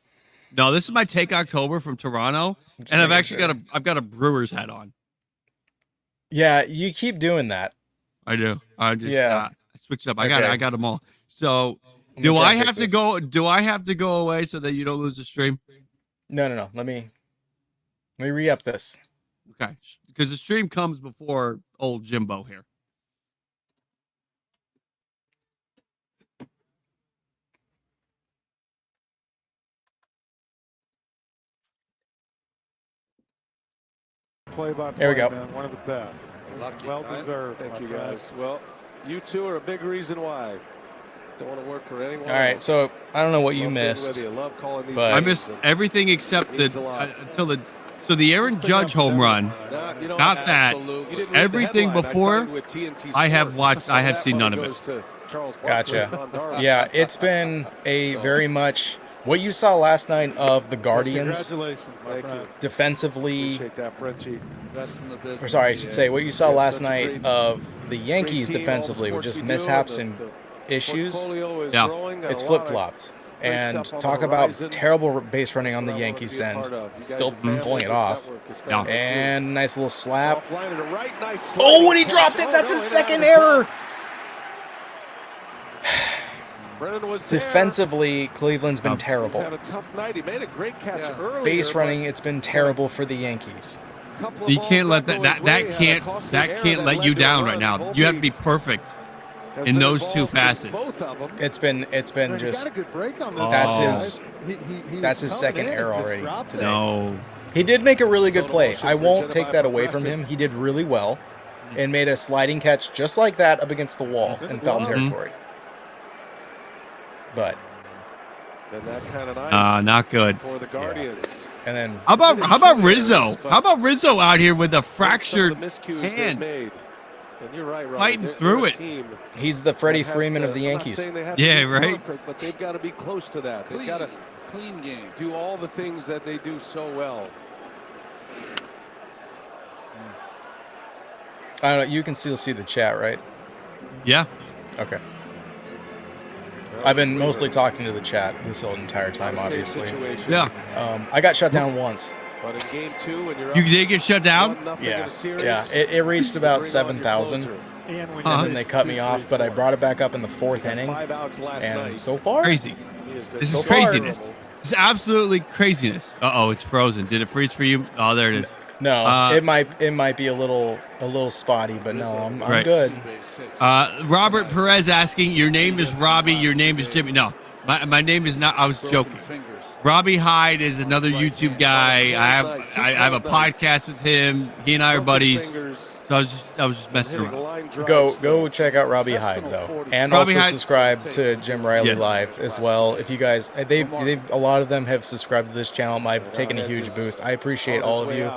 No, this is my Take October from Toronto, and I've actually got a Brewers hat on. Yeah, you keep doing that. I do. I just switch it up. I got them all. So do I have to go? Do I have to go away so that you don't lose the stream? No. Let me re-up this. Okay, because the stream comes before old Jimbo here. Play by play, there we go. man. One of the best. Lucky, well deserved. Thank you, guys. Well, You two are a big reason why. Don't want to work for anyone. All right, else. so I don't know what you Love being missed. with you. Love calling these but I games, missed and everything except means the a lot. until the so the Aaron Judge home run. You know, Not that. You didn't read the Everything headline. before, signed with TNT I have Sports. watched. I have That seen money none of it. goes to Charles Barkley and Von Gotcha. Darby. Yeah, it's been a very much what you saw last night of the Guardians Congratulations, my friend. defensively. Appreciate that, Frenchie. Best in the business. Or sorry, I should say what you saw Yeah, last such a night great- of the Yankees team, all the defensively with sports just we do, mishaps and and issues. portfolio is Yeah. growing, and It's a lot of flip-flopped. great And stuff on the talk about horizon. terrible base running on the What I wanna Yankees be a end. part of. You guys Still are family, pulling it this off. network is Yeah. family, too. And nice little slap. Soft line to the right, nice Oh, sliding when he catch. dropped it, Oh, that's no, his in and out second of his error. glove. Brennan was there. Defensively, Cleveland's been He's terrible. had a tough night. He made a great catch Yeah. earlier. Base but running, it's been terrible for the Yankees. a couple of You balls can't let not that go his way, that had a can't costly that error can't let led you to a down run. right now. Volpe You have to be perfect has in been those two involved in facets. both of them. It's been Man, he just got a good break on this. That's one. his- He that's was his coming second in and error just already dropped it. today. No. He did make a really good Total play. motion I won't presented take by that away from Progressive. him. He did really well and made a sliding catch just like that up against the wall in foul territory. But And that kind of night Not good. for the Guardians. and then How about Rizzo? How about Rizzo out here with a fractured Some of the miscues they've hand? made. And you're right, Robbie. Fighting They're through a it. team he's the Freddie that has Freeman to- of the I'm not Yankees. saying they have Yeah, to be right. perfect, but they've got to be close to that. They've Clean, got to clean game. do all the things that they do so well. I don't know. You can still see the chat, right? Yeah. Okay. I've been mostly talking to the chat this whole entire time, Same obviously. situation. Yeah. I got shut down once. But in game two, when you're You up did get shut down? 1-0 in Yeah, a series, yeah. It reached about bring on your 7,000, closer. And when Huh? and then they cut me off. But I brought it back up in the fourth inning, 5 outs last and night. so far, Crazy. He has been This So is far- craziness. This is absolutely craziness. Uh-oh, it's frozen. Did it freeze for you? Oh, there it is. no, it might be a little spotty, but no, I'm Right. good. Robert Perez asking, your name is Robbie, your name is Jimmy. No, my name is not. I was joking. Fingers. Robbie Hyde is another YouTube guy. I have a podcast with him. He and I are buddies. So I was just messing around. Go check out Robbie Hyde though, and Robbie also Hyde- subscribe to Jim Riley Yeah. Live as well. If you guys, they've a lot of them have subscribed to this channel. I've taken a huge boost. I appreciate all of you.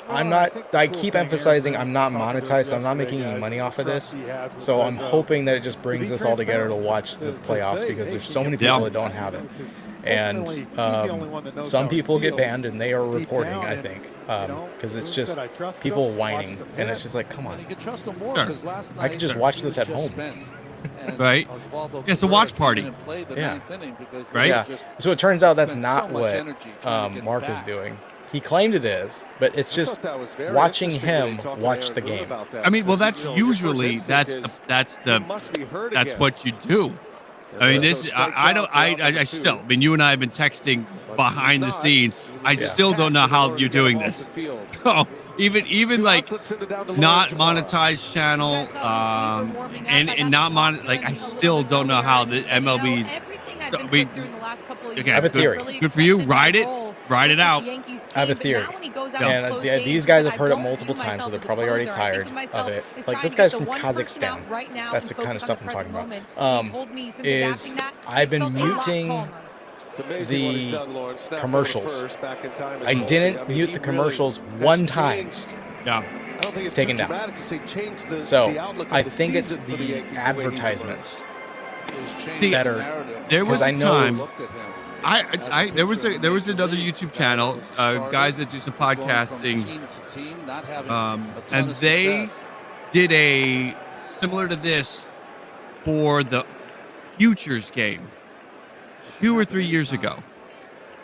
I'm not. I keep emphasizing I'm not monetized, so I'm not making any money off of this. So I'm hoping that it just brings us all together to watch the playoffs because there's so many people Yeah. that don't have it, and some people get banned and they are reporting. I think because it's just people whining, and it's just like, come on. You can trust him more Sure. because last I could night just he watch this at just home. spent. And Right. Osvaldo Yeah, it's a Cabrera watch came party. in and played the Yeah. ninth inning because Right. we Yeah. just So it turns out that's spent not so much what energy trying to get Mark back. is doing. He claimed it is, but it's just watching him watch the game. I mean, well, that's usually that's what you do. I mean, this I still. I mean, you and I have been texting behind the scenes. I still don't know how you're doing this. Oh, even like not monetized channel, and not like I still don't know how the MLB. Okay, I have a theory. Good for you. Ride it out. I have a theory. And these guys have heard it multiple times, so they're probably already tired of it. Like, this guy's from Kazakhstan. That's the kind of stuff I'm talking about. Is I've been muting the commercials. I didn't mute the commercials one time. Yeah. Taken down. So I think it's the advertisements that are, There was because I a know time. There was another YouTube channel, guys that do some podcasting, and they did a similar to this for the Futures game 2 or 3 years ago,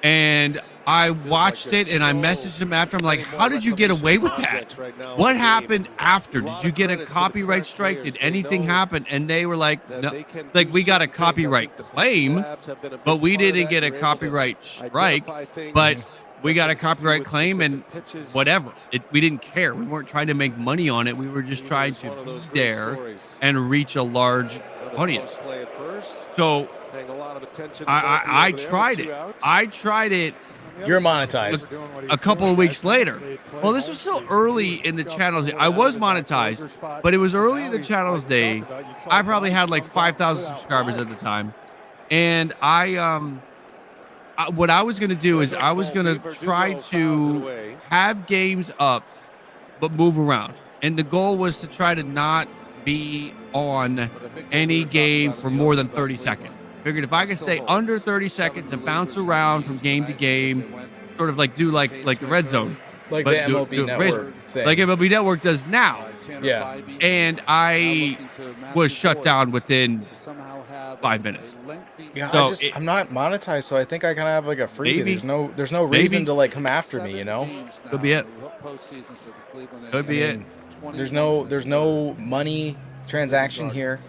and I watched it and I messaged him after. I'm like, how did you get away with that? What happened after? Did you get a copyright strike? Did anything happen? And they were like, no, like, we got a copyright claim, but we didn't get a copyright strike, but we got a copyright claim and whatever. We didn't care. We weren't trying to make money on it. We were just trying to be there and reach a large audience. So I tried it. I tried it You're monetized. A couple of weeks later. Well, this was still early in the channel's day. I was monetized, but it was early in the channel's day. I probably had like 5,000 subscribers at the time. And what I was going to do is I was going to try to have games up, but move around. And the goal was to try to not be on any game for more than 30 seconds. Figured if I could stay under 30 seconds and bounce around from game to game, sort of like do like the red zone. Like the MLB Network thing. Like MLB Network does now. Yeah. And I was shut down within 5 minutes. Yeah, so I'm not monetized, so I think I kind of have like a freebie. Maybe. There's no reason to like come after me, you know? Could be it. Could be it. There's no money transaction here.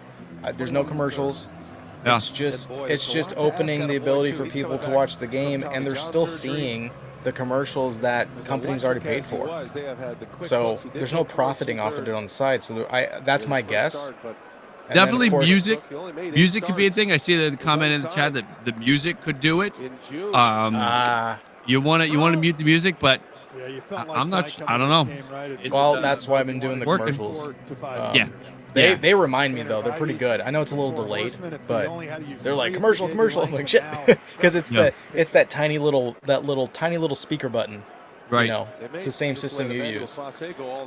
There's no commercials. Yeah. It's just opening the ability for people to watch the game, and they're still seeing the commercials that companies already paid for. So there's no profiting off of it on the side. So that's my guess. And definitely then, music. Music could be a thing. I see the comment in the chat that the music could do it. You want to mute the music, but I'm not. I don't know. Well, that's why I've been doing the commercials. Yeah. They remind me though. They're pretty good. I know it's a little delayed, but they're like commercial. I'm like shit, because it's that tiny little speaker button. Right. You know, it's the same system you use.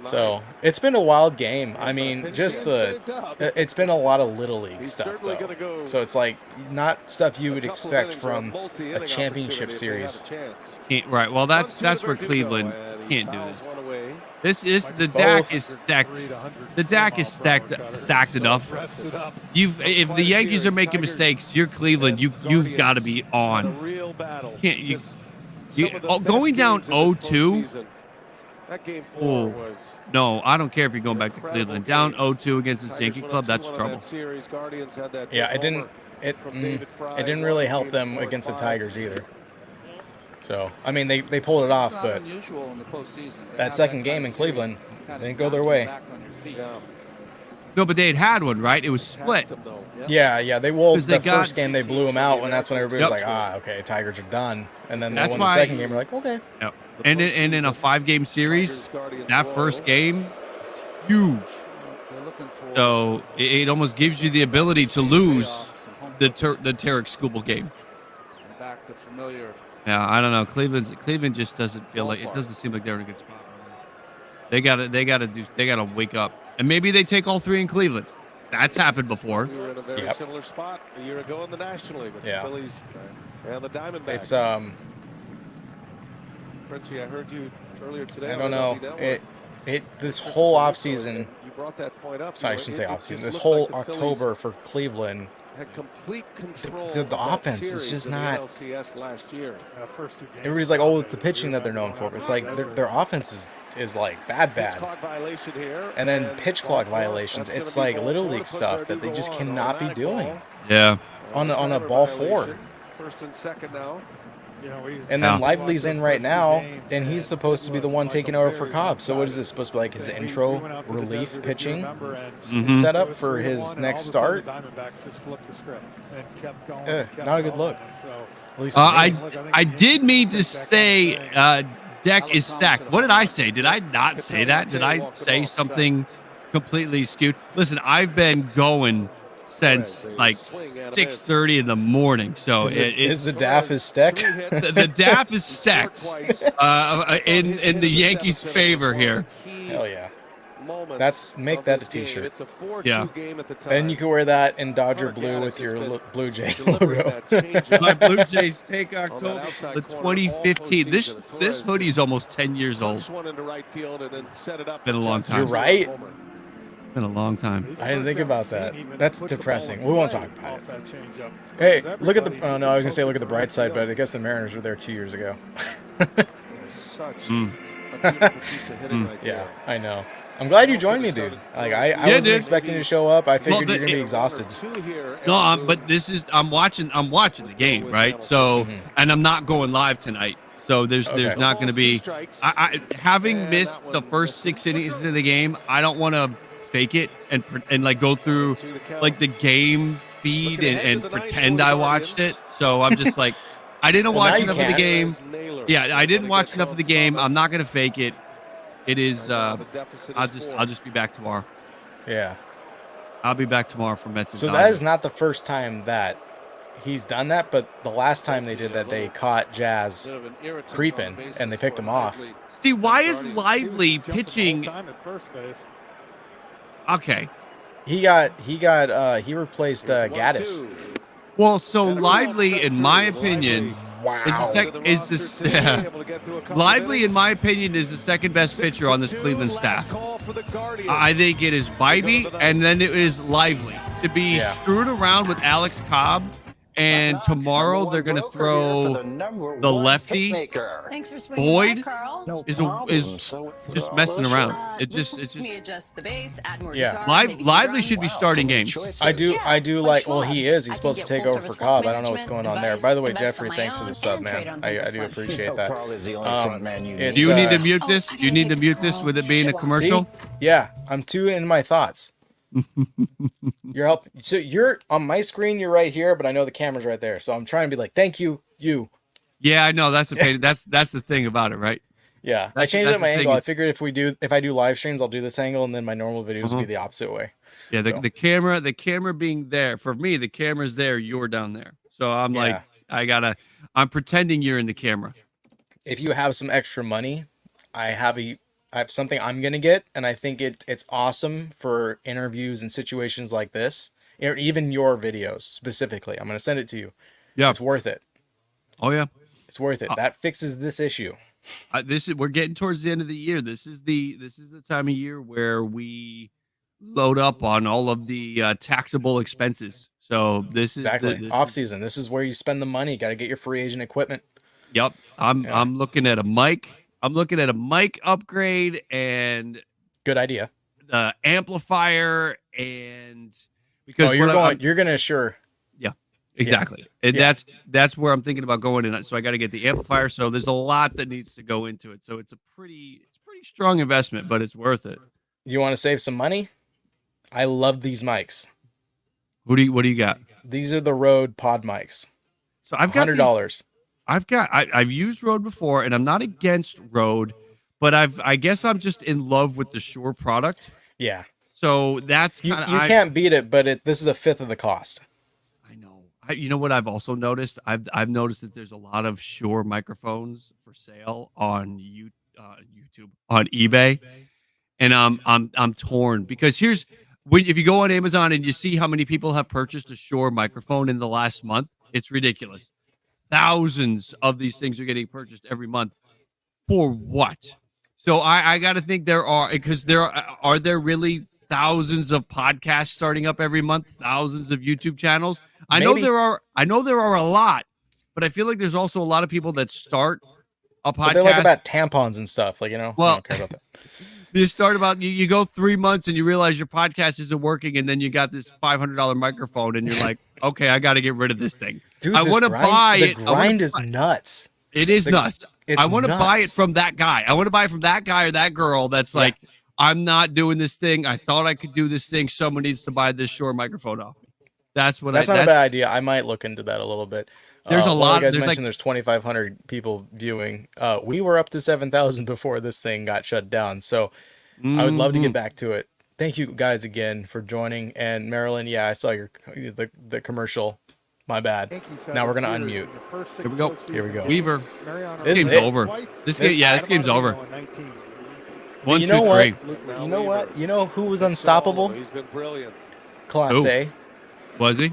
So it's been a wild game. I mean, it's been a lot of little league stuff though. So it's like not stuff you would expect from a championship series. Right. Well, that's where Cleveland can't do this. This is the DAC is stacked. The DAC is stacked enough. If the Yankees are making mistakes, you're Cleveland. You've got to be on. Going down 0-2. No, I don't care if you're going back to Cleveland. Down 0-2 against this Yankee club, that's trouble. Yeah, it didn't really help them against the Tigers either. So, I mean, they pulled it off, but that second game in Cleveland didn't go their way. No, but they had one, right? It was split. Yeah. The first game they blew them out, and that's when everybody was like, okay, Tigers are done. And then they won the second game. We're like, okay. Yep. And in a 5-game series, that first game, huge. So it almost gives you the ability to lose the Tarek Skubal game. Back to familiar. Yeah, I don't know. Cleveland just doesn't feel like it. Doesn't seem like they're in a good spot. They gotta wake up, and maybe they take all 3 in Cleveland. That's happened before. We were in a very similar spot a year ago in the National League with the Phillies and the Diamondbacks. It's Frenchie, I heard you earlier today. I don't know. This whole offseason. You brought that point up. Sorry, I shouldn't say offseason. This whole October for Cleveland. Had complete control. The offense is just not. LCS last year. Everybody's like, oh, it's the pitching that they're known for. But it's like their offense is like bad. And then pitch clock violations. It's like little league stuff that they just cannot be doing. Yeah. On a ball 4. First and second now. And then Lively's in right now, and he's supposed to be the one taking over for Cobb. So what is this supposed to be like? His intro relief pitching setup for his next start? Not a good look. I did mean to say deck is stacked. What did I say? Did I not say that? Did I say something completely skewed? Listen, I've been going since like 6:30 in the morning. So is the DAF is stacked? The DAF is stacked in the Yankees' favor here. Hell yeah. Make that a t-shirt. Yeah. Then you can wear that in Dodger blue with your Blue Jay logo. My Blue Jays take October the 2015. This hoodie is almost 10 years old. Been a long time. You're right. Been a long time. I didn't think about that. That's depressing. We won't talk about it. Hey, look at the. Oh no, I was gonna say look at the bright side, but I guess the Mariners were there 2 years ago. Such a beautiful piece of hitting right there. Yeah, I know. I'm glad you joined me, dude. Like I wasn't expecting you to show up. I figured you're gonna be exhausted. No, but I'm watching the game, right? So, and I'm not going live tonight. So there's not going to be. I having missed the first 6 innings of the game, I don't want to fake it and like go through like the game feed and pretend I watched it. So I'm just like, I didn't Well, now watch you enough of the can. game. Yeah, I didn't watch enough of the game. I'm not going to fake it. It is. I'll just be back tomorrow. Yeah. I'll be back tomorrow for Mets and So Dodgers. that is not the first time that he's done that, but the last time they did that, they caught Jazz creeping and they picked him off. Steve, why is Lively pitching? Okay. He replaced Gaddis. Well, so Lively, in my opinion, Lively, in my opinion, is the second best pitcher on this Cleveland staff. I think it is Bybee, and then it is Lively. To be screwed around with Alex Cobb, and tomorrow they're going to throw the lefty Thanks for swinging Boyd by, Carl. is just messing around. It's just adjust the base, add more Yeah. guitar, maybe some Lively drums. should be starting games. I do like. Well, he is. He's I supposed to can take get over full for service Cobb. wealth I don't know what's going on there. management, By the way, invest Jeffrey, on thanks my for the own, sub, and trade man. on I this do one. appreciate that. Carl is the only front man you it's, Do you need to uh, mute this? Do you need to mute this with it being a commercial? See? Yeah, I'm too in my thoughts. You're help. So you're on my screen. You're right here, but I know the camera's right there. So I'm trying to be like, thank you, you. Yeah, I know. That's the pain. That's the thing about it, right? Yeah, I That's- changed that's up my the thing angle. I is- figured if I do live streams, I'll do this angle, and then my normal videos will be the opposite way. Yeah, So, the camera being there for me, the camera's there, you're down there. So I'm like, I'm pretending you're in the camera. if you have some extra money, I have something I'm gonna get, and I think it's awesome for interviews and situations like this, or even your videos specifically. I'm gonna send it to you. Yeah, it's worth it. Oh yeah, it's worth it. That fixes this issue. We're getting towards the end of the year. This is the time of year where we load up on all of the taxable expenses. So this is Exactly off season. This is where you spend the money. Got to get your free agent equipment. Yep, I'm looking at a mic. I'm looking at a mic upgrade and good idea. Amplifier and because you're gonna assure. Yeah, exactly. Yeah. And that's where I'm thinking about going in. So I got to get the amplifier. So there's a lot that needs to go into it. So it's pretty strong investment, but it's worth it. You want to save some money? I love these mics. What do you got? These are the Rode Pod mics. So I've got $100. I've used Rode before, and I'm not against Rode, but I guess I'm just in love with the Shure product. Yeah. So that's you can't beat it, but this is a fifth of the cost. I know. You know what I've also noticed? I've noticed that there's a lot of Shure microphones for sale on YouTube, on eBay, and I'm torn because if you go on Amazon and you see how many people have purchased a Shure microphone in the last month, it's ridiculous. Thousands of these things are getting purchased every month. For what? So I got to think are there really thousands of podcasts starting up every month, thousands of YouTube channels? I know there are a lot, but I feel like there's also a lot of people that start a podcast. But they're like about tampons and stuff, I don't care about that. You start you go 3 months and you realize your podcast isn't working, and then you got this $500 microphone, and you're like, okay, I got to get rid of this thing. Dude, I want to buy it. The grind is nuts. It is nuts. I want to nuts. buy it from that guy. I want to buy it from that guy or that girl that's like, I'm not doing this thing. I thought I could do this thing. Someone needs to buy this Shure microphone off me. That's not a bad idea. I might look into that a little bit. There's a lot. You guys mentioned there's 2,500 people viewing. We were up to 7,000 before this thing got shut down. So I would love to get back to it. Thank you guys again for joining. And Marilyn, I saw the commercial. My bad. Now we're gonna unmute. Here we go. Here we go. Weaver. This game's over. This game's over. One, you know 2, what? 3. You know what? You know who was unstoppable? He's been brilliant. Class A. Was he?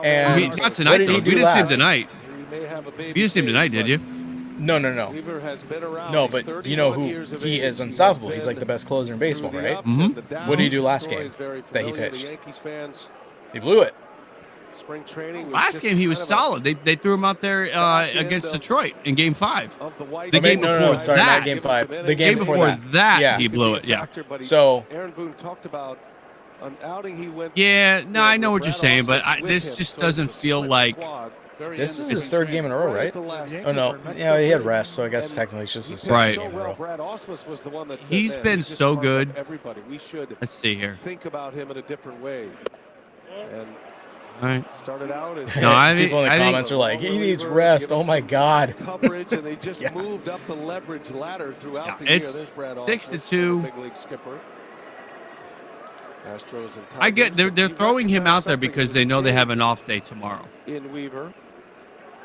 And not tonight though. We didn't see him tonight. You didn't see him tonight, did you? No. No, but you know who he is unstoppable. He's like the best closer in baseball, right? Mm-hmm. What did he do last game that he pitched? He blew it. Spring training. Last game he was solid. They threw him out there against Detroit in Game 5. The game before that, not Game 5. The game before that, he blew it. Yeah. So Aaron Boone talked about an outing he went. Yeah, no, I know what you're saying, but this just doesn't feel like. This is his third game in a row, right? Oh no, yeah, he had rest, so I guess technically it's just his second game in a row. He's been so good. Everybody, we should Let's see here. think about him in a different way. And All right. Started out as No, I mean, people in the comments are like, he needs rest. Oh my God. coverage, and they just moved up the leverage ladder throughout the year. It's There's Brad 6-2. big league skipper. Astros and I get Tigers. they're throwing him out there because they know they have an off day tomorrow. In Weaver.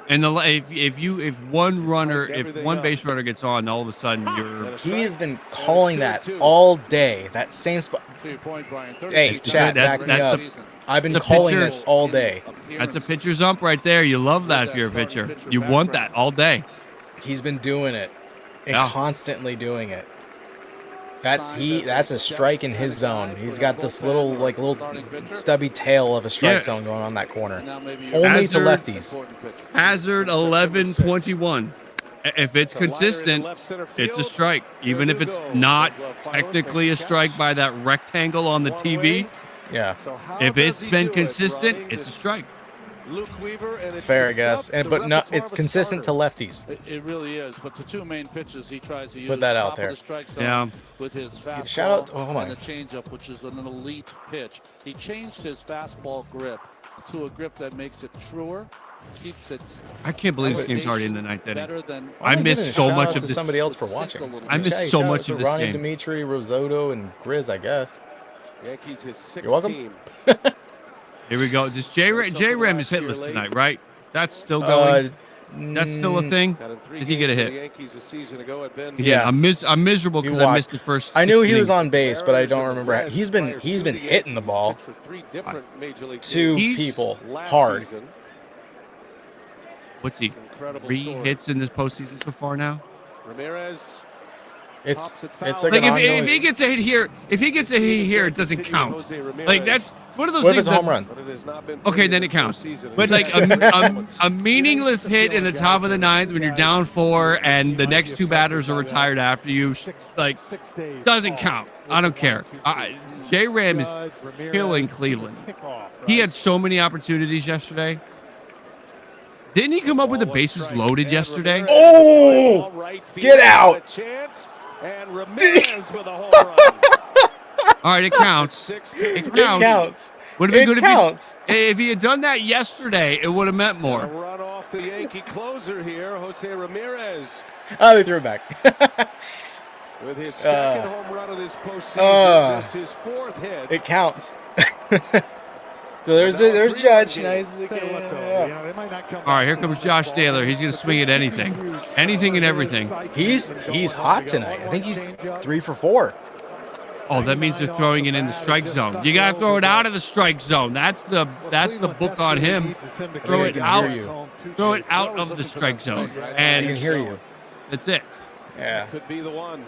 And if one base runner gets on, all of a sudden you're. He has been calling that all day. That same spot. Hey, chat, back me up. I've been calling this all day. That's a pitcher's ump right there. You love that if you're a pitcher. You want that all day. He's been doing it and Yeah. constantly doing it. That's a strike in his zone. He's got this little stubby tail of a strike zone going on that corner. Only to lefties. Hazard 11-21. If it's consistent, it's a strike. Even if it's not technically a strike by that rectangle on the TV. Yeah. If it's been consistent, it's a strike. Luke Weaver, and It's fair, I guess. But no, it's consistent to lefties. It really is. But the two main pitches he tries to use. Put that out top there. Of the strike zone Yeah. With his fastball Shout out. Oh, hold on. and the changeup, which is an elite pitch. He changed his fastball grip to a grip that makes it truer. Keeps it. I can't believe this game's already in the ninth inning. Better than. I missed so much of to this. somebody else for watching. I missed so much of this Ronnie game. Dimitri, Rosoto, and Grizz, I guess. Yankees his sixth You're welcome. team. Here we go. Just J-Ram is hitless tonight, right? That's still going. That's still a thing. Did he get a hit? Yankees a season ago had been. Yeah, I'm miserable because I missed the first. I knew he innings. was on base, but I don't remember. He's been hitting the ball to people hard. What's he? 3 hits in this postseason so far now. Ramirez. It's Like like an if he gets a hit here, it doesn't count. Like that's one of those what if things. it's a home run? Okay, then it counts. But like a meaningless hit in the top of the ninth when you're down 4 and the next 2 batters are retired after you, like doesn't count. I don't care. J-Ram is killing Cleveland. He had so many opportunities yesterday. Didn't he come up with the bases loaded yesterday? Oh, get out! And Ramirez with a home run. All right, it counts. It counts. Would have been good if he had done that yesterday. It would have meant more. Run off the Yankee closer here, Jose Ramirez. Oh, they threw it back. With his second home run of this postseason, just his 4th hit. It counts. So there's Judge. Nice. All right, here comes Josh Naylor. He's going to swing at anything and everything. He's hot tonight. I think he's 3 for 4. Oh, that means they're throwing it in the strike zone. You got to throw it out of the strike zone. That's the book on him. Throw it out. Throw it out of the strike zone. And I can hear you. That's it. Yeah. Could be the one.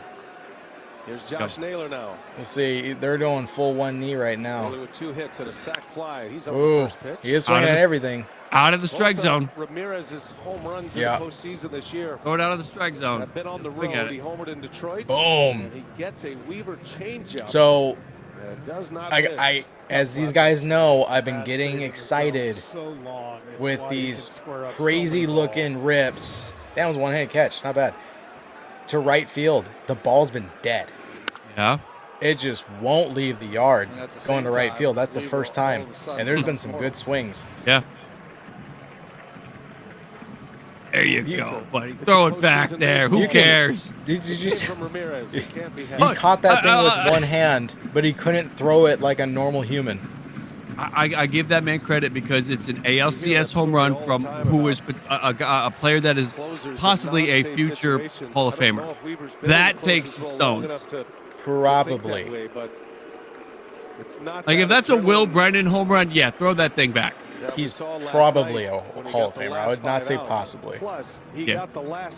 Here's Josh Naylor now. We'll see. They're doing full 1 knee right now. Only with 2 hits and a sac fly. He's on Ooh, the first pitch. he is swinging at everything. Out of the strike zone. Ramirez's home runs in the postseason this year. Throw it out of the strike zone. Have been on the road. He homered in Detroit. Boom. And he gets a Weaver changeup. So, does not I as these guys know, I've been getting excited with these crazy looking rips. That was one-handed catch, not bad. To right field, the ball's been dead. Yeah. It just won't leave the yard going to right field. That's the first time, and there's been some good swings. Yeah. There you go, buddy. Throw it back there. Who cares? Did you see? Ramirez. It can't be He caught that thing with one hand, but he couldn't throw it like a normal human. I give that man credit because it's an ALCS home run from who is a player that is possibly a future Hall of Famer. That takes some stones. Probably. Like if that's a Will Brennan home run, yeah, throw that thing back. He's probably a Hall of Famer. I would not say possibly. Yeah.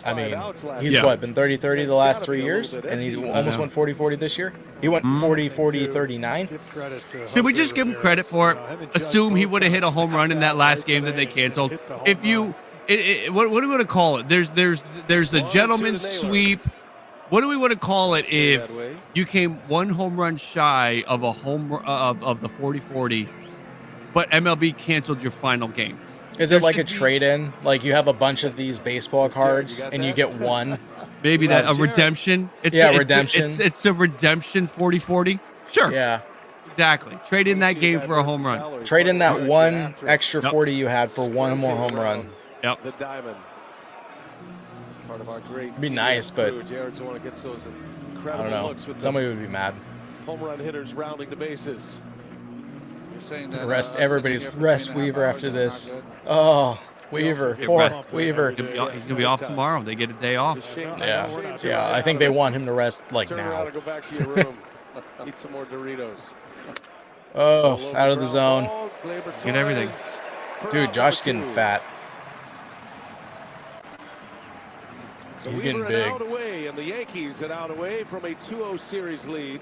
I mean, he's what, been 30-30 the last 3 years? And he almost went 40-40 this year? He went 40-40-39? Should we just give him credit for it? Assume he would have hit a home run in that last game that they canceled. If you, what do we want to call it? There's a gentleman's sweep. What do we want to call it if you came 1 home run shy of a of the 40-40? But MLB canceled your final game. Is it like a trade-in? Like you have a bunch of these baseball cards and you get one? Maybe that a redemption. Redemption. It's a redemption 40-40. Sure. Yeah. Exactly. Trade in that game for a home run. Trade in that one extra 40 you had for one more home run. Yep. The diamond. Part of our great. It'd be nice, but Jared's want to get those I incredible don't know. looks with Somebody would be mad. home run hitters rounding the bases. You're saying that, Rest sitting everybody's here for rest 3.5 Weaver hours after is not this. good? Oh, Weaver, poor rest. Weaver. He's gonna be off tomorrow. They get a day off. Yeah. I think they want him to rest like Turn now. around and go back to your room. Eat some more Doritos. Oh, out of the zone. Get everything. Dude, Josh's getting fat. He's getting Weaver big. Out away, and the Yankees an out away from a 2-0 series lead.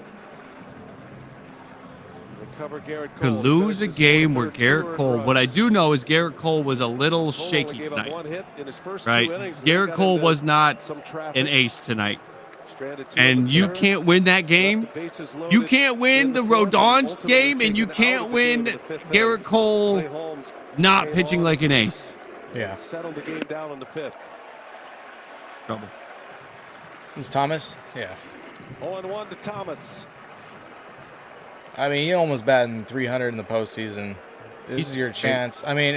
Cover Garrett To Cole. lose a game where Garrett Cole, what I do know is Garrett Cole was a little shaky gave up tonight. one hit in his first 2 Right? innings. Garrett Cole was not some traffic. an ace tonight. Stranded 2 And in the you third. can't win that game. Left the bases loaded You can't win in the fourth, Rodon ultimately game, and taken you out can't of the game in win the fifth inning. Garrett Cole Clay Holmes not came pitching on like an ace. Yeah. Settled the game down in the fifth. Trouble. Is Thomas? Yeah. 0-1 to Thomas. I mean, he almost batting 300 in the postseason. This is your chance. I mean,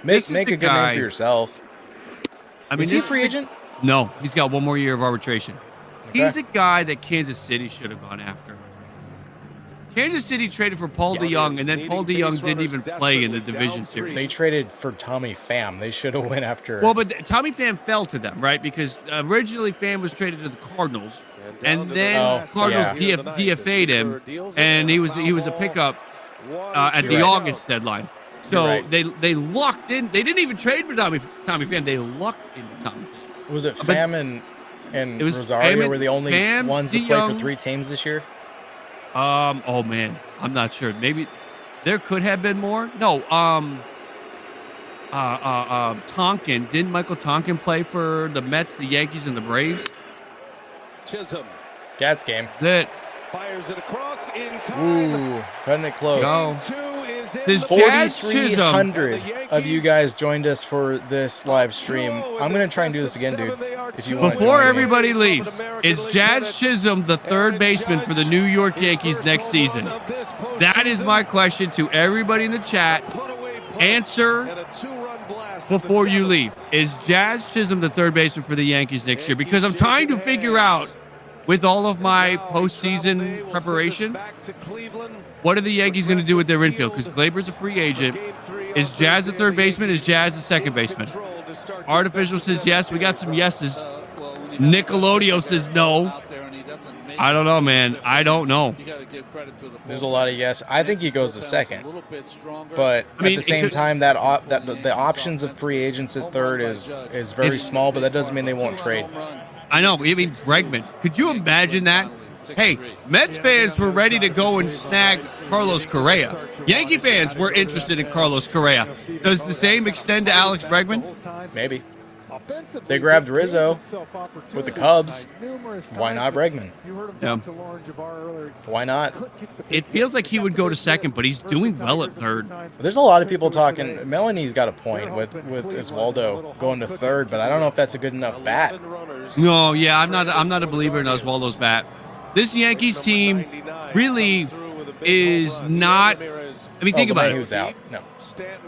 make a good name for yourself. I mean, is he a free agent? No, he's got one more year of arbitration. Okay. He's a guy that Kansas City should have gone after. Kansas City traded for Paul DeYoung, and then Paul DeYoung didn't even play in the division series. They traded for Tommy Pham. They should have went after. Well, but Tommy Pham fell to them, right? Because originally Pham was traded to the Cardinals, and then Cardinals DFA'd him, and he was a pickup at the August deadline. So they lucked in. They didn't even trade for Tommy Pham. They lucked into Tommy Pham. Was it Pham and Rosario Pham and were the only Pham, ones to play for DeYoung. 3 teams this year? Oh man, I'm not sure. Maybe there could have been more. No, Tonkin. Didn't Michael Tonkin play for the Mets, the Yankees, and the Braves? Chism. Cats game. That Fires it across in time. Ooh, cutting it close. No. 2 is in This the Jazz Chism. 4,300 of you guys joined us for this live stream. I'm going to try and do this again, dude. If you want. Before everybody leaves, is Jazz Chisholm the third baseman for the New York Yankees next season? That is my question to everybody in the chat. Answer before you leave. Is Jazz Chisholm the third baseman for the Yankees next year? Because I'm trying to figure out, with all of my postseason preparation, what are the Yankees going to do with their infield? Because Glaber's a free agent. Is Jazz the third baseman? Is Jazz the second baseman? Artificial says yes. We got some yeses. Nickelodeon says no. I don't know, man. I don't know. There's a lot of yes. I think he goes to second. But at the same time, the options of free agents at third is very small, but that doesn't mean they won't trade. I know. I mean, Bregman. Could you imagine that? Hey, Mets fans were ready to go and snag Carlos Correa. Yankee fans were interested in Carlos Correa. Does the same extend to Alex Bregman? Maybe. They grabbed Rizzo with the Cubs. Why not Bregman? Yeah. Why not? It feels like he would go to second, but he's doing well at third. There's a lot of people talking. Melanie's got a point with Oswaldo going to third, but I don't know if that's a good enough bat. No, yeah, I'm not a believer in Oswaldo's bat. This Yankees team really is not. I mean, think about it. Who's out? No.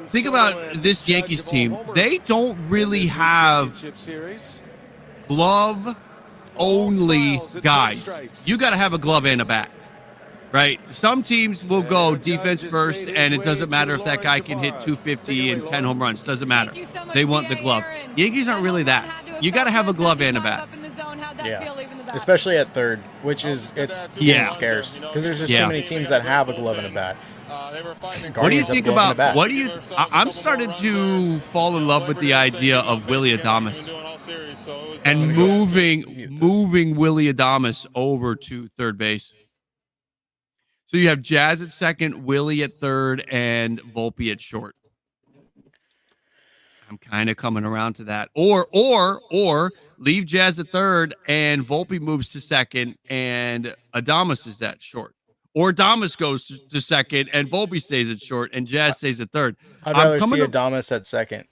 Think about this Yankees team. They don't really have glove-only guys. You got to have a glove and a bat, right? Some teams will go defense first, and it doesn't matter if that guy can hit 250 and 10 home runs. Doesn't matter. They want the glove. Yankees aren't really that. You got to have a glove and a bat. Yeah, especially at third, which is it's scarce because there's just so many teams that have a glove and a bat. What do you think about? I'm starting to fall in love with the idea of Willy Adames and moving Willy Adames over to third base. So you have Jazz at second, Willie at third, and Volpe at short. I'm kind of coming around to that. Or leave Jazz at third and Volpe moves to second and Adames is at short. Or Adames goes to second and Volpe stays at short and Jazz stays at third. I'd rather see Adames at second.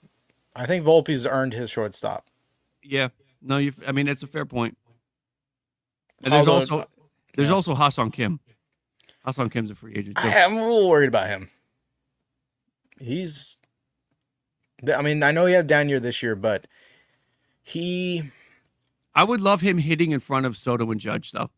I think Volpe's earned his shortstop. Yeah. No, I mean, it's a fair point. And there's also Hassan Kim. Ha-Seong Kim's a free agent. Too. I'm a little worried about him. I mean, I know he had a down year this year, but I would love him hitting in front of Soto and Judge, though.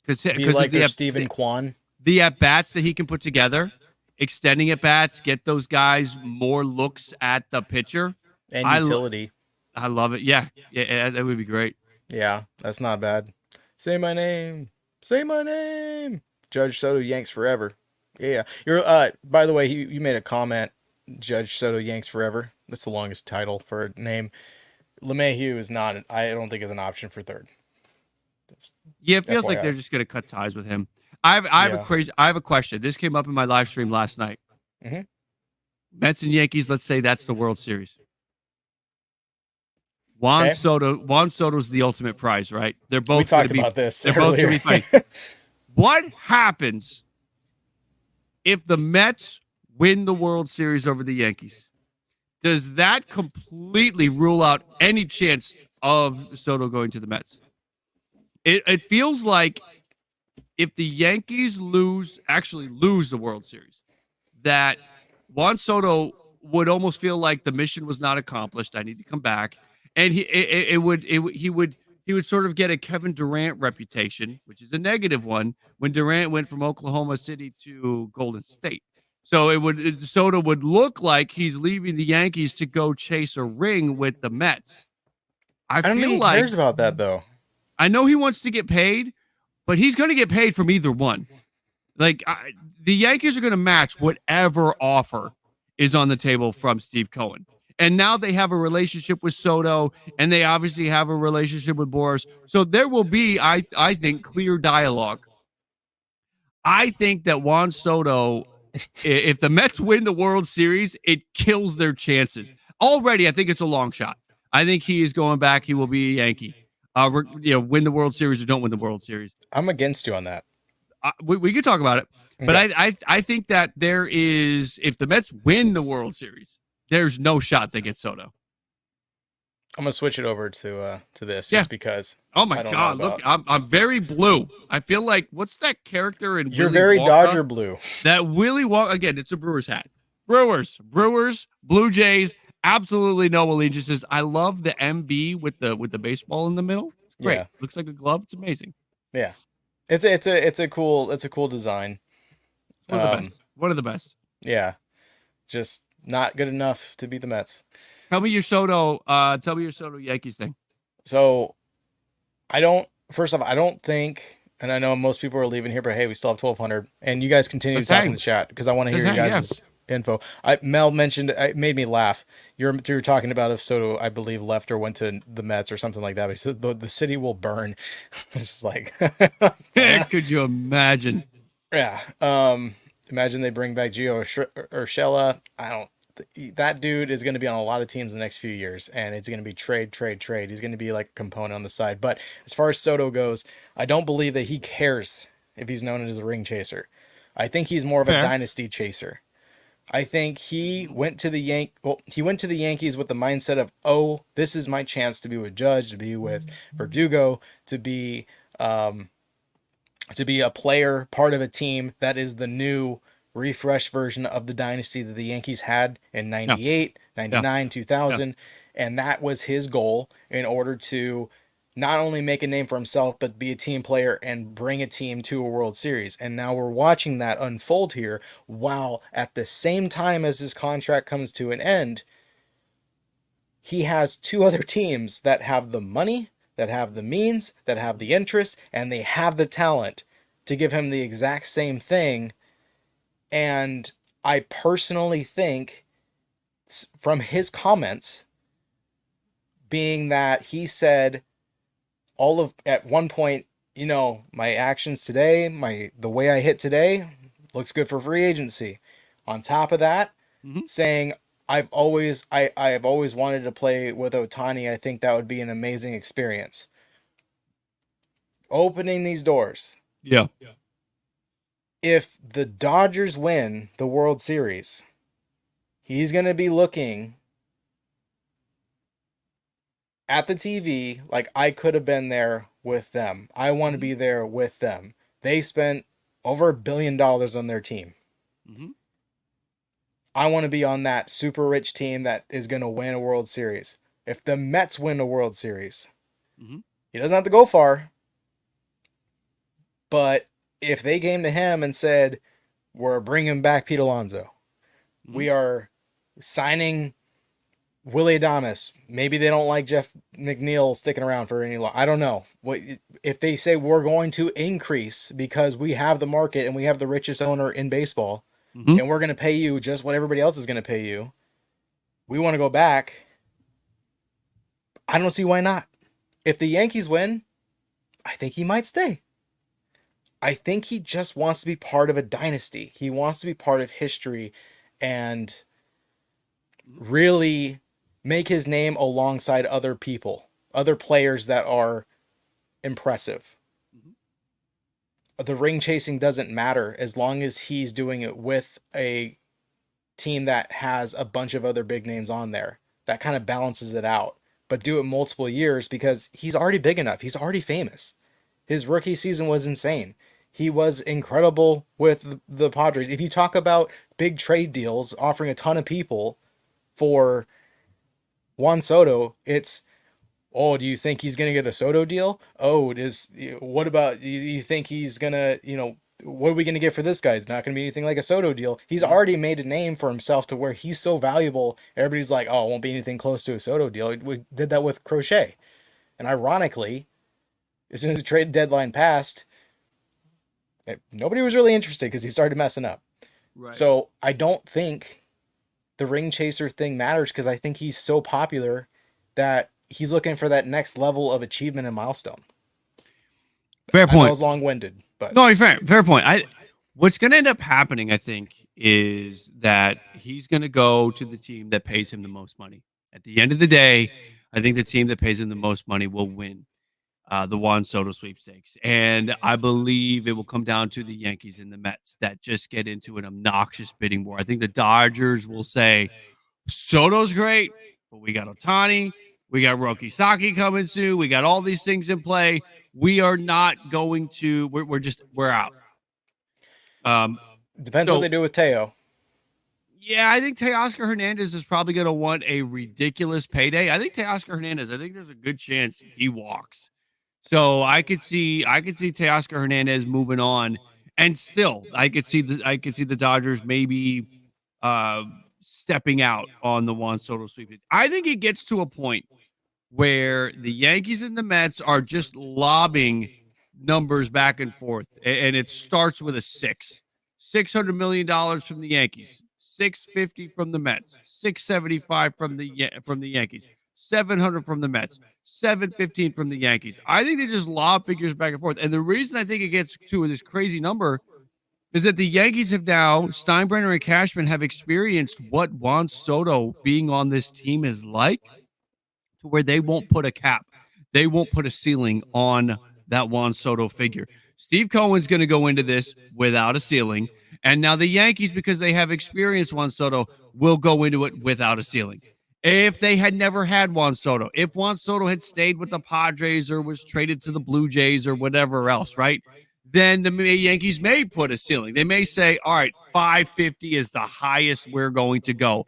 Because like their Stephen Kwan. The at-bats that he can put together, extending at-bats, get those guys more looks at the pitcher. And utility. I love it. Yeah, that would be great. Yeah, that's not bad. Say my name. Say my name. Judge Soto Yanks forever. Yeah. You're by the way, you made a comment, Judge Soto Yanks forever. That's the longest title for a name. LeMahieu is not, I don't think is an option for third. Yeah, it feels like they're just going to cut ties with him. I have a question. This came up in my live stream last night. Mm-hmm. Mets and Yankees, let's say that's the World Series. Juan Soto's the ultimate prize, right? They're both. We talked about this. They're both going to be fighting. What happens if the Mets win the World Series over the Yankees? Does that completely rule out any chance of Soto going to the Mets? It feels like if the Yankees lose the World Series, that Juan Soto would almost feel like the mission was not accomplished. I need to come back. And he would sort of get a Kevin Durant reputation, which is a negative one, when Durant went from Oklahoma City to Golden State. So Soto would look like he's leaving the Yankees to go chase a ring with the Mets. I don't think he cares about that, though. I know he wants to get paid, but he's going to get paid from either one. Like the Yankees are going to match whatever offer is on the table from Steve Cohen. And now they have a relationship with Soto, and they obviously have a relationship with Boras. So there will be, I think, clear dialogue. I think that Juan Soto, if the Mets win the World Series, it kills their chances. Already, I think it's a long shot. I think he is going back. He will be a Yankee. Win the World Series or don't win the World Series. I'm against you on that. We could talk about it. But yeah. I think that there is, if the Mets win the World Series, there's no shot they get Soto. I'm gonna switch it over to this just because. Oh my God! Look, I'm very blue. I feel like what's that character in? You're Willy very Wonka? Dodger blue. That Willy Wonka again. It's a Brewers hat. Brewers, Blue Jays. Absolutely no allegiances. I love the MB with the baseball in the middle. It's great. Yeah. Looks like a glove. It's amazing. Yeah, it's a cool design. One of the best. One of the best. Yeah, just not good enough to beat the Mets. Tell me your Soto Yankees thing. So, first off, I don't think, and I know most people are leaving here, but hey, we still have 1,200, and you guys continue to talk in the chat because I want to hear you guys' info. Mel mentioned, it made me laugh. You're talking about if Soto, I believe, left or went to the Mets or something like that. But he said the city will burn. It's like, could you imagine? Yeah. Imagine they bring back Gio Urshela. That dude is going to be on a lot of teams in the next few years, and it's going to be trade. He's going to be like a component on the side. But as far as Soto goes, I don't believe that he cares if he's known as a ring chaser. I think he's more of a dynasty chaser. I think he went to the Yankees with the mindset of, oh, this is my chance to be with Judge, to be with Verdugo, to be a player, part of a team that is the new refreshed version of the dynasty that the Yankees had in 98, 99, 2000. And that was his goal in order to not only make a name for himself, but be a team player and bring a team to a World Series. And now we're watching that unfold here, while at the same time as his contract comes to an end, he has two other teams that have the money, that have the means, that have the interest, and they have the talent to give him the exact same thing. And I personally think, from his comments, being that he said at one point, my actions today, the way I hit today looks good for free agency. On top of that, saying I've always wanted to play with Ohtani. I think that would be an amazing experience. Opening these doors. Yeah. If the Dodgers win the World Series, he's going to be looking at the TV like, I could have been there with them. I want to be there with them. They spent over $1 billion on their team. Mm-hmm. I want to be on that super rich team that is going to win a World Series. If the Mets win a World Series, he doesn't have to go far. But if they came to him and said, we're bringing back Pete Alonso, we are signing Willie Adames. Maybe they don't like Jeff McNeil sticking around for any long. I don't know. If they say we're going to increase because we have the market and we have the richest owner in baseball, and we're going to pay you just what everybody else is going to pay you, we want to go back. I don't see why not. If the Yankees win, I think he might stay. I think he just wants to be part of a dynasty. He wants to be part of history and really make his name alongside other people, other players that are impressive. The ring chasing doesn't matter as long as he's doing it with a team that has a bunch of other big names on there. That kind of balances it out. But do it multiple years because he's already big enough. He's already famous. His rookie season was insane. He was incredible with the Padres. If you talk about big trade deals offering a ton of people for Juan Soto, it's, oh, do you think he's going to get a Soto deal? Oh, what about, you think he's going to, what are we going to get for this guy? It's not going to be anything like a Soto deal. He's already made a name for himself to where he's so valuable. Everybody's like, oh, it won't be anything close to a Soto deal. We did that with Crochet. And ironically, as soon as the trade deadline passed, nobody was really interested because he started messing up. Right. So I don't think the ring chaser thing matters because I think he's so popular that he's looking for that next level of achievement and milestone. Fair point. I know I was long-winded, but no, fair point. What's going to end up happening, I think, is that he's going to go to the team that pays him the most money. At the end of the day, I think the team that pays him the most money will win the Juan Soto sweepstakes. And I believe it will come down to the Yankees and the Mets that just get into an obnoxious bidding war. I think the Dodgers will say, Soto's great, but we got Ohtani, we got Roki Saki coming soon, we got all these things in play. We are not going to, we're out. Depends what they do with Teo. Yeah, I think Teoscar Hernandez is probably going to want a ridiculous payday. I think there's a good chance he walks. So I could see Teoscar Hernandez moving on, and still I could see the Dodgers maybe stepping out on the Juan Soto sweep. I think it gets to a point where the Yankees and the Mets are just lobbing numbers back and forth, and it starts with a $600 million from the Yankees, $650 from the Mets, $675 from the Yankees, $700 from the Mets, $715 from the Yankees. I think they just lob figures back and forth. And the reason I think it gets to this crazy number is that the Yankees have now, Steinbrenner and Cashman have experienced what Juan Soto being on this team is like, to where they won't put a cap. They won't put a ceiling on that Juan Soto figure. Steve Cohen's going to go into this without a ceiling. And now the Yankees, because they have experienced Juan Soto, will go into it without a ceiling. If they had never had Juan Soto, if Juan Soto had stayed with the Padres or was traded to the Blue Jays or whatever else, right? Then the Yankees may put a ceiling. They may say, all right, 550 is the highest we're going to go.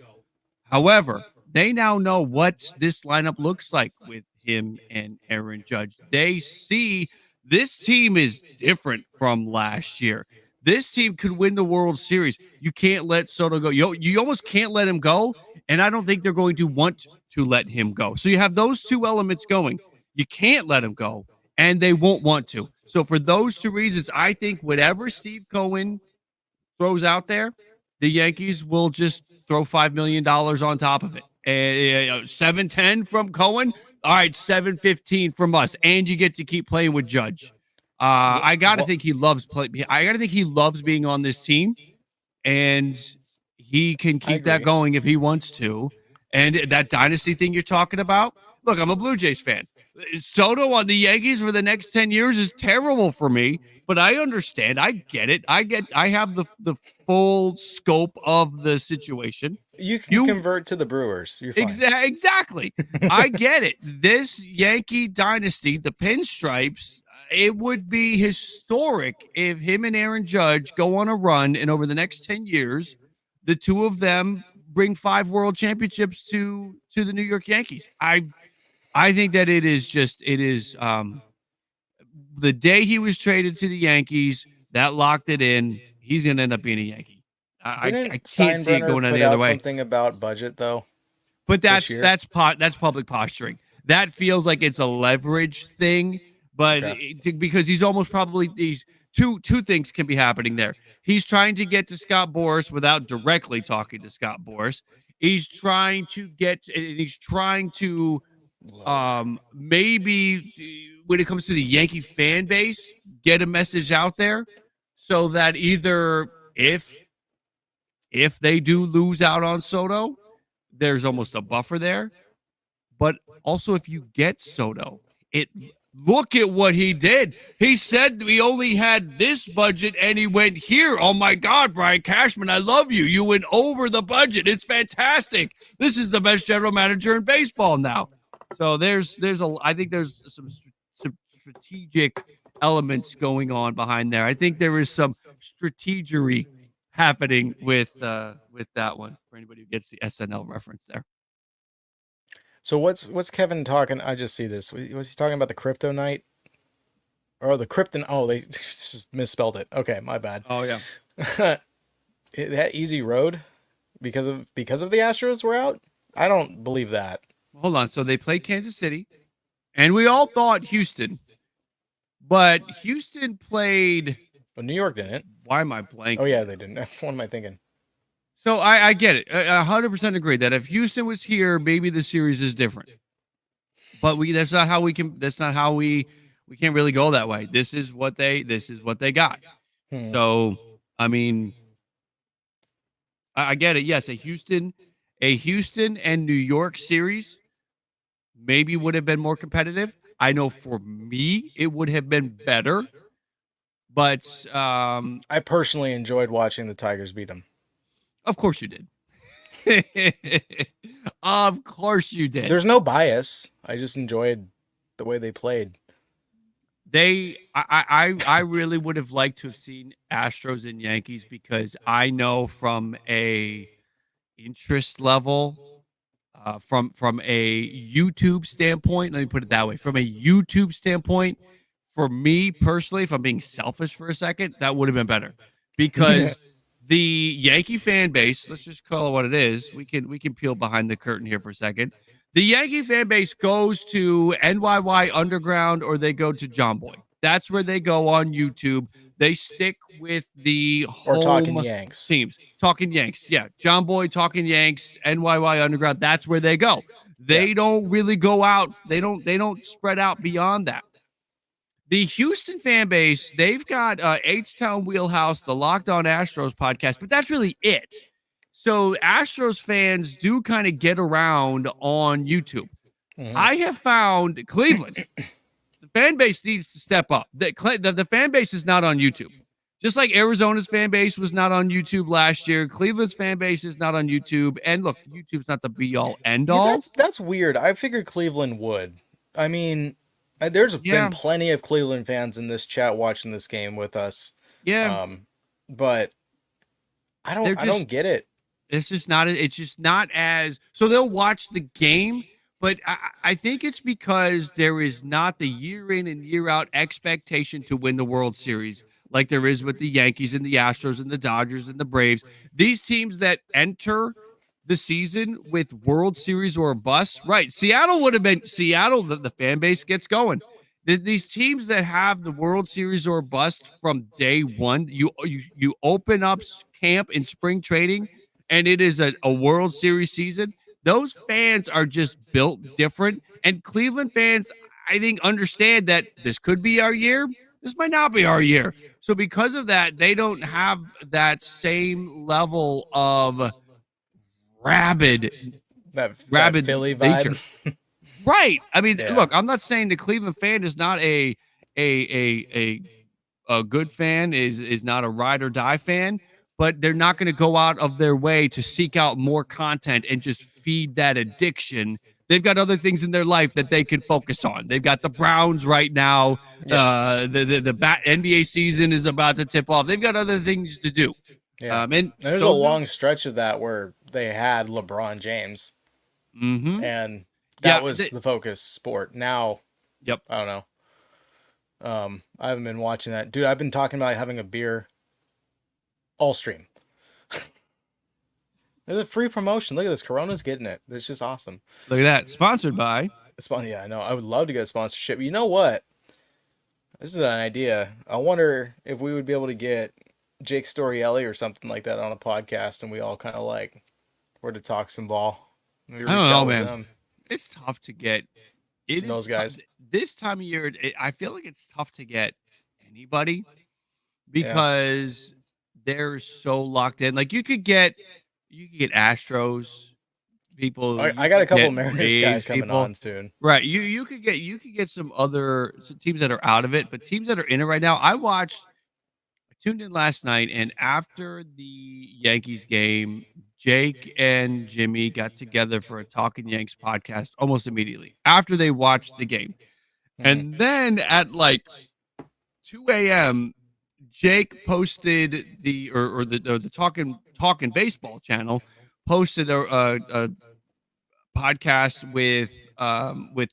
However, they now know what this lineup looks like with him and Aaron Judge. They see this team is different from last year. This team could win the World Series. You can't let Soto go. You almost can't let him go, and I don't think they're going to want to let him go. So you have those two elements going. You can't let him go, and they won't want to. So for those two reasons, I think whatever Steve Cohen throws out there, the Yankees will just throw $5 million on top of it. And 710 from Cohen. All right, 715 from us, and you get to keep playing with Judge. I gotta think he loves being on this team, and he can keep that going if he wants to. And that dynasty thing you're talking about. Look, I'm a Blue Jays fan. Soto on the Yankees for the next 10 years is terrible for me, but I understand. I get it. I have the full scope of the situation. You can convert to the Brewers. You're fine. Exactly. I get it. This Yankee dynasty, the pinstripes, it would be historic if him and Aaron Judge go on a run, and over the next 10 years, the two of them bring 5 world championships to the New York Yankees. I think that it is the day he was traded to the Yankees, that locked it in. He's going to end up being a Yankee. I can't see it going any other way. Something about budget though. But that's public posturing. That feels like it's a leverage thing, but because he's almost probably these two things can be happening there. He's trying to get to Scott Boras without directly talking to Scott Boras. He's trying to maybe when it comes to the Yankee fan base, get a message out there so that either if they do lose out on Soto, there's almost a buffer there. But also if you get Soto, look at what he did. He said we only had this budget and he went here. Oh my God, Brian Cashman, I love you. You went over the budget. It's fantastic. This is the best general manager in baseball now. So I think there's some strategic elements going on behind there. I think there is some strategery happening with that one for anybody who gets the SNL reference there. So what's Kevin talking? I just see this. Was he talking about the crypto night? Or the Krypton? Oh, they just misspelled it. Okay, my bad. Oh yeah. That easy road because of the Astros were out? I don't believe that. Hold on. So they played Kansas City, and we all thought Houston, but Houston played. But New York didn't. Why am I blanking? Oh yeah, they didn't. What am I thinking? So I get it. 100% agree that if Houston was here, maybe the series is different. But that's not how we can can't really go that way. This is what they got. So I mean, I get it. Yes, a Houston and New York series maybe would have been more competitive. I know for me it would have been better. But I personally enjoyed watching the Tigers beat them. Of course you did. Of course you did. There's no bias. I just enjoyed the way they played. I really would have liked to have seen Astros and Yankees because I know from a interest level, from a YouTube standpoint, let me put it that way, from a YouTube standpoint, for me personally, if I'm being selfish for a second, that would have been better because the Yankee fan base, let's just call it what it is. We can peel behind the curtain here for a second. The Yankee fan base goes to NYY Underground or they go to John Boy. That's where they go on YouTube. They stick with the home Talking Yanks teams. Talking Yanks. Yeah. John Boy, Talking Yanks, NYY Underground. That's where they go. They don't really go out. They don't spread out beyond that. The Houston fan base, they've got H-Town Wheelhouse, the Locked On Astros podcast, but that's really it. So Astros fans do kind of get around on YouTube. Mm-hmm. I have found Cleveland, the fan base needs to step up. The fan base is not on YouTube. Just like Arizona's fan base was not on YouTube last year, Cleveland's fan base is not on YouTube. And look, YouTube's not the be-all, end-all. Yeah, that's weird. I figured Cleveland would. I mean... There's been plenty of Cleveland fans in this chat watching this game with us. Yeah. But I don't get it. It's just not as so they'll watch the game, but I think it's because there is not the year in and year out expectation to win the World Series like there is with the Yankees and the Astros and the Dodgers and the Braves. These teams that enter the season with World Series or a bust, right? Seattle would have been the fan base gets going. These teams that have the World Series or bust from day one, you open up camp in spring training and it is a World Series season. Those fans are just built different. And Cleveland fans, I think, understand that this could be our year. This might not be our year. So because of that, they don't have that same level of rabid Philly nature. vibe. Right. I mean, look, I'm not saying the Cleveland fan is not a good fan, is not a ride or die fan, but they're not going to go out of their way to seek out more content and just feed that addiction They've got other things in their life that they can focus on. They've got the Browns right now. Yeah. The NBA season is about to tip off. They've got other things to do. Yeah. And there's a long stretch of that where they had LeBron James. Mm-hmm. And that was the focus sport. Now, yep. I don't know. I haven't been watching that. Dude, I've been talking about having a beer all stream. There's a free promotion. Look at this. Corona's getting it. It's just awesome. Look at that. Sponsored by. Yeah, I know. I would love to get a sponsorship. You know what? This is an idea. I wonder if we would be able to get Jake Storielli or something like that on a podcast, and we all kind of like were to talk some ball. I don't know, man. It's tough to get those guys. This time of year, I feel like it's tough to get anybody because they're so locked in. Like you could get Astros people. I got a couple Mariners guys coming on soon. Right. You could get some other teams that are out of it, but teams that are in it right now. I tuned in last night, and after the Yankees game, Jake and Jimmy got together for a Talking Yanks podcast almost immediately after they watched the game. And then at like 2 a.m., Jake posted the Talking Baseball channel posted a podcast with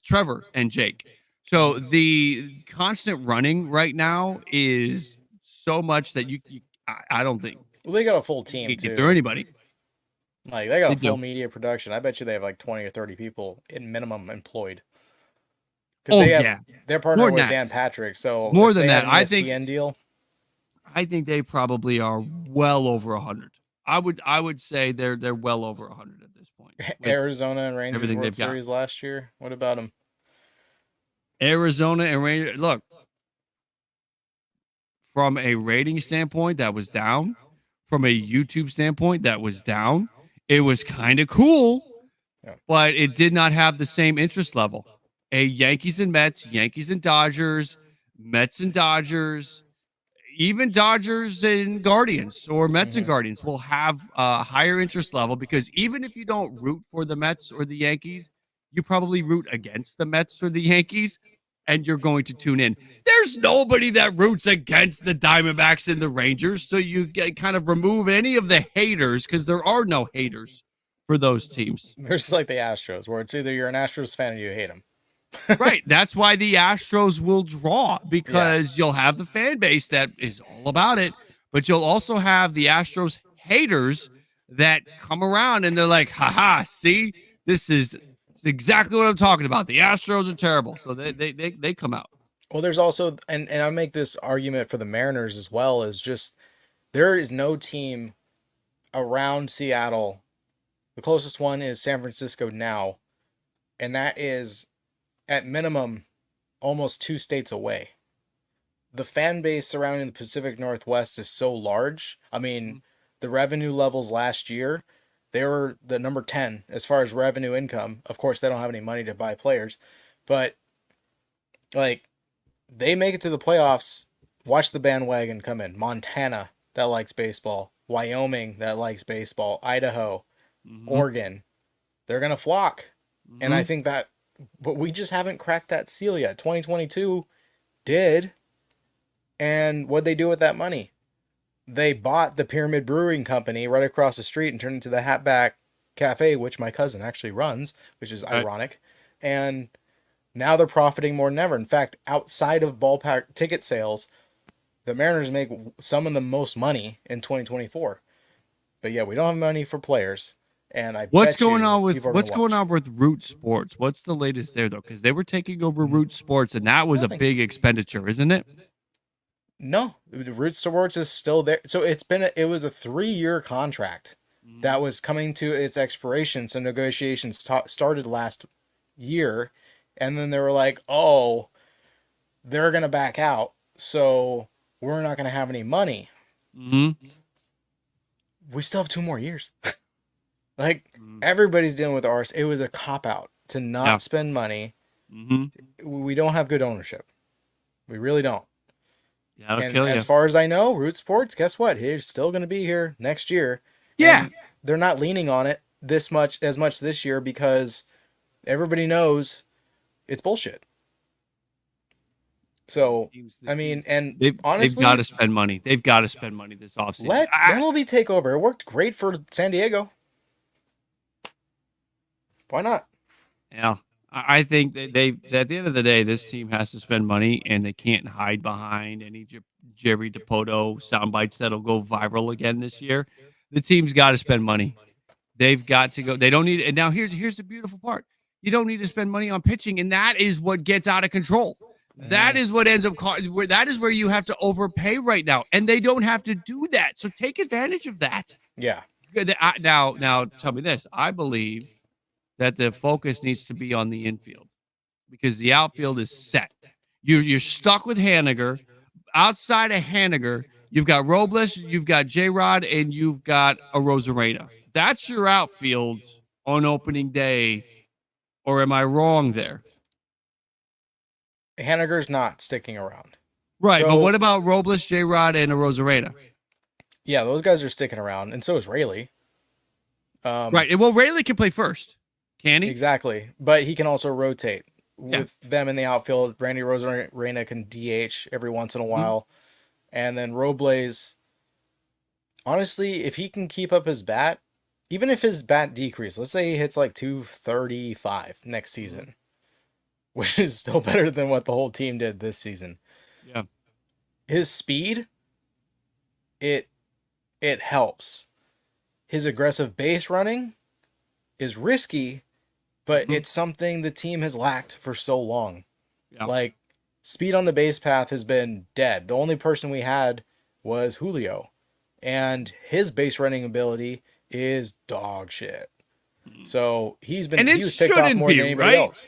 Trevor and Jake. So the constant running right now is so much that I don't think. Well, they got a full team you too. Get through anybody. Like they got a full media production. I bet you they have like 20 or 30 people in minimum employed. They're partnered with Dan Patrick. So more than that, I think deal. I think they probably are well over 100. I would say they're well over 100 at this point. Arizona and Rangers World Series last year. What about them? Arizona and Rangers. Look, from a rating standpoint, that was down. From a YouTube standpoint, that was down. It was kind of cool, but it did not have the same interest level. A Yankees and Mets, Yankees and Dodgers, Mets and Dodgers, even Dodgers and Guardians or Mets and Guardians will have a higher interest level because even if you don't root for the Mets or the Yankees, you probably root against the Mets or the Yankees, and you're going to tune in. There's nobody that roots against the Diamondbacks and the Rangers, so you kind of remove any of the haters because there are no haters for those teams. There's like the Astros, where it's either you're an Astros fan or you hate them. Right. That's why the Astros will draw because you'll have the fan base that is all about it, but you'll also have the Astros haters that come around and they're like, haha, see, this is exactly what I'm talking about. The Astros are terrible. So they come out. Well, there's also, and I make this argument for the Mariners as well, is just there is no team around Seattle. The closest one is San Francisco now, and that is at minimum almost 2 states away. The fan base surrounding the Pacific Northwest is so large. I mean, the revenue levels last year, they were the number 10 as far as revenue income. Of course, they don't have any money to buy players, but like they make it to the playoffs. Watch the bandwagon come in. Montana that likes baseball, Wyoming that likes baseball, Idaho, Oregon, they're going to flock. And I think that, but we just haven't cracked that seal yet. 2022 did. And what'd they do with that money? They bought the Pyramid Brewing Company right across the street and turned it into the Hatback Cafe, which my cousin actually runs, which is ironic. And now they're profiting more than ever. In fact, outside of ballpark ticket sales, the Mariners make some of the most money in 2024. But yeah, we don't have money for players. And what's going on with Root Sports? What's the latest there though? Because they were taking over Root Sports, and that was a big expenditure, isn't it? No, Root Sports is still there. So it was a 3-year contract that was coming to its expiration. So negotiations started last year, and then they were like, "Oh, they're gonna back out, so we're not gonna have any money." We still have 2 more years. Like everybody's dealing with ours. It was a cop out to not spend money. We don't have good ownership. We really don't. Yeah, and as far as I know, Root Sports, guess what? He's still going to be here next year. Yeah, and they're not leaning on it as much this year because everybody knows it's bullshit. So, I mean, and honestly, they've got to spend money. They've got to spend money this offseason. Let MLB take over. It worked great for San Diego. Why not? Yeah. I think that at the end of the day, this team has to spend money, and they can't hide behind any Jerry DiPoto sound bites that'll go viral again this year. The team's got to spend money. They've got to go. They don't need. And now here's the beautiful part. You don't need to spend money on pitching, and that is what gets out of control. That is what ends up that is where you have to overpay right now, and they don't have to do that. So take advantage of that. Yeah. Now tell me this. I believe that the focus needs to be on the infield because the outfield is set. You're stuck with Haniger. Outside of Haniger, you've got Robles, you've got J-Rod, and you've got a Rosarena. That's your outfield on opening day, or am I wrong there? Haniger's not sticking around. Right, but what about Robles, J-Rod, and a Rosarena? Yeah, those guys are sticking around, and so is Rayleigh. Right, well, Rayleigh can play first. Can he? Exactly. But he can also rotate with them in the outfield. Randy Rosarena can DH every once in a while. And then Robles, honestly, if he can keep up his bat, even if his bat decreases, let's say he hits like 235 next season, which is still better than what the whole team did this season. Yeah. His speed, it helps. His aggressive base running is risky, but it's something the team has lacked for so long. Yeah. Like, speed on the base path has been dead. The only person we had was Julio, and his base running ability is dog shit. So he was picked off more than anybody else.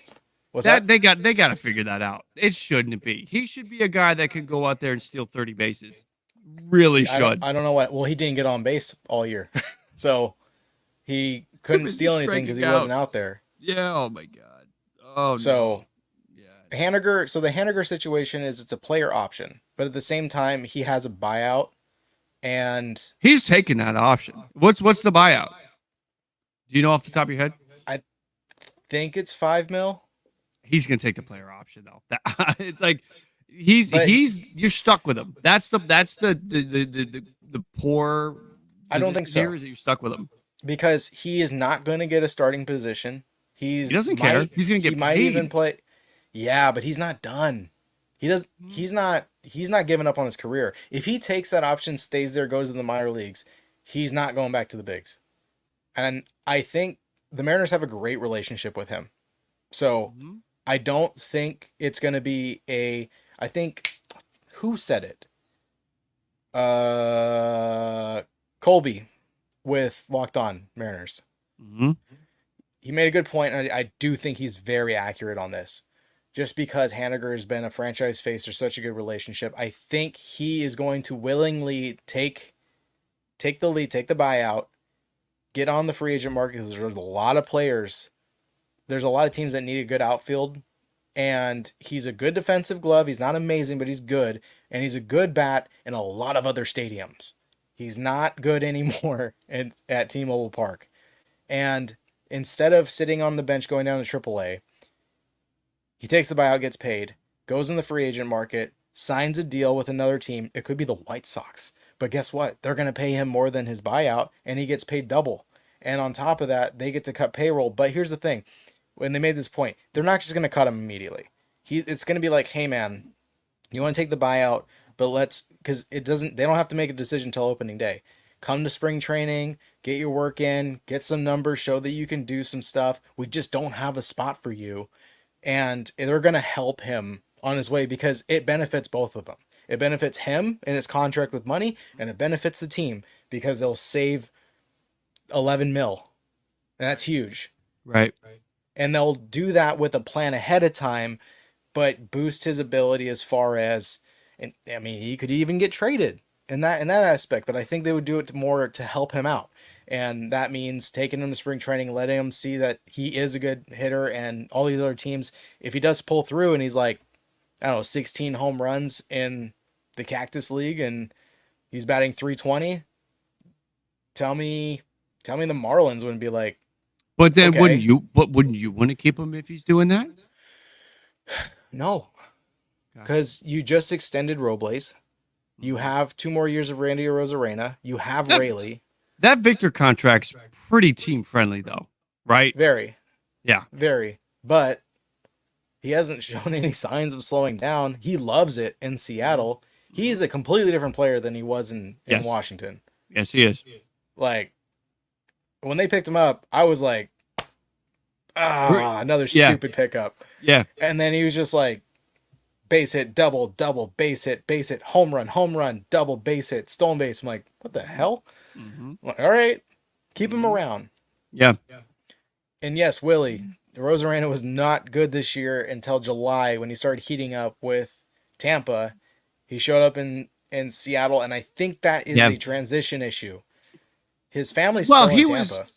What's that? They got to figure that out. It shouldn't be. He should be a guy that can go out there and steal 30 bases. Really should. I don't know what. Well, he didn't get on base all year, so he couldn't steal anything because he wasn't out there. Yeah. Oh my God. Oh. So, no. Haniger. So the Haniger situation is it's a player option, but at the same time he has a buyout, and he's taking that option. What's the buyout? Do you know off the top of your head? I think it's $5 million. He's gonna take the player option though. It's like you're stuck with him. That's the poor. I don't think so. You're stuck with him because he is not going to get a starting position. He doesn't care. He's going to get. He might even play. Yeah, but he's not done. He's not giving up on his career. If he takes that option, stays there, goes to the minor leagues, he's not going back to the bigs. And I think the Mariners have a great relationship with him. So I don't think it's going to be I think, who said it? Colby with Locked On Mariners. He made a good point, and I do think he's very accurate on this. Just because Haniger has been a franchise face or such a good relationship, I think he is going to willingly take the lead, take the buyout, get on the free agent market because there's a lot of players. There's a lot of teams that need a good outfield, and he's a good defensive glove. He's not amazing, but he's good, and he's a good bat in a lot of other stadiums. He's not good anymore at T-Mobile Park. And instead of sitting on the bench going down to AAA, he takes the buyout, gets paid, goes in the free agent market, signs a deal with another team. It could be the White Sox. But guess what? They're going to pay him more than his buyout, and he gets paid double. And on top of that, they get to cut payroll. But here's the thing. When they made this point, they're not just going to cut him immediately. It's going to be like, hey, man, you want to take the buyout, but because they don't have to make a decision until opening day. Come to spring training, get your work in, get some numbers, show that you can do some stuff. We just don't have a spot for you. And they're going to help him on his way because it benefits both of them. It benefits him in his contract with money, and it benefits the team because they'll save $11 million. And that's huge. Right. And they'll do that with a plan ahead of time, but boost his ability as far as, and I mean, he could even get traded in that aspect, but I think they would do it more to help him out. And that means taking him to spring training, letting him see that he is a good hitter, and all these other teams, if he does pull through and he's like, I don't know, 16 home runs in the Cactus League and he's batting .320, tell me the Marlins wouldn't be like, But then Okay. wouldn't you want to keep him if he's doing that? No. Because you just extended Robles. You have 2 more years of Randy Arozarena. You have Rayleigh. That Victor contract's pretty team friendly though, right? Very. Yeah. Very. But he hasn't shown any signs of slowing down. He loves it in Seattle. He's a completely different player than he was in Washington. Yes, he is. Like, when they picked him up, I was like, another stupid pickup. Yeah. And then he was just like, base hit, double, double, base hit, home run, double, base hit, stolen base. I'm like, what the hell? Like, all right, keep him around. Yeah. And yes, Willie, Arozarena was not good this year until July when he started heating up with Tampa. He showed up in Seattle, and I think that is a transition issue. His family's still in Tampa.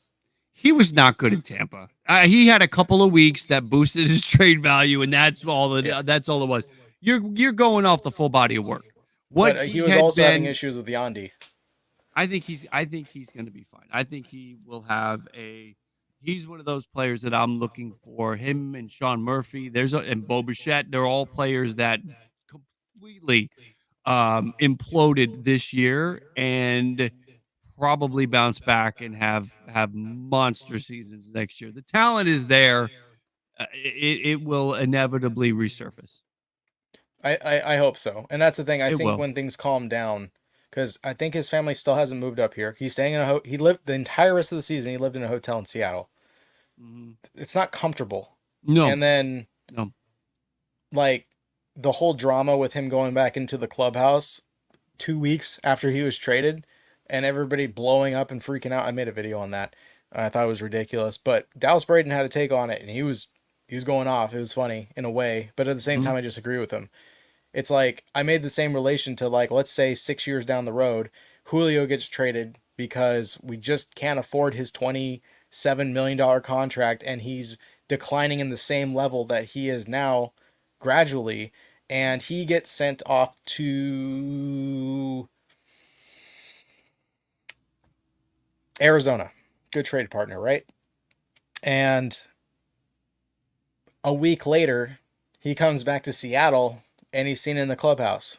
He was not good in Tampa. He had a couple of weeks that boosted his trade value, and that's all it was. You're going off the full body of work. But he was also having issues with Yandy. I think he's going to be fine. I think he will have he's one of those players that I'm looking for. Him and Sean Murphy, and Bo Bichette, they're all players that completely imploded this year and probably bounce back and have monster seasons next year. The talent is there. It will inevitably resurface. I hope so. And that's the thing. I think will. when things calm down, because I think his family still hasn't moved up here. He's staying in he lived the entire rest of the season. He lived in a hotel in Seattle. It's not comfortable. No. And then, like, the whole drama with him going back into the clubhouse 2 weeks after he was traded and everybody blowing up and freaking out. I made a video on that. I thought it was ridiculous, but Dallas Braden had a take on it, and he was going off. It was funny in a way, but at the same time, I disagree with him. It's like, I made the same relation to, like, let's say 6 years down the road, Julio gets traded because we just can't afford his $27 million contract, and he's declining in the same level that he is now gradually, and he gets sent off to Arizona. Good trade partner, right? And a week later, he comes back to Seattle, and he's seen in the clubhouse.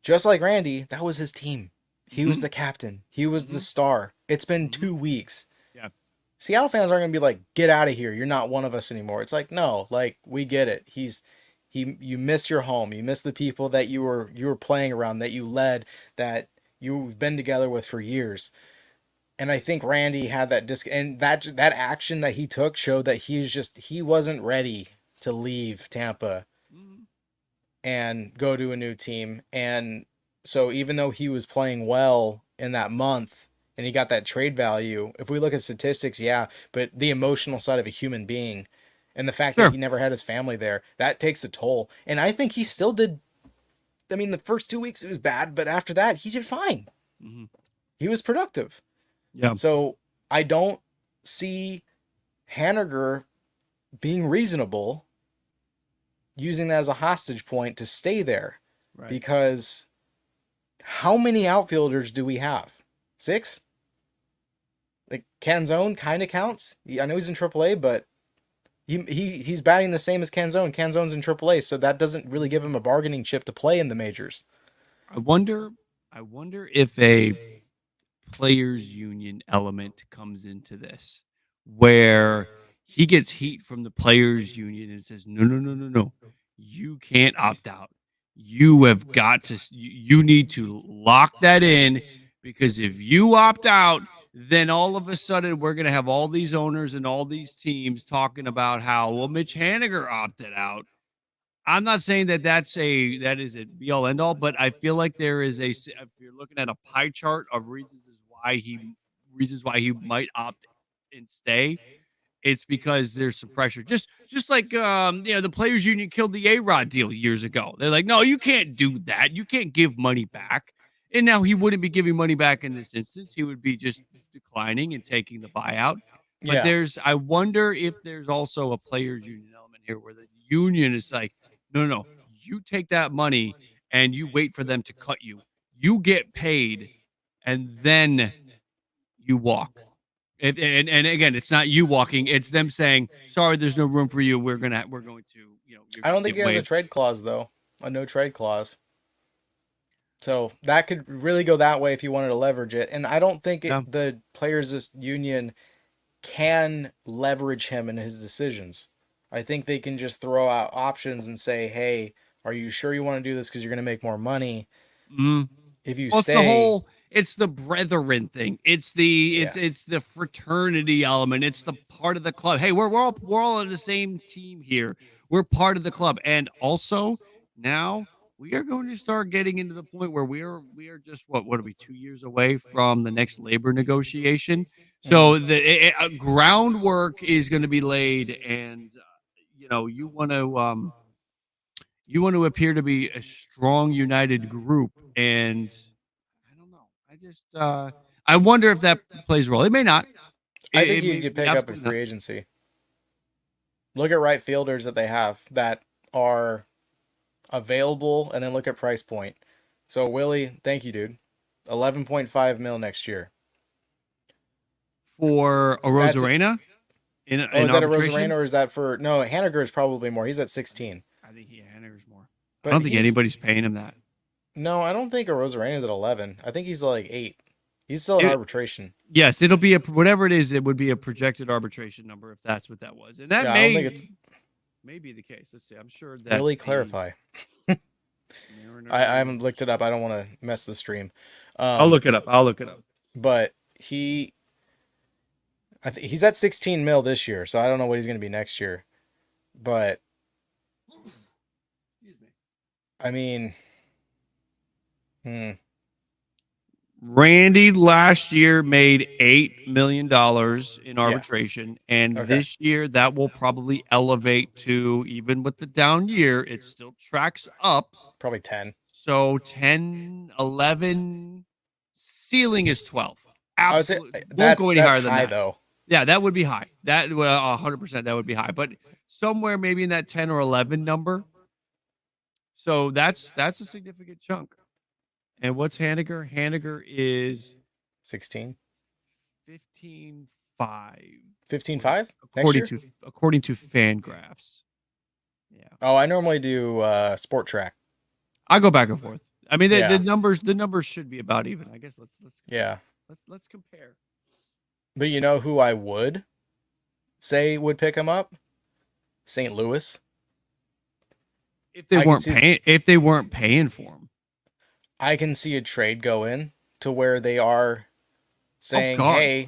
Just like Randy, that was his team. He was the captain. He was the star. It's been 2 weeks. Yeah. Seattle fans aren't going to be like, get out of here. You're not one of us anymore. It's like, no, like, we get it. You miss your home. You miss the people that you were playing around, that you led, that you've been together with for years. And I think Randy had that and that action that he took showed that he wasn't ready to leave Tampa and go to a new team. And so even though he was playing well in that month and he got that trade value, if we look at statistics, yeah, but the emotional side of a human being and the fact that he never had his family there, that takes a toll. And I think he still did. I mean, the first 2 weeks it was bad, but after that he did fine. He was productive. Yeah. So I don't see Haniger being reasonable using that as a hostage point to stay there. Right. Because how many outfielders do we have? 6? Like, Canzone kind of counts. I know he's in AAA, but he's batting the same as Canzone. Canzone's in AAA, so that doesn't really give him a bargaining chip to play in the majors. I wonder if a players union element comes into this, where he gets heat from the players union and says, no, you can't opt out. You have got to, you need to lock that in, because if you opt out, then all of a sudden we're going to have all these owners and all these teams talking about how, well, Mitch Haniger opted out. I'm not saying that that is a be all end all, but I feel like there is if you're looking at a pie chart of reasons why he might opt and stay, it's because there's some pressure. Just like the players union killed the A-Rod deal years ago. They're like, no, you can't do that. You can't give money back. And now he wouldn't be giving money back in this instance. He would be just declining and taking the buyout. But I wonder if there's also a players union element here where the union is like, no, you take that money and you wait for them to cut you. You get paid and then you walk. And again, it's not you walking; it's them saying, "Sorry, there's no room for you. We're going to, I don't think he has a trade clause though, a no trade clause. So that could really go that way if you wanted to leverage it. And I don't think the players' union can leverage him in his decisions. I think they can just throw out options and say, "Hey, are you sure you want to do this because you're going to make more money?" If you stay, it's the brethren thing. It's the fraternity element. It's the part of the club. Hey, we're all on the same team here. We're part of the club, and also now we are going to start getting into the point where we are just what are we 2 years away from the next labor negotiation. So the groundwork is going to be laid, and you want to appear to be a strong, united group, and I don't know. I just I wonder if that plays a role. It may not. I think you could pick up in free agency. Look at right fielders that they have that are available, and then look at price point. So Willie, thank you, dude. 11.5 mil next year for a Rosarena. Is that a Rosarena, or is that for Haniger is probably more. He's at 16. I think Haniger's more. But I don't think anybody's paying him that. No, I don't think a Rosarena is at 11. I think he's like 8. He's still in arbitration. Yes, it'll be whatever it is. It would be a projected arbitration number if that's what that was, and that may be the case. Let's see. I'm sure that really clarify. I haven't looked it up. I don't want to mess the stream. I'll look it up. But he's at 16 mil this year, so I don't know what he's going to be next year. But I mean, Randy last year made $8 million in arbitration, and this year that will probably elevate to, even with the down year, it still tracks up. Probably 10. So 10, 11, ceiling is 12. Absolutely. Won't go any higher than that. Though. Yeah, that would be high. That 100% that would be high, but somewhere maybe in that 10 or 11 number. So that's a significant chunk. And what's Haniger? Haniger is 16. 15.5. 15.5? According to Fangraphs. Yeah. Oh, I normally do Sport Track. I go back and forth. I mean, the numbers should be about even. I guess let's let's compare. But you know who I would say would pick him up? St. Louis. If they weren't paying for him. I can see a trade go in to where they are saying, "Hey."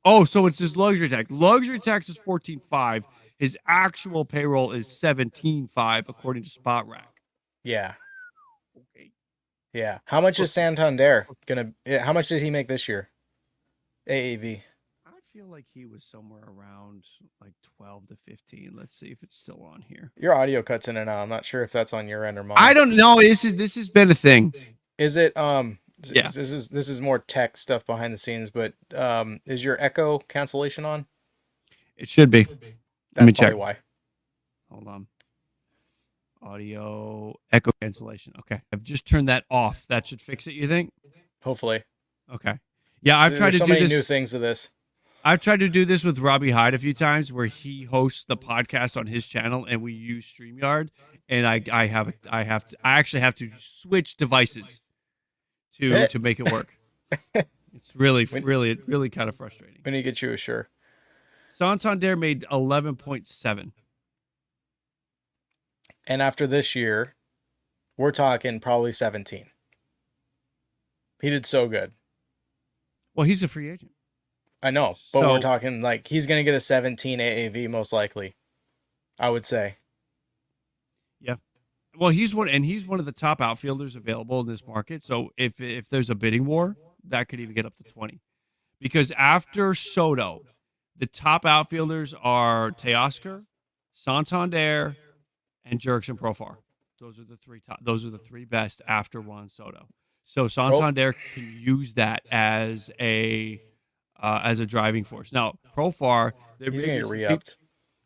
Oh, so it's his luxury tax. Luxury tax is 14.5. His actual payroll is 17.5 according to Spot Rack. Yeah. Okay. Yeah. How much is Santander gonna? How much did he make this year? AAV. I feel like he was somewhere around like 12 to 15. Let's see if it's still on here. Your audio cuts in and out. I'm not sure if that's on your end or mine. I don't know. This has been a thing. Is it yeah. This is more tech stuff behind the scenes, but is your echo cancellation on? It should be. Let me check. Why. Hold on. Audio echo cancellation. Okay. I've just turned that off. That should fix it, you think? Hopefully. Okay. Yeah, I've tried to do this. New things to this. I've tried to do this with Robbie Hyde a few times, where he hosts the podcast on his channel, and we use StreamYard. And I actually have to switch devices to make it work. It's really kind of frustrating. When you get you a sure. Santander made 11.7. And after this year, we're talking probably 17. He did so good. Well, he's a free agent. I know, but we're talking like he's going to get a 17 AAV most likely, I would say. Yeah. Well, he's one of the top outfielders available in this market. So if there's a bidding war, that could even get up to 20. Because after Soto, the top outfielders are Teoscar, Santander, and Jurickson Profar. Those are the three top. Those are the three best after Juan Soto. So Santander can use that as a driving force. Now Profar, he's gonna get re-upped.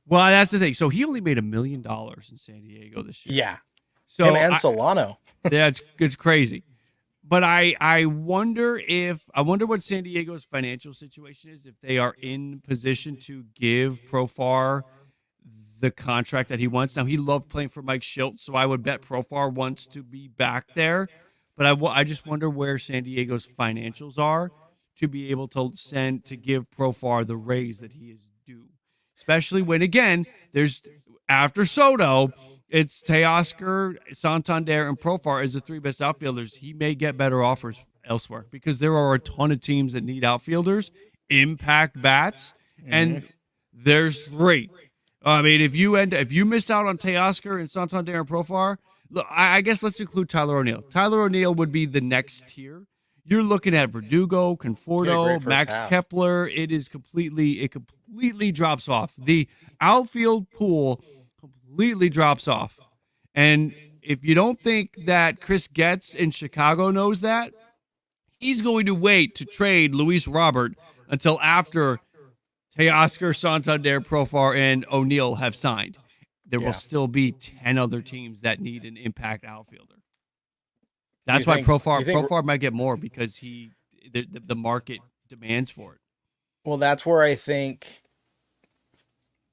Well, that's the thing. So he only made $1 million in San Diego this year. Yeah. So him and Solano. Yeah, it's crazy. But I wonder what San Diego's financial situation is, if they are in position to give Profar the contract that he wants. Now, he loved playing for Mike Schilt, so I would bet Profar wants to be back there. But I just wonder where San Diego's financials are to be able to give Profar the raise that he is due. Especially when, again, there's after Soto, it's Teoscar, Santander, and Profar as the three best outfielders. He may get better offers elsewhere because there are a ton of teams that need outfielders, impact bats, and there's three. I mean, if you miss out on Teoscar and Santander and Profar, look, I guess let's include Tyler O'Neill. Tyler O'Neill would be the next tier. You're looking at Verdugo, Conforto, Max Kepler. It completely drops off. The outfield pool completely drops off. And if you don't think that Chris Getz in Chicago knows that, he's going to wait to trade Luis Robert until after Teoscar, Santander, Profar, and O'Neill have signed. There will still be 10 other teams that need an impact outfielder. That's why Profar might get more because the market demands for it. Well, that's where I think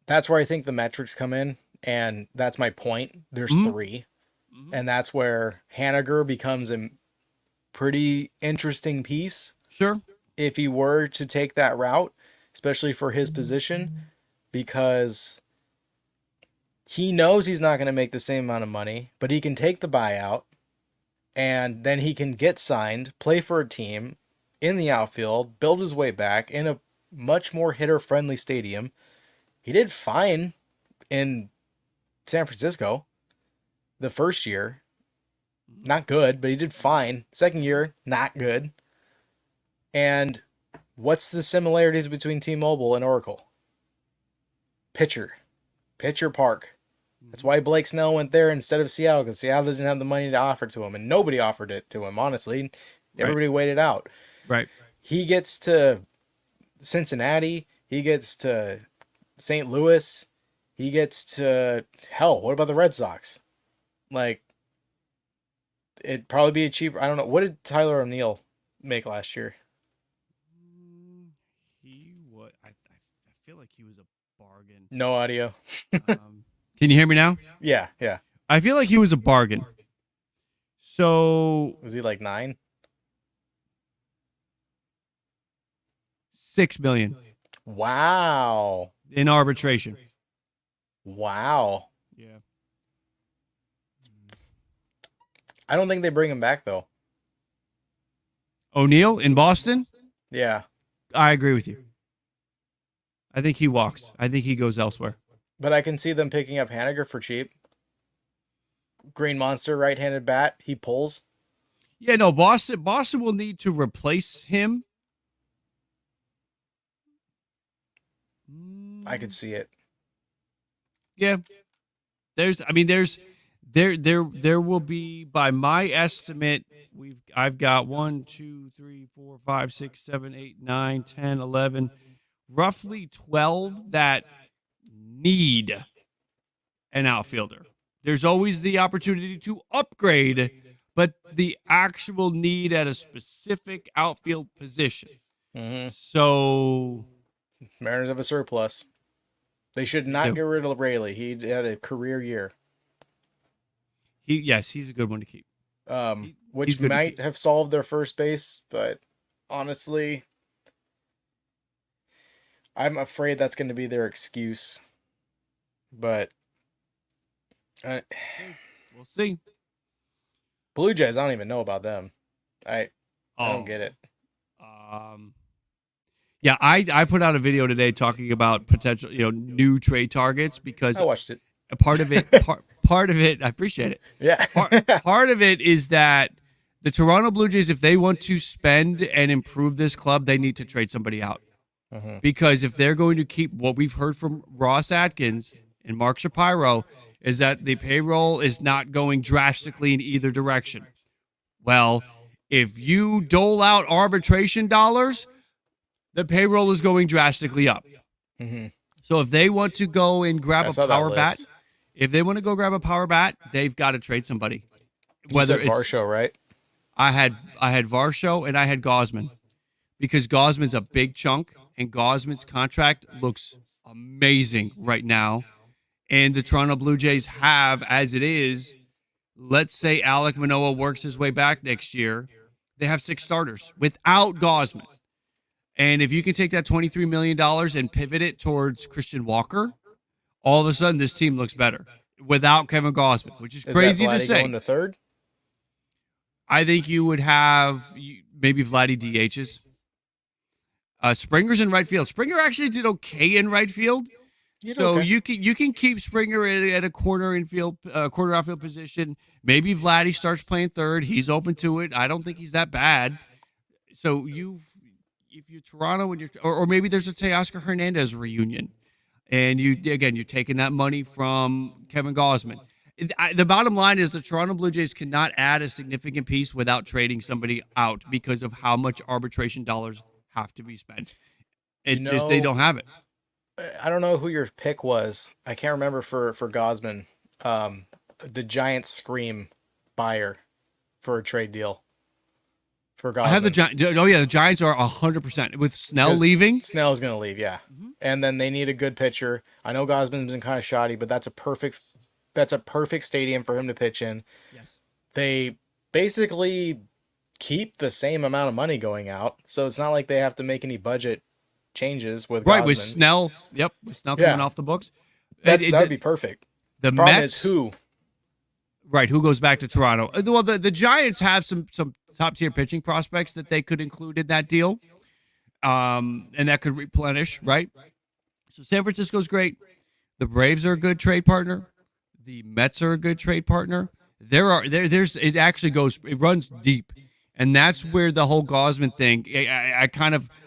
the metrics come in, and that's my point. There's three, and that's where Haniger becomes a pretty interesting piece. Sure, if he were to take that route, especially for his position, because he knows he's not going to make the same amount of money, but he can take the buyout, and then he can get signed, play for a team in the outfield, build his way back in a much more hitter-friendly stadium. He did fine in San Francisco the first year. Not good, but he did fine. Second year, not good. And what's the similarities between T-Mobile and Oracle? Pitcher park. That's why Blake Snell went there instead of Seattle, because Seattle didn't have the money to offer to him, and nobody offered it to him, honestly. Everybody waited out. Right. He gets to Cincinnati. He gets to St. Louis. He gets to, hell, what about the Red Sox? Like, it'd probably be a cheaper, I don't know. What did Tyler O'Neill make last year? I feel like he was a bargain. No audio. Can you hear me now? Yeah. I feel like he was a bargain. So was he like 9? $6 million. Wow. In arbitration. Wow. Yeah. I don't think they bring him back though. O'Neill in Boston? Yeah. I agree with you. I think he walks. I think he goes elsewhere. But I can see them picking up Haniger for cheap. Green Monster, right-handed bat. He pulls. Yeah, no, Boston will need to replace him. I could see it. Yeah. There will be, by my estimate, I've got 1, 2, 3, 4, 5, 6, 7, 8, 9, 10, 11, roughly 12 that need an outfielder. There's always the opportunity to upgrade, but the actual need at a specific outfield position. So Mariners have a surplus. They should not get rid of Rayleigh. He had a career year. He's a good one to keep. Which might have solved their first base, but honestly, I'm afraid that's going to be their excuse. But we'll see. Blue Jays, I don't even know about them. I don't get it. Yeah, I put out a video today talking about potential, new trade targets because I watched it. Part of it, I appreciate it. Yeah. part of it is that the Toronto Blue Jays, if they want to spend and improve this club, they need to trade somebody out. Because if they're going to keep what we've heard from Ross Atkins and Mark Shapiro is that the payroll is not going drastically in either direction. Well, if you dole out arbitration dollars, the payroll is going drastically up. So if they want to go and grab a power bat, they've got to trade somebody. Whether it's Varsho, right? I had Varsho and I had Gosman, because Gosman's a big chunk and Gosman's contract looks amazing right now. And the Toronto Blue Jays have, as it is, let's say Alek Manoah works his way back next year, they have 6 starters without Gosman. And if you can take that $23 million and pivot it towards Christian Walker, all of a sudden this team looks better without Kevin Gosman, which is crazy to say. Going to third? I think you would have maybe Vladdy DHs. Springer's in right field. Springer actually did okay in right field. So you can keep Springer at a corner infield, corner outfield position. Maybe Vladdy starts playing third. He's open to it. I don't think he's that bad. So if you're Toronto and or maybe there's a Teoscar Hernandez reunion, and you're taking that money from Kevin Gosman. The bottom line is the Toronto Blue Jays cannot add a significant piece without trading somebody out because of how much arbitration dollars have to be spent. They don't have it. I don't know who your pick was. I can't remember for Gosman. The Giants scream buyer for a trade deal for Gosman. I have the Giants. Oh yeah, the Giants are 100% with Snell leaving. Snell's going to leave, yeah. Mm-hmm. And then they need a good pitcher. I know Gosman's been kind of shoddy, but that's a perfect stadium for him to pitch in. Yes. They basically keep the same amount of money going out, so it's not like they have to make any budget changes with Gosman. With Snell. Yep, with Snell coming off the books. That would be perfect. The problem Mets, is who? Right, who goes back to Toronto? Well, the Giants have some top tier pitching prospects that they could include in that deal, and that could replenish. Right. So San Francisco's great. The Braves are a good trade partner. The Mets are a good trade partner. It runs deep. And that's where the whole Gosman thing,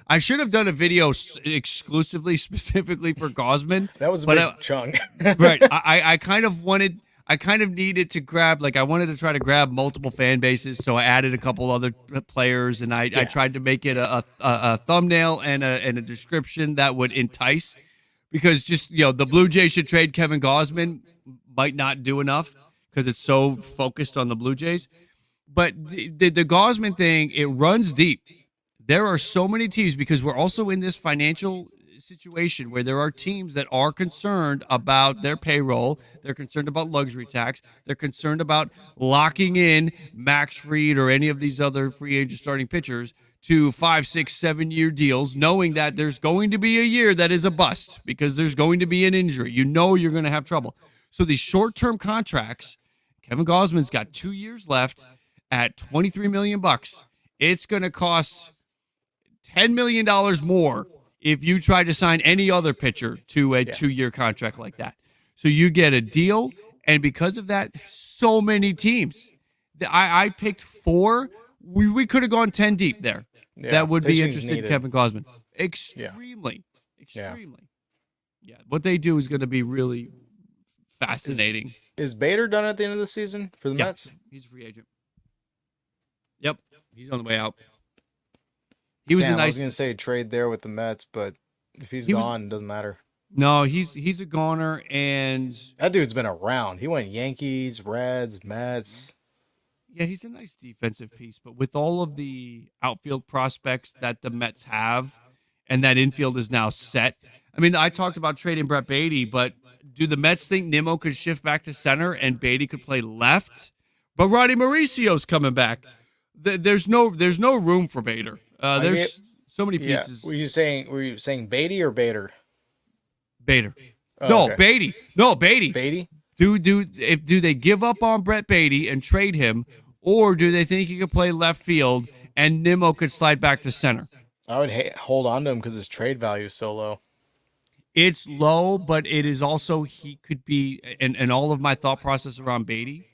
I should have done a video exclusively, specifically for Gosman. That was a big chunk. Right. I kind of needed to grab, I wanted to try to grab multiple fan bases. So I added a couple other players and I tried to make it a thumbnail and a description that would entice, because the Blue Jays should trade Kevin Gosman might not do enough because it's so focused on the Blue Jays. But the Gosman thing, it runs deep. There are so many teams, because we're also in this financial situation where there are teams that are concerned about their payroll. They're concerned about luxury tax. They're concerned about locking in Max Fried or any of these other free agent starting pitchers to 5, 6, 7-year deals, knowing that there's going to be a year that is a bust because there's going to be an injury. You're going to have trouble. So these short-term contracts, Kevin Gosman's got 2 years left at $23 million. It's going to cost $10 million more if you try to sign any other pitcher to a 2-year contract like that. So you get a deal, and because of that, so many teams. I picked 4. We could have gone 10 deep there. Yeah, that would be interested in Kevin Gosman. Extremely. Yeah. What they do is going to be really fascinating. Is Bader done at the end of the season for the Mets? He's a free agent. Yep, he's on the way out. He was I was going to say trade there with the Mets, but if he's gone, it doesn't matter. No, he's a goner, and that dude's been around. He went Yankees, Reds, Mets. Yeah, he's a nice defensive piece, but with all of the outfield prospects that the Mets have, and that infield is now set. I mean, I talked about trading Brett Beatty, but do the Mets think Nimmo could shift back to center and Beatty could play left? But Roddy Mauricio's coming back. There's no room for Bader. There's so many pieces. Were you saying Beatty or Bader? Bader. Oh, no, okay. Beatty. No, Beatty. Beatty? Do they give up on Brett Beatty and trade him, or do they think he could play left field and Nimmo could slide back to center? I would hold on to him because his trade value is so low. It's low, but it is also he could be, and all of my thought process around Beatty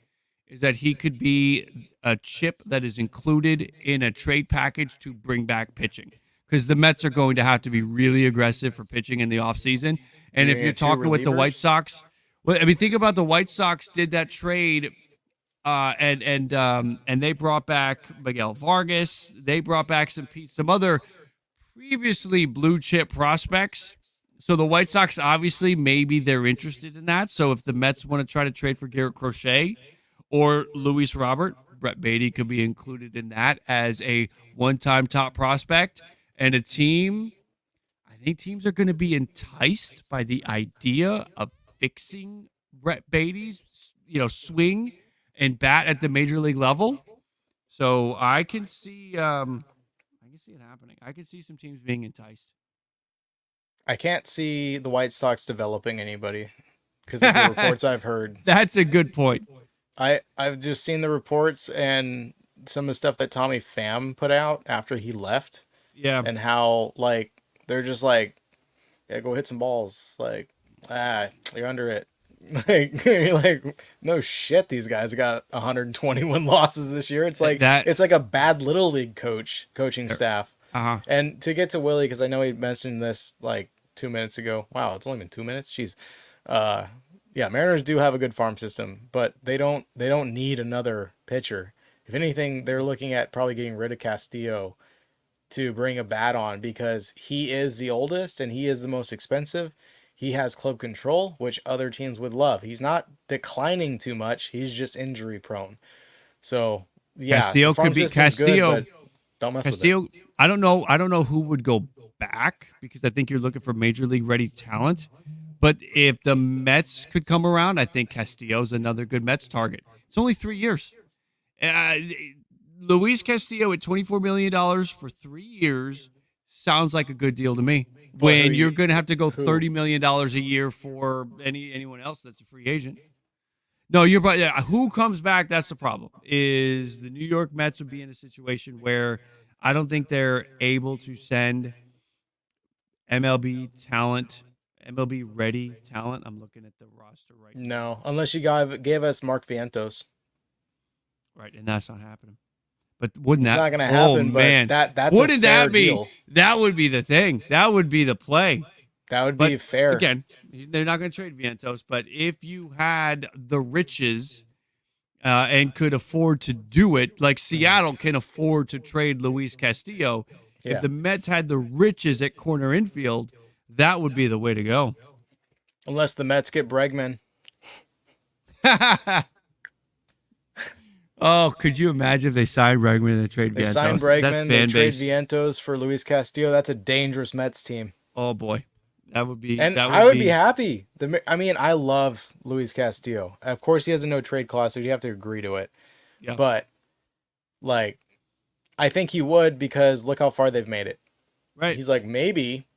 is that he could be a chip that is included in a trade package to bring back pitching, because the Mets are going to have to be really aggressive for pitching in the offseason. And if you're talking with the White Sox, well, I mean, think about the White Sox did that trade, and they brought back Miguel Vargas. They brought back some other previously blue chip prospects. So the White Sox, obviously, maybe they're interested in that. So if the Mets want to try to trade for Garrett Crochet or Luis Robert, Brett Beatty could be included in that as a one-time top prospect. And I think teams are going to be enticed by the idea of fixing Brett Beatty's, swing and bat at the major league level. So I can see it happening. I can see some teams being enticed. I can't see the White Sox developing anybody because of the reports I've heard. That's a good point. I've just seen the reports and some of the stuff that Tommy Pham put out after he left. Yeah. And how, like, they're just like, yeah, go hit some balls. Like, you're under it. Like, you're like, no shit, these guys got 121 losses this year. It's like it's like a bad little league coaching staff. Uh-huh. And to get to Willie, because I know he mentioned this like 2 minutes ago. Wow, it's only been 2 minutes. Jeez. Yeah, Mariners do have a good farm system, but they don't need another pitcher. If anything, they're looking at probably getting rid of Castillo to bring a bat on because he is the oldest and he is the most expensive. He has club control, which other teams would love. He's not declining too much. He's just injury prone. So yeah, Castillo could be Castillo. Good, don't mess with it. I don't know who would go back because I think you're looking for major league ready talent. But if the Mets could come around, I think Castillo's another good Mets target. It's only 3 years. Luis Castillo at $24 million for 3 years sounds like a good deal to me. When you're going to have to go $30 million a year for anyone else that's a free agent. No, you're right. Yeah, who comes back? That's the problem. Is the New York Mets would be in a situation where I don't think they're able to send MLB talent, MLB ready talent. I'm looking at the roster right now. No, unless you gave us Mark Vientos. Right, and that's not happening. But wouldn't it's that? Not going to happen. Oh man, that's wouldn't a fair that be? Deal. That would be the thing. That would be the play. That would be fair. Again, they're not going to trade Vientos, but if you had the riches and could afford to do it, like Seattle can afford to trade Luis Castillo, if the Mets had the riches at corner infield, that would be the way to go. Unless the Mets get Bregman. Oh, could you imagine if they signed Bregman and they trade Vientos? They signed Bregman, they trade Vientos for Luis Castillo. That's a dangerous Mets team. Oh, boy. That would be... And I would be happy. I love Luis Castillo. Of course, he has a no-trade clause, so you have to agree to it. Yeah. But, like, I think he would because look how far they've made it. Right. He's like, maybe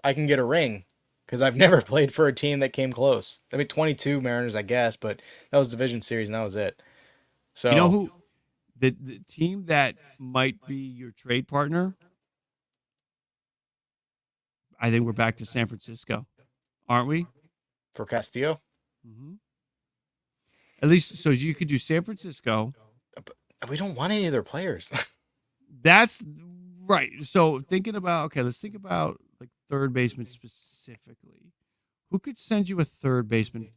I can get a ring because I've never played for a team that came close. 22 Mariners, I guess, but that was Division Series, and that was it. So you know who the team that might be your trade partner? I think we're back to San Francisco, aren't we? For Castillo? Mm-hmm. At least, so you could do San Francisco. But we don't want any of their players. That's right. So let's think about like third baseman specifically. Who could send you a third baseman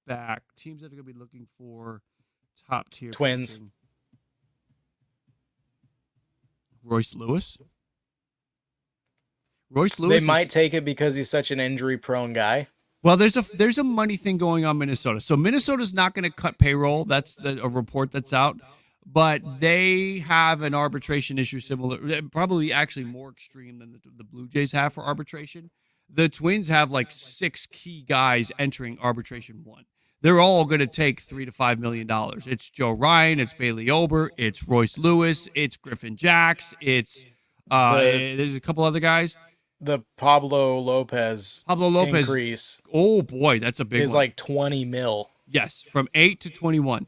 back? Teams that are going to be looking for top tier Twins. Pitching. Royce Lewis. They might take it because he's such an injury prone guy. Well, there's a money thing going on in Minnesota. So Minnesota's not going to cut payroll. That's a report that's out. But they have an arbitration issue similar, probably actually more extreme than the Blue Jays have for arbitration. The Twins have like 6 key guys entering arbitration 1. They're all going to take $3 to $5 million. It's Joe Ryan, it's Bailey Ober, it's Royce Lewis, it's Griffin Jacks, it's there's a couple other guys. The Pablo Lopez increase. Oh boy, that's a big one. Is like 20 mil. Yes, from 8 to 21.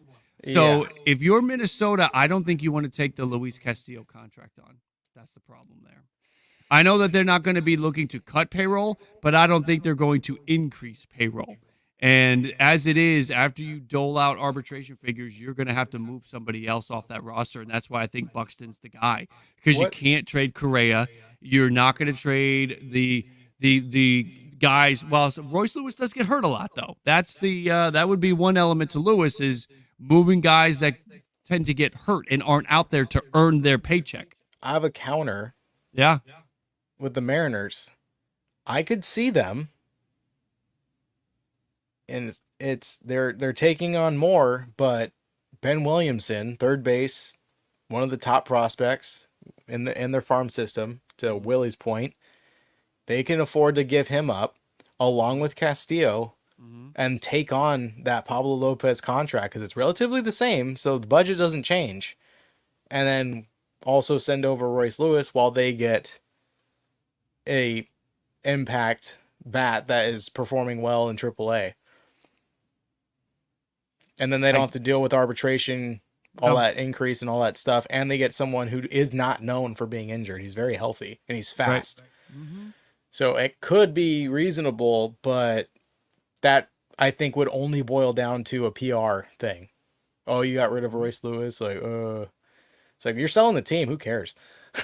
So if you're Minnesota, I don't think you want to take the Luis Castillo contract on. That's the problem there. I know that they're not going to be looking to cut payroll, but I don't think they're going to increase payroll. And as it is, after you dole out arbitration figures, you're going to have to move somebody else off that roster. And that's why I think Buxton's the guy. Because you can't trade Correa. You're not going to trade the guys. Well, Royce Lewis does get hurt a lot, though. That's that would be one element to Lewis is moving guys that tend to get hurt and aren't out there to earn their paycheck. I have a counter. Yeah. With the Mariners. I could see them. And they're taking on more, but Ben Williamson, third base, one of the top prospects in their farm system, to Willie's point. They can afford to give him up along with Castillo and take on that Pablo Lopez contract because it's relatively the same, so the budget doesn't change. And then also send over Royce Lewis while they get a impact bat that is performing well in AAA. And then they don't have to deal with arbitration, all that increase and all that stuff. And they get someone who is not known for being injured. He's very healthy and he's fast. Right. Mm-hmm. So it could be reasonable, but that I think would only boil down to a PR thing. Oh, you got rid of Royce Lewis? Like, it's like, if you're selling the team, who cares? I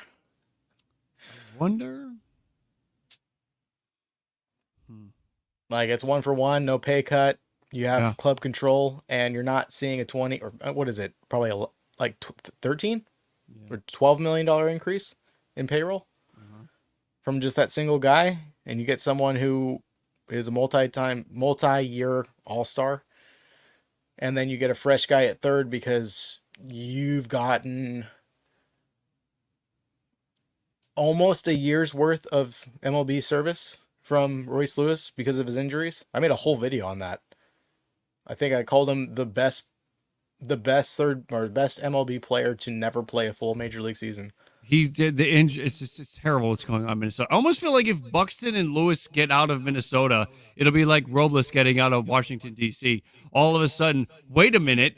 wonder. Like, it's 1-for-1, no pay cut. You have club control, and you're not seeing a 20 or what is it? Probably like 13 or $12 million increase in payroll from just that single guy. And you get someone who is a multi-year all-star. And then you get a fresh guy at third because you've gotten almost a year's worth of MLB service from Royce Lewis because of his injuries. I made a whole video on that. I think I called him the best third or best MLB player to never play a full major league season. He did the injury. It's terrible what's going on in Minnesota. I almost feel like if Buxton and Lewis get out of Minnesota, it'll be like Robles getting out of Washington, D.C. All of a sudden, wait a minute,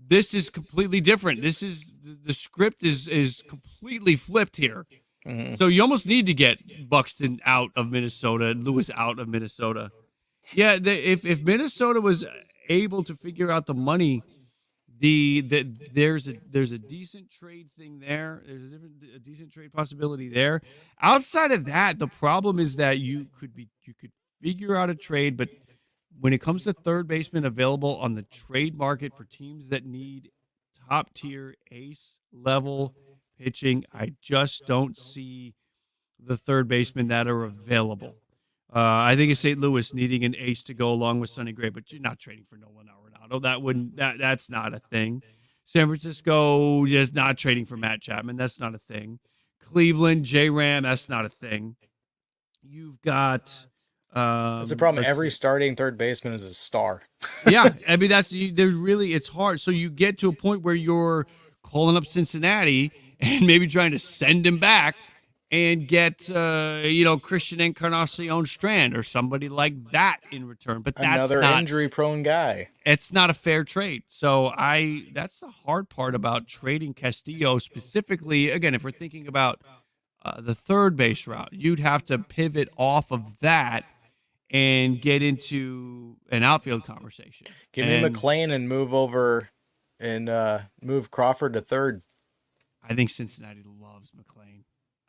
this is completely different. This is the script is completely flipped here. Mm-hmm. So you almost need to get Buxton out of Minnesota and Lewis out of Minnesota. Yeah, if Minnesota was able to figure out the money, there's a decent trade thing there. There's a decent trade possibility there. Outside of that, the problem is that you could figure out a trade, but when it comes to third baseman available on the trade market for teams that need top tier ace level pitching, I just don't see the third basemen that are available. I think it's St. Louis needing an ace to go along with Sonny Gray, but you're not trading for Nolan Arenado. That's not a thing. San Francisco just not trading for Matt Chapman. That's not a thing. Cleveland, J-Ram, that's not a thing. You've got that's the problem. Every starting third baseman is a star. Yeah, I mean it's hard. So you get to a point where you're calling up Cincinnati and maybe trying to send him back and get, Christian Encarnacion Strand or somebody like that in return. But that's another injury-prone guy. It's not a fair trade. So that's the hard part about trading Castillo specifically. Again, if we're thinking about the third base route, you'd have to pivot off of that and get into an outfield conversation. Give me McLean and move over and move Crawford to third. I think Cincinnati loves McLean.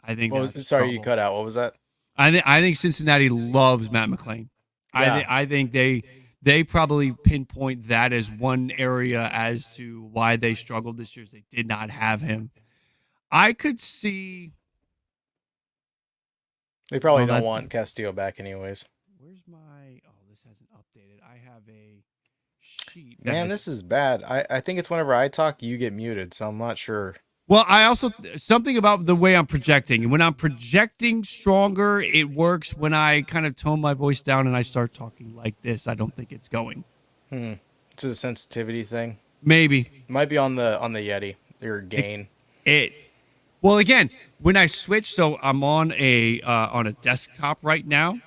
I think. Sorry, you cut out. What was that? I think Cincinnati loves Matt McLean. Yeah. I think they probably pinpoint that as one area as to why they struggled this year. Is they did not have him. I could see. They probably don't want Castillo back anyways. Where's my? Oh, this hasn't updated. I have a sheet. Man, this is bad. I think it's whenever I talk, you get muted, so I'm not sure. Well, I also something about the way I'm projecting. When I'm projecting stronger, it works. When I kind of tone my voice down and I start talking like this, I don't think it's going. It's a sensitivity thing. Maybe it might be on the Yeti. Your gain. Well, again, when I switch, so I'm on a desktop right now.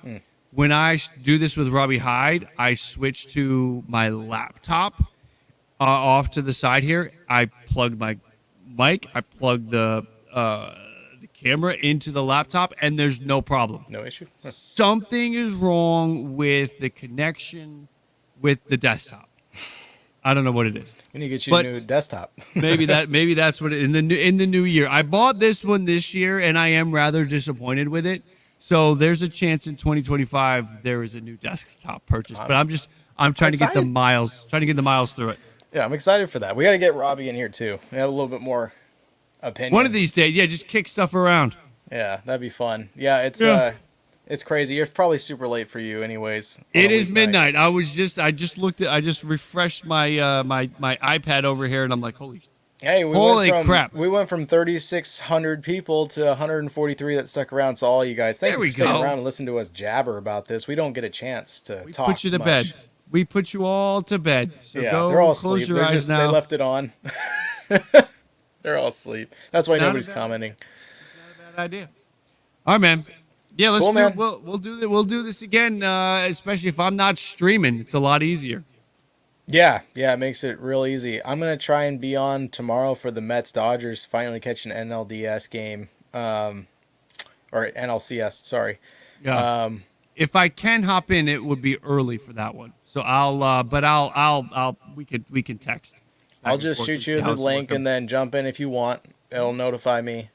When I do this with Robbie Hyde, I switch to my laptop off to the side here. I plug my mic, I plug the camera into the laptop, and there's no problem. No issue. Something is wrong with the connection with the desktop. I don't know what it is. We need to get you a new desktop. maybe that's what it is. In the new year. I bought this one this year, and I am rather disappointed with it. So there's a chance in 2025 there is a new desktop purchase. But I'm trying to get the miles through it. Yeah, I'm excited for that. We got to get Robbie in here too. We have a little bit more opinion. One of these days, just kick stuff around. Yeah, that'd be fun. Yeah, it's It's crazy. It's probably super late for you, anyways. It is midnight. I just refreshed my my iPad over here, and I'm like, holy crap! We went from 3,600 people to 143 that stuck around. So all you guys, thank you for sticking around and listen to us jabber about this. We don't get a chance to talk. Put you to bed. We put you all to bed. So yeah, go they're all close asleep. your eyes now. They left it on. They're all asleep. That's why nobody's commenting. Not a bad idea. All right, man. Yeah, let's cool, do. Man. We'll do this again. Especially if I'm not streaming, it's a lot easier. Yeah, it makes it real easy. I'm gonna try and be on tomorrow for the Mets Dodgers. Finally catch an NLDS game, or NLCS. Sorry. Yeah. If I can hop in, it would be early for that one. So we can text. I'll just shoot you the link and then jump in if you want. It'll notify me.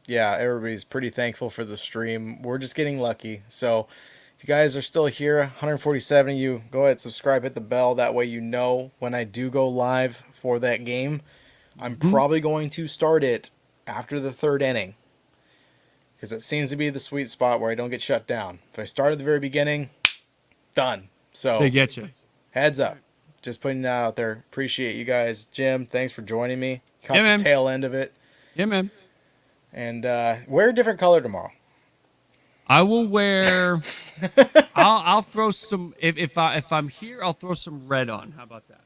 Yeah, everybody's pretty thankful for the stream. We're just getting lucky. So if you guys are still here, 147 of you, go ahead, subscribe, hit the bell. That way you know when I do go live for that game. I'm probably going to start it after the third inning, because it seems to be the sweet spot where I don't get shut down. If I start at the very beginning, done. So they get you. Heads up. Just putting that out there. Appreciate you guys. Jim, thanks for joining me. Caught the tail end of it. Yeah, man. And wear a different color tomorrow. I will wear. I'll throw some. If I'm here, I'll throw some red on. How about that?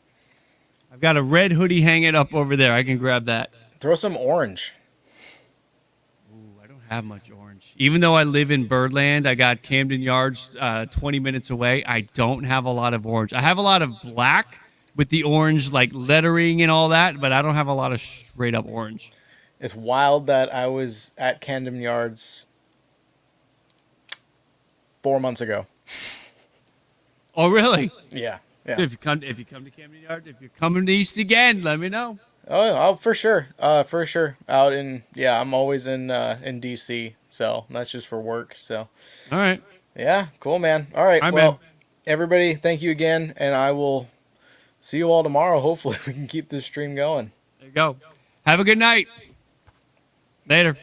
I've got a red hoodie hanging up over there. I can grab that. Throw some orange. Ooh, I don't have much orange. Even though I live in Birdland, I got Camden Yards 20 minutes away. I don't have a lot of orange. I have a lot of black with the orange like lettering and all that, but I don't have a lot of straight up orange. It's wild that I was at Camden Yards 4 months ago. Oh, really? Yeah. So if you come to Camden Yards, if you're coming east again, let me know. Oh, for sure. For sure. Out in, I'm always in DC, so that's just for work. So. All right. Yeah, cool, man. All right. Well, man. Everybody, thank you again, and I will see you all tomorrow. Hopefully, we can keep this stream going. There you go. Have a good night. Later.